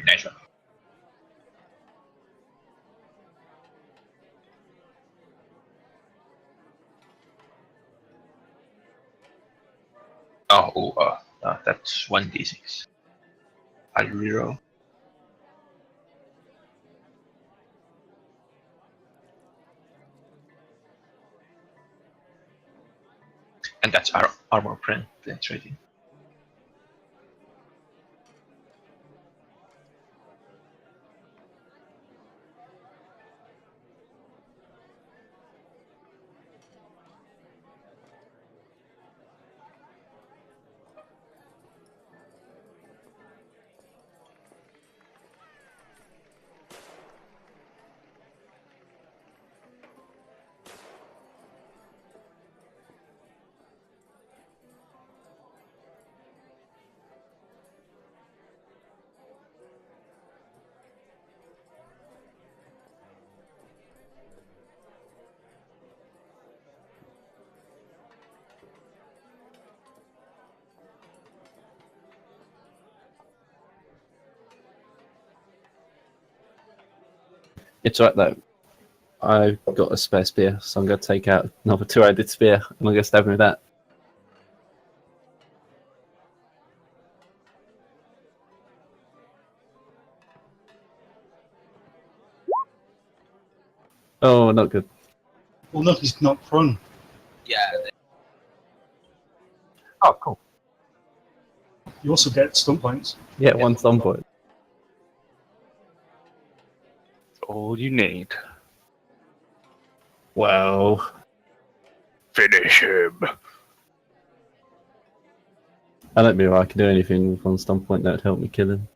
Nice one. That's 1d6. I'll reroll. And that's our armor penetrating. It's right though. I've got a spare spear, so I'm going to take out another two-handed spear and I'm going to stab him with that. Oh, not good. Well, look, he's not prone. Yeah. Oh, cool. You also get stun points. Yeah, one stun point. That's all you need. Well, Finish him. I don't believe I can do anything with one stun point that would help me kill him.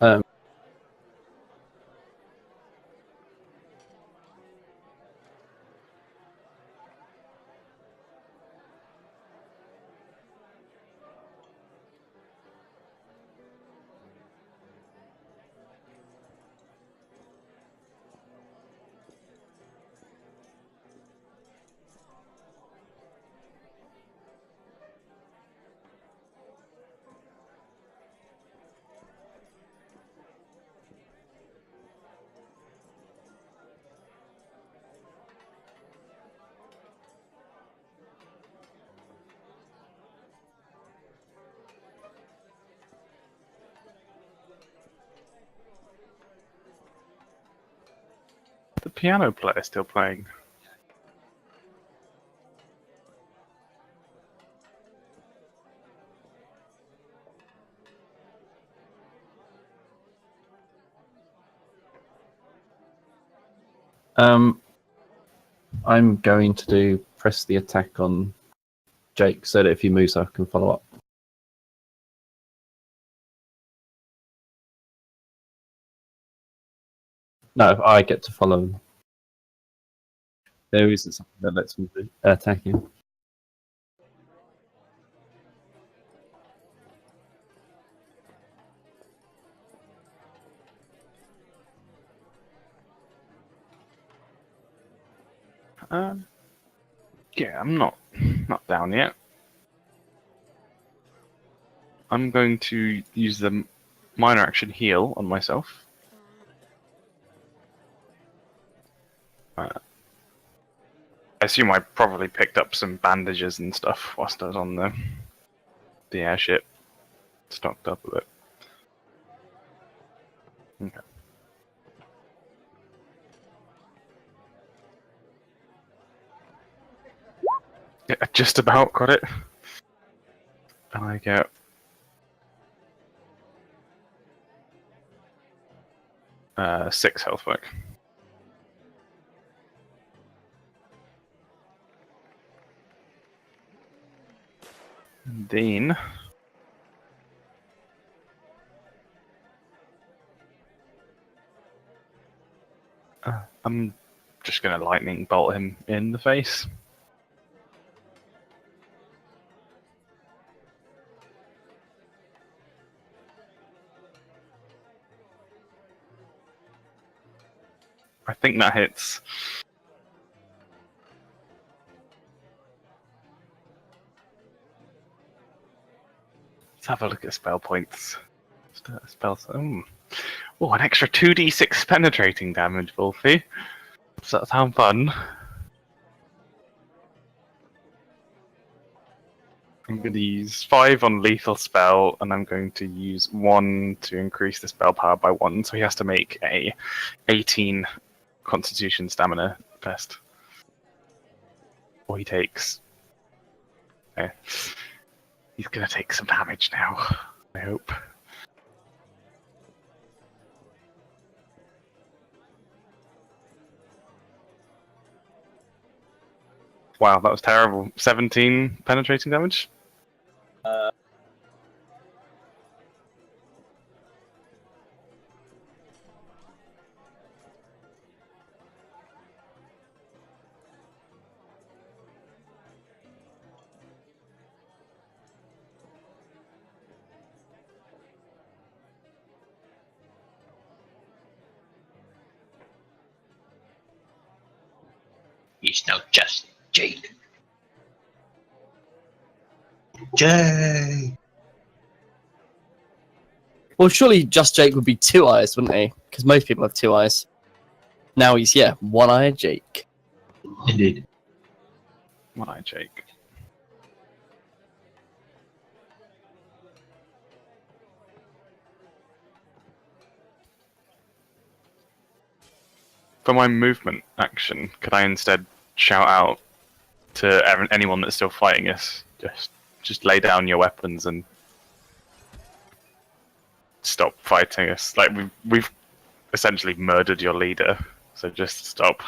Um, The piano player still playing. I'm going to press the attack on Jake so that if he moves, I can follow up. No, I get to follow him. There isn't something that lets me attack him. Yeah, I'm not down yet. I'm going to use the minor action heal on myself. I assume I probably picked up some bandages and stuff whilst I was on the airship. Stocked up a bit. Okay. Yeah, I just about got it. And I get 6 health back. Then I'm just gonna lightning bolt him in the face. I think that hits. Let's have a look at spell points. Spells. Oh, an extra 2d6 penetrating damage, Wolfie. Does that sound fun? I'm going to use 5 on lethal spell, and I'm going to use 1 to increase the spell power by 1. So he has to make a 18 Constitution Stamina test. Or he takes. Okay. He's going to take some damage now. I hope. Wow, that was terrible. 17 penetrating damage? He's now just Jake. Jay! Well, surely just Jake would be 2 eyes, wouldn't he? Because most people have 2 eyes. Now he's, yeah, 1-eyed Jake. Indeed. One-eyed Jake. For my movement action, could I instead shout out to anyone that's still fighting us? Just lay down your weapons and stop fighting us. Like we've essentially murdered your leader, so just stop.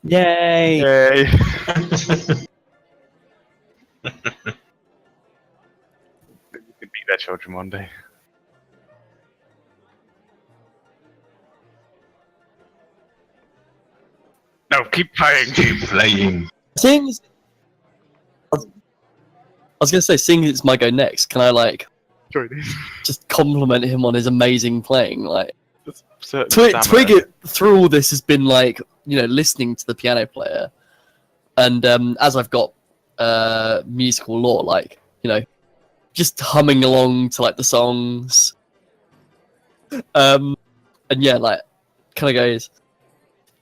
Yay! Yay! Uh, You could beat their children one day. No, keep playing. Keep playing. Seeing as, I was going to say, seeing as it's my go next, can I, like, Enjoy this. just compliment him on his amazing playing? Like, Certain Twig through all this has been, like, you know, listening to the piano player. And as I've got musical lore, like, you know, just humming along to, like, the songs. And yeah, like, kind of goes,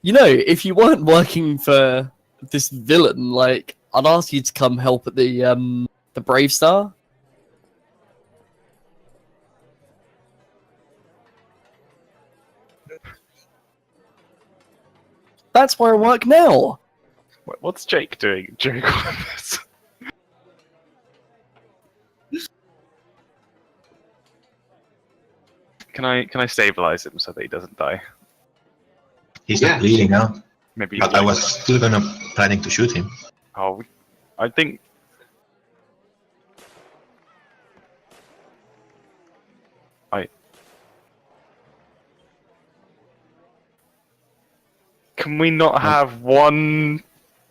you know, if you weren't working for this villain, like, I'd ask you to come help at the Brave Star. That's where I work now. What's Jake doing during all of this? Can I stabilize him so that he doesn't die? He's not bleeding now. Maybe. But I was still planning to shoot him. Oh, I think. Can we not have one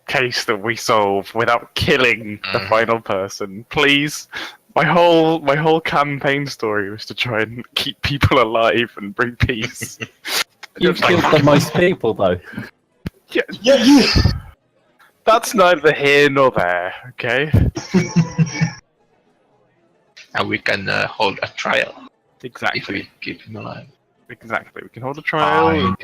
case that we solve without killing the final person, please? My whole campaign story was to try and keep people alive and bring peace. You've killed the most people, though. Yeah, that's neither here nor there. Okay. And we can hold a trial. if Exactly. we keep him alive. Exactly. We can hold a trial.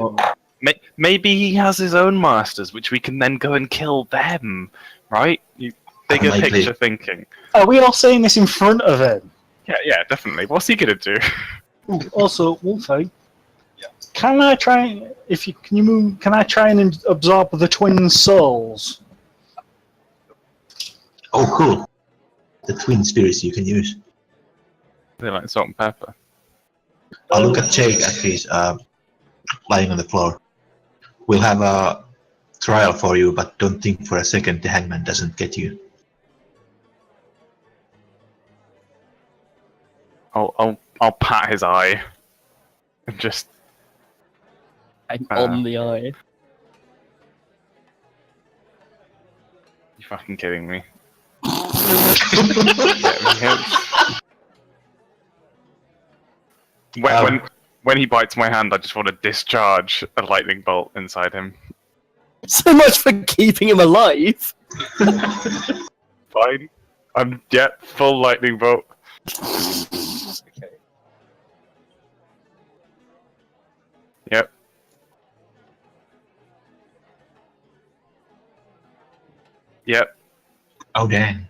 Maybe he has his own masters, which we can then go and kill them. Right? Bigger Unlikely. picture thinking. Are we all saying this in front of him? Yeah, definitely. What's he gonna do? Ooh, also, Wolfie, can I try? Can you move? Can I try and absorb the twin souls? Oh, cool. The twin spirits you can use. They're like salt and pepper. I'll look at Jake as he's lying on the floor. We'll have a trial for you, but don't think for a second the hangman doesn't get you. I'll pat his eye and just Hang on the eye. you fucking kidding me? Yeah, when he bites my hand, I just want to discharge a lightning bolt inside him. So much for keeping him alive. Fine. Full lightning bolt. Okay. Yep. Yep. Oh, dang.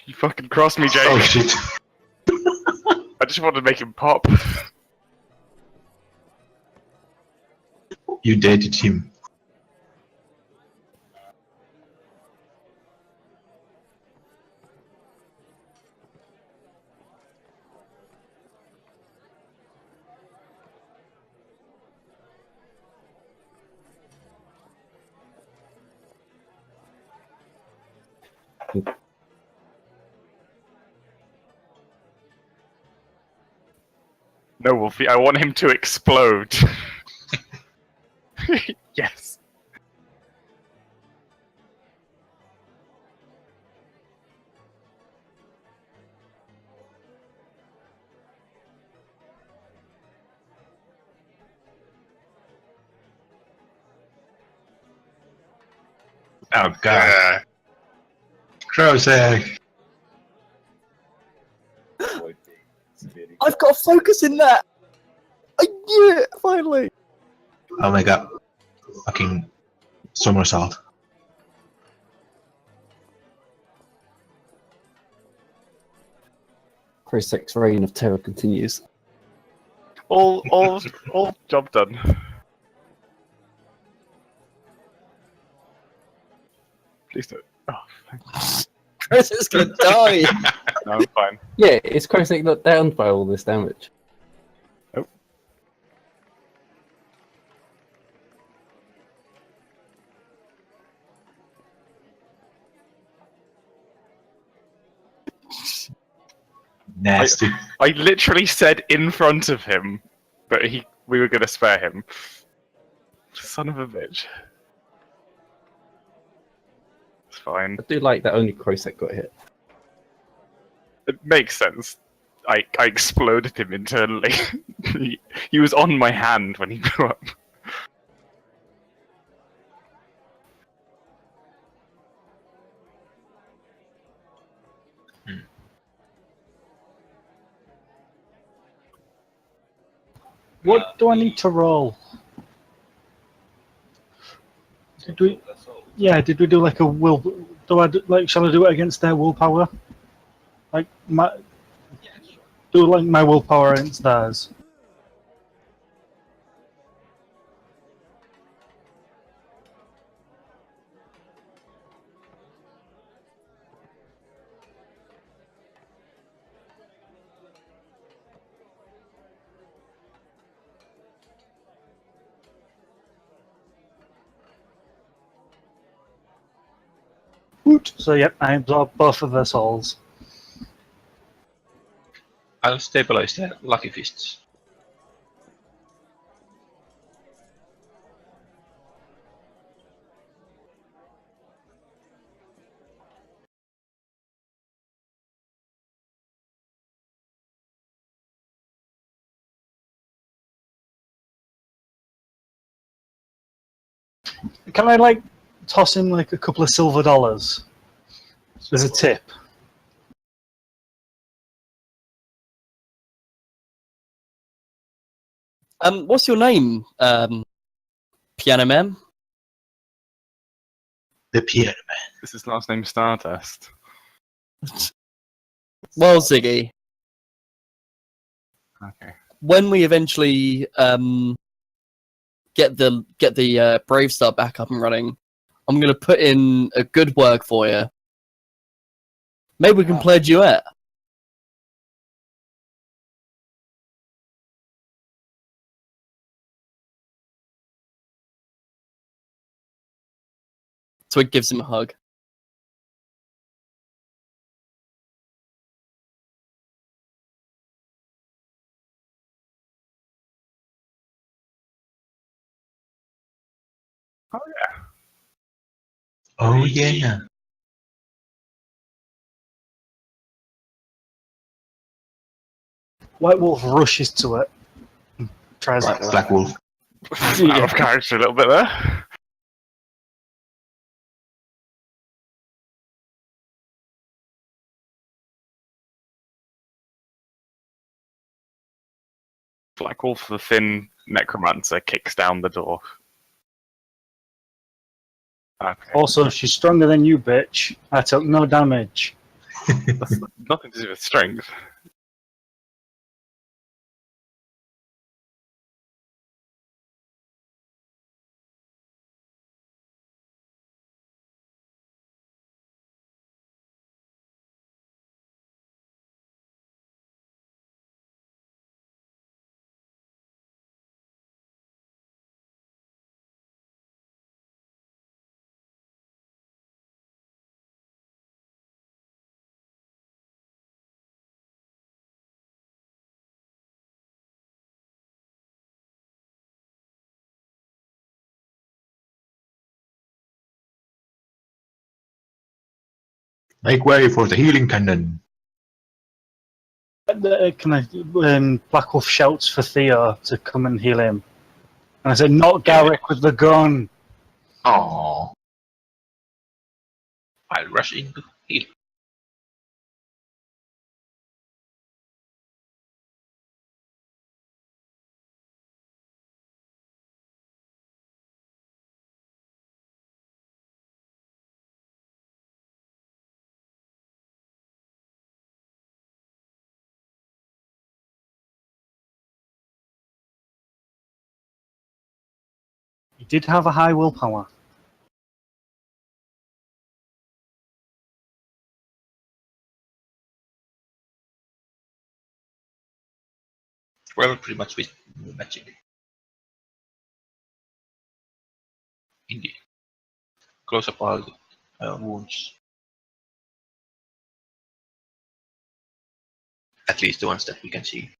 You fucking crossed me, Jake. Oh, shit. I just wanted to make him pop. You dated him. No, Wolfie, I want him to explode. Yes. Oh, God. Crow's egg. Avoid being severely I've got a focus in that. I knew it finally. Oh my God. Fucking somersault. Chris' reign of terror continues. All job done. Please don't. Oh, thanks. Chris is gonna die. No, I'm fine. Yeah, is Krosek not downed by all this damage? Nope. Nasty. I literally said in front of him, but we were gonna spare him. Son of a bitch. It's fine. I do like that only Krosek got hit. It makes sense. I exploded him internally. he was on my hand when he blew up. What do I need to roll? Did we? Yeah, did we do like a will? Shall I do it against their willpower? Like do like my willpower against theirs. Woot. So yep, I absorb both of their souls. I'll stabilize the lucky fists. Can I like toss him like a couple of silver dollars? There's a tip. What's your name? Piano Man? The piano. Is his last name Stardust? Well, Ziggy, Okay. when we eventually get the Brave Star back up and running, I'm gonna put in a good work for you. Maybe we can play a duet. Twig gives him a hug. Oh yeah. White Wolf rushes to it. Tries Black Wolf. Out of character a little bit there. Black Wolf, the thin necromancer, kicks down the door. Okay. Also, she's stronger than you, bitch. I took no damage. That's nothing to do with strength. Make way for the healing cannon. Black Wolf shouts for Theo to come and heal him. And I said, not Garrick with the gun. Oh. I'll rush in to heal. He did have a high willpower. Well, pretty much with magic. Indeed. Close up all the wounds. At least the ones that we can see.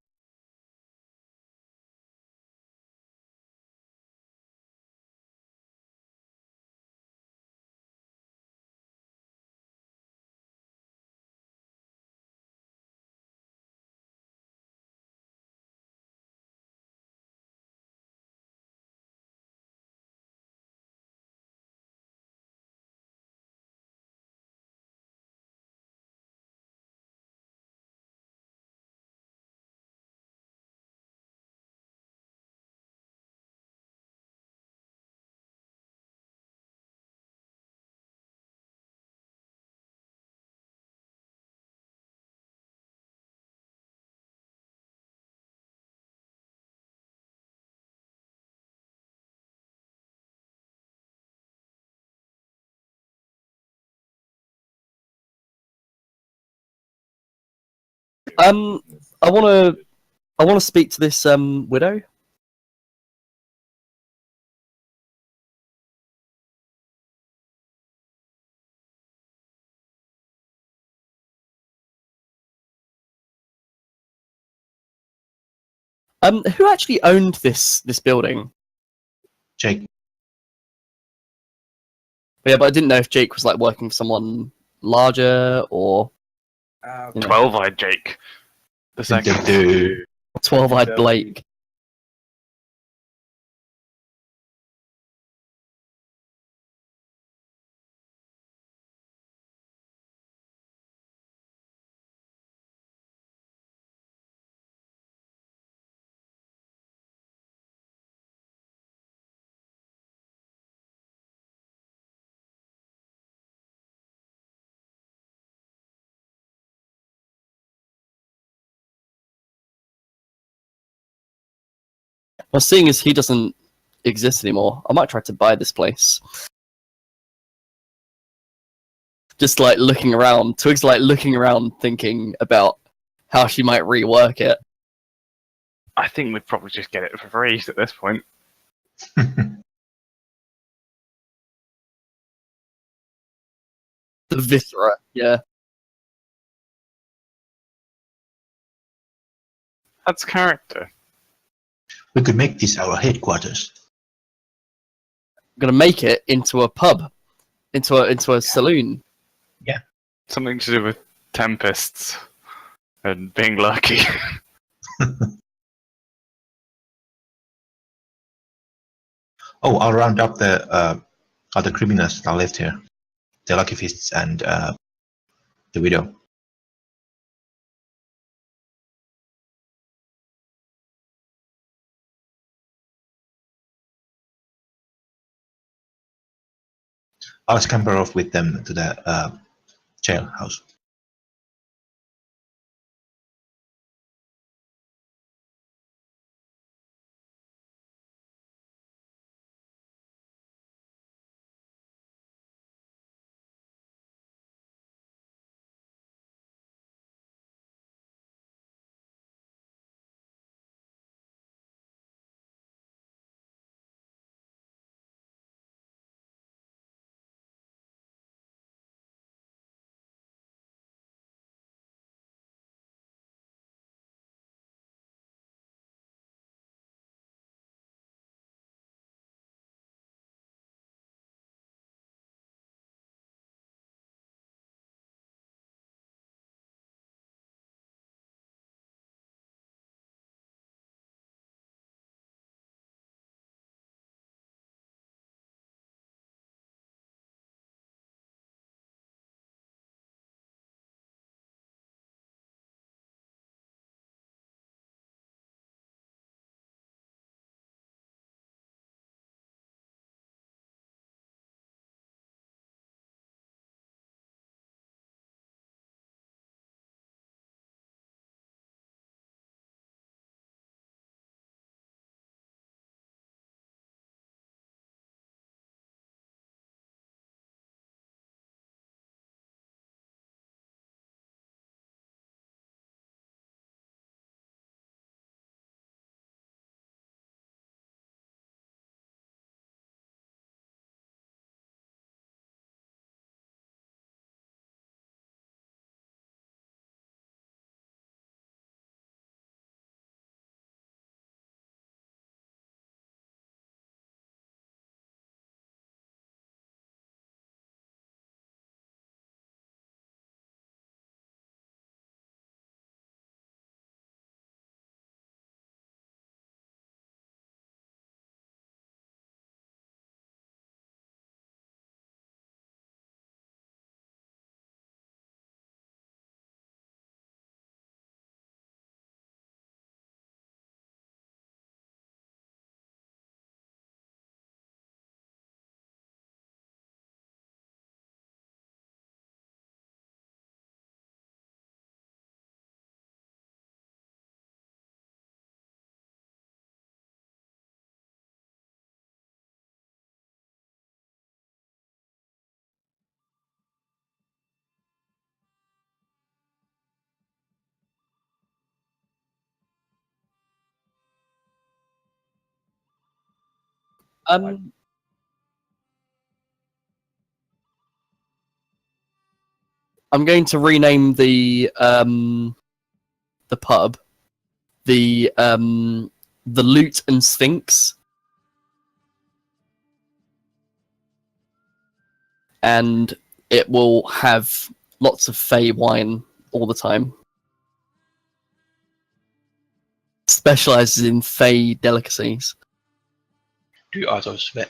I wanna speak to this widow. Who actually owned this building? Jake. Yeah, but I didn't know if Jake was like working for someone larger or you know, 12-eyed Jake. The second. 12-eyed Blake. Well, seeing as he doesn't exist anymore, I might try to buy this place. Just like looking around, Twig's like looking around, thinking about how she might rework it. I think we'd probably just get it for free at this point. The viscera, yeah. That's character. We could make this our headquarters. I'm gonna make it into a pub, into a saloon. Something to do with tempests and being lucky. Oh, I'll round up the other criminals that are left here. The Lucky Fists and the Widow. I'll scamper off with them to the jailhouse. Um, I'm going to rename the pub the Loot and Sphinx, and it will have lots of Fey wine all the time. Specializes in Fey delicacies. Do you also sell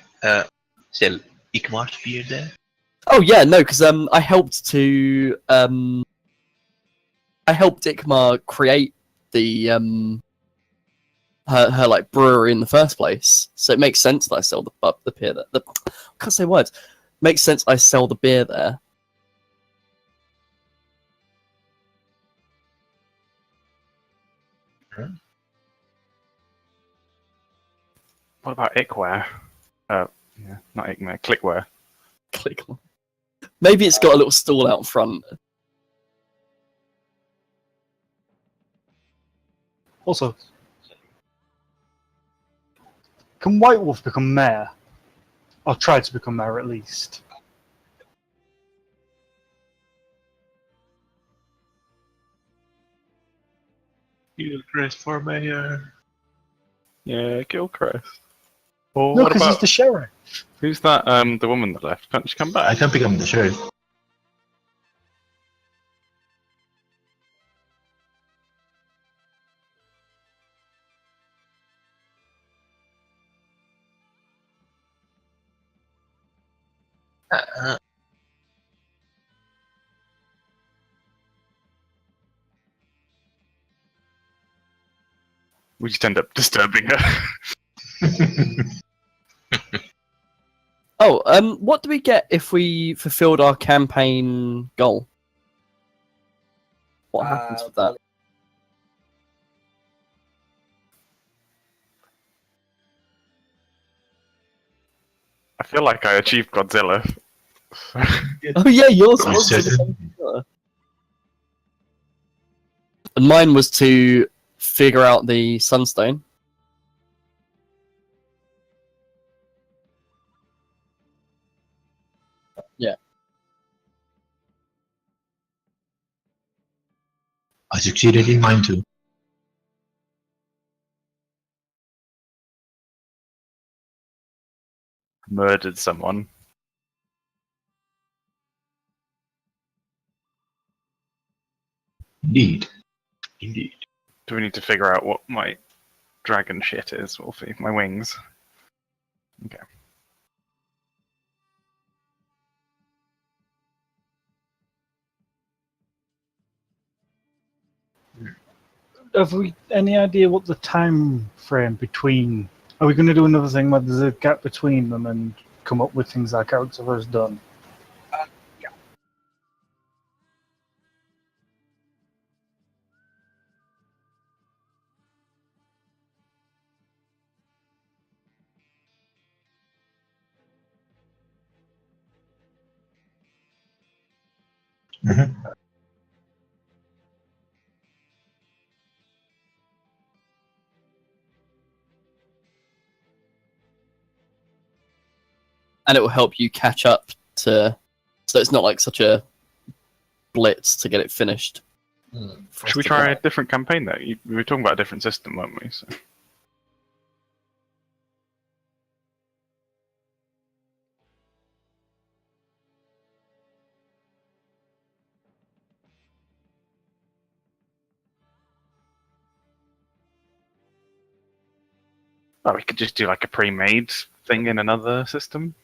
Ikmar's beer there? Oh yeah, no, because I helped Ikmar create the her like brewery in the first place, so it makes sense that I sell the beer there. I can't say words. Makes sense I sell the beer there. What about Ickware? Yeah, not Ickware, Clickware. Click. Maybe it's got a little stall out front. Also, can White Wolf become mayor? Or try to become mayor at least? Hillcrest for mayor. Yeah, Gilchrist. Or No, what because about he's the sheriff. who's that? The woman that left. Can't she come I back? can become the sheriff. We just end up disturbing her. Oh, what do we get if we fulfilled our campaign goal? What happens with that? I feel like I achieved Godzilla. Oh yeah, yours I'm was to certain. become- and mine was to figure out the sunstone. Yeah. I succeeded in mine too. Murdered someone. Indeed. Indeed. Do we need to figure out what my dragon shit is, Wolfie? My wings. Okay. Have we any idea what the time frame between? Are we going to do another thing where there's a gap between them and come up with things our character has done? Mhm. And it will help you catch up to, so it's not like such a blitz to get it finished. Should we try a different campaign though? We were talking about a different system, weren't we? So. Oh, we could just do like a pre-made thing in another system.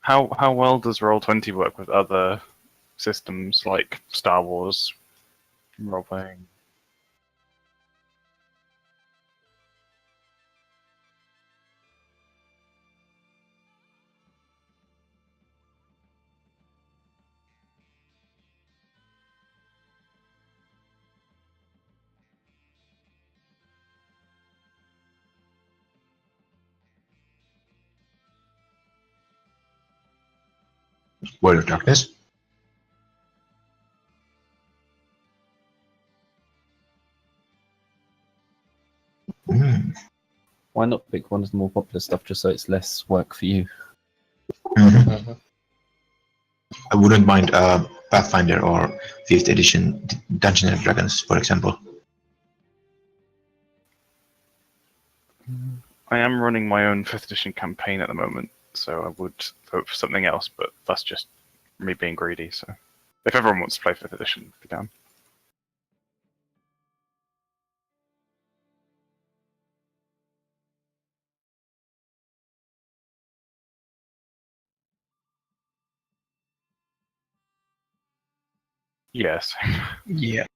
How well does Roll20 work with other systems like Star Wars role playing? World of Darkness. Mm. Why not pick one of the more popular stuff just so it's less work for you? Mhm. I wouldn't mind Pathfinder or 5th edition Dungeons and Dragons, for example. I am running my own 5th edition campaign at the moment, so I would vote for something else, but that's just me being greedy. So if everyone wants to play 5th edition, be down. Yes. Yeah.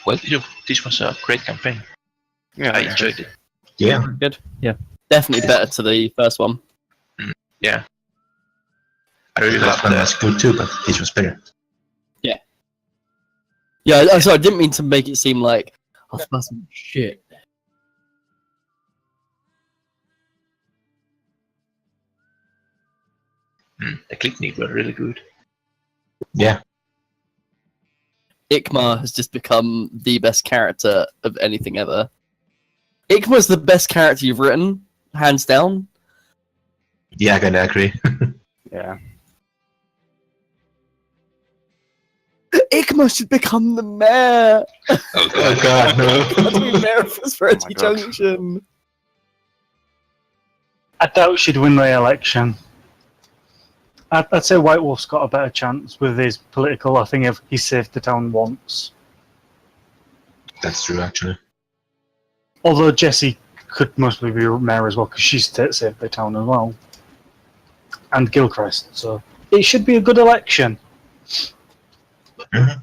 Well, this was a great campaign. Yeah, I enjoyed it. Yeah. Good. Yeah. Definitely better to the first one. Yeah. I really The last liked one that. was good too, but this was better. Yeah, sorry, I didn't mean to make it seem like oh, that's shit. The click were really good. Yeah. Ikma has just become the best character of anything ever. Ikma's the best character you've written, hands down. Yeah, I kinda agree. yeah. Ikma should become the mayor. Oh Oh god, That's no. be mayor of Prosperity God. Junction. I doubt she'd win the election. I'd say White Wolf's got a better chance with his political. I think if he saved the town once. That's true, actually. Although Jessie could mostly be mayor as well because she's saved the town as well. And Gilchrist, so it should be a good election. Mhm.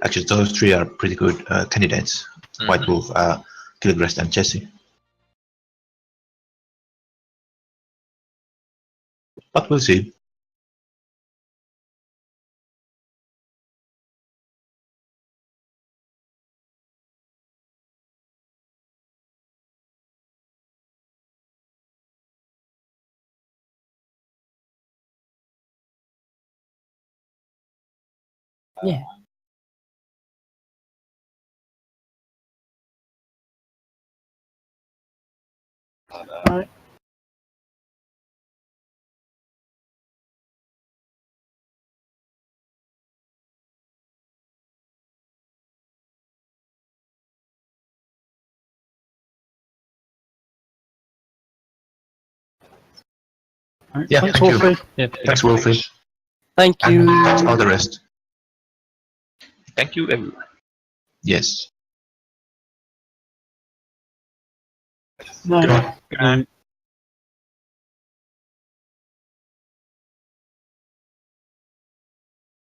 Actually, those three are pretty good candidates. White Wolf, Gilchrist, and Jesse. But we'll see. Yeah. Right. Right. Yeah, Thanks, thank you. Wolfie. Yeah. Thanks, Wolfie. Thank you. And all the rest. Thank you, everyone. Yes. No. Good night. Good night.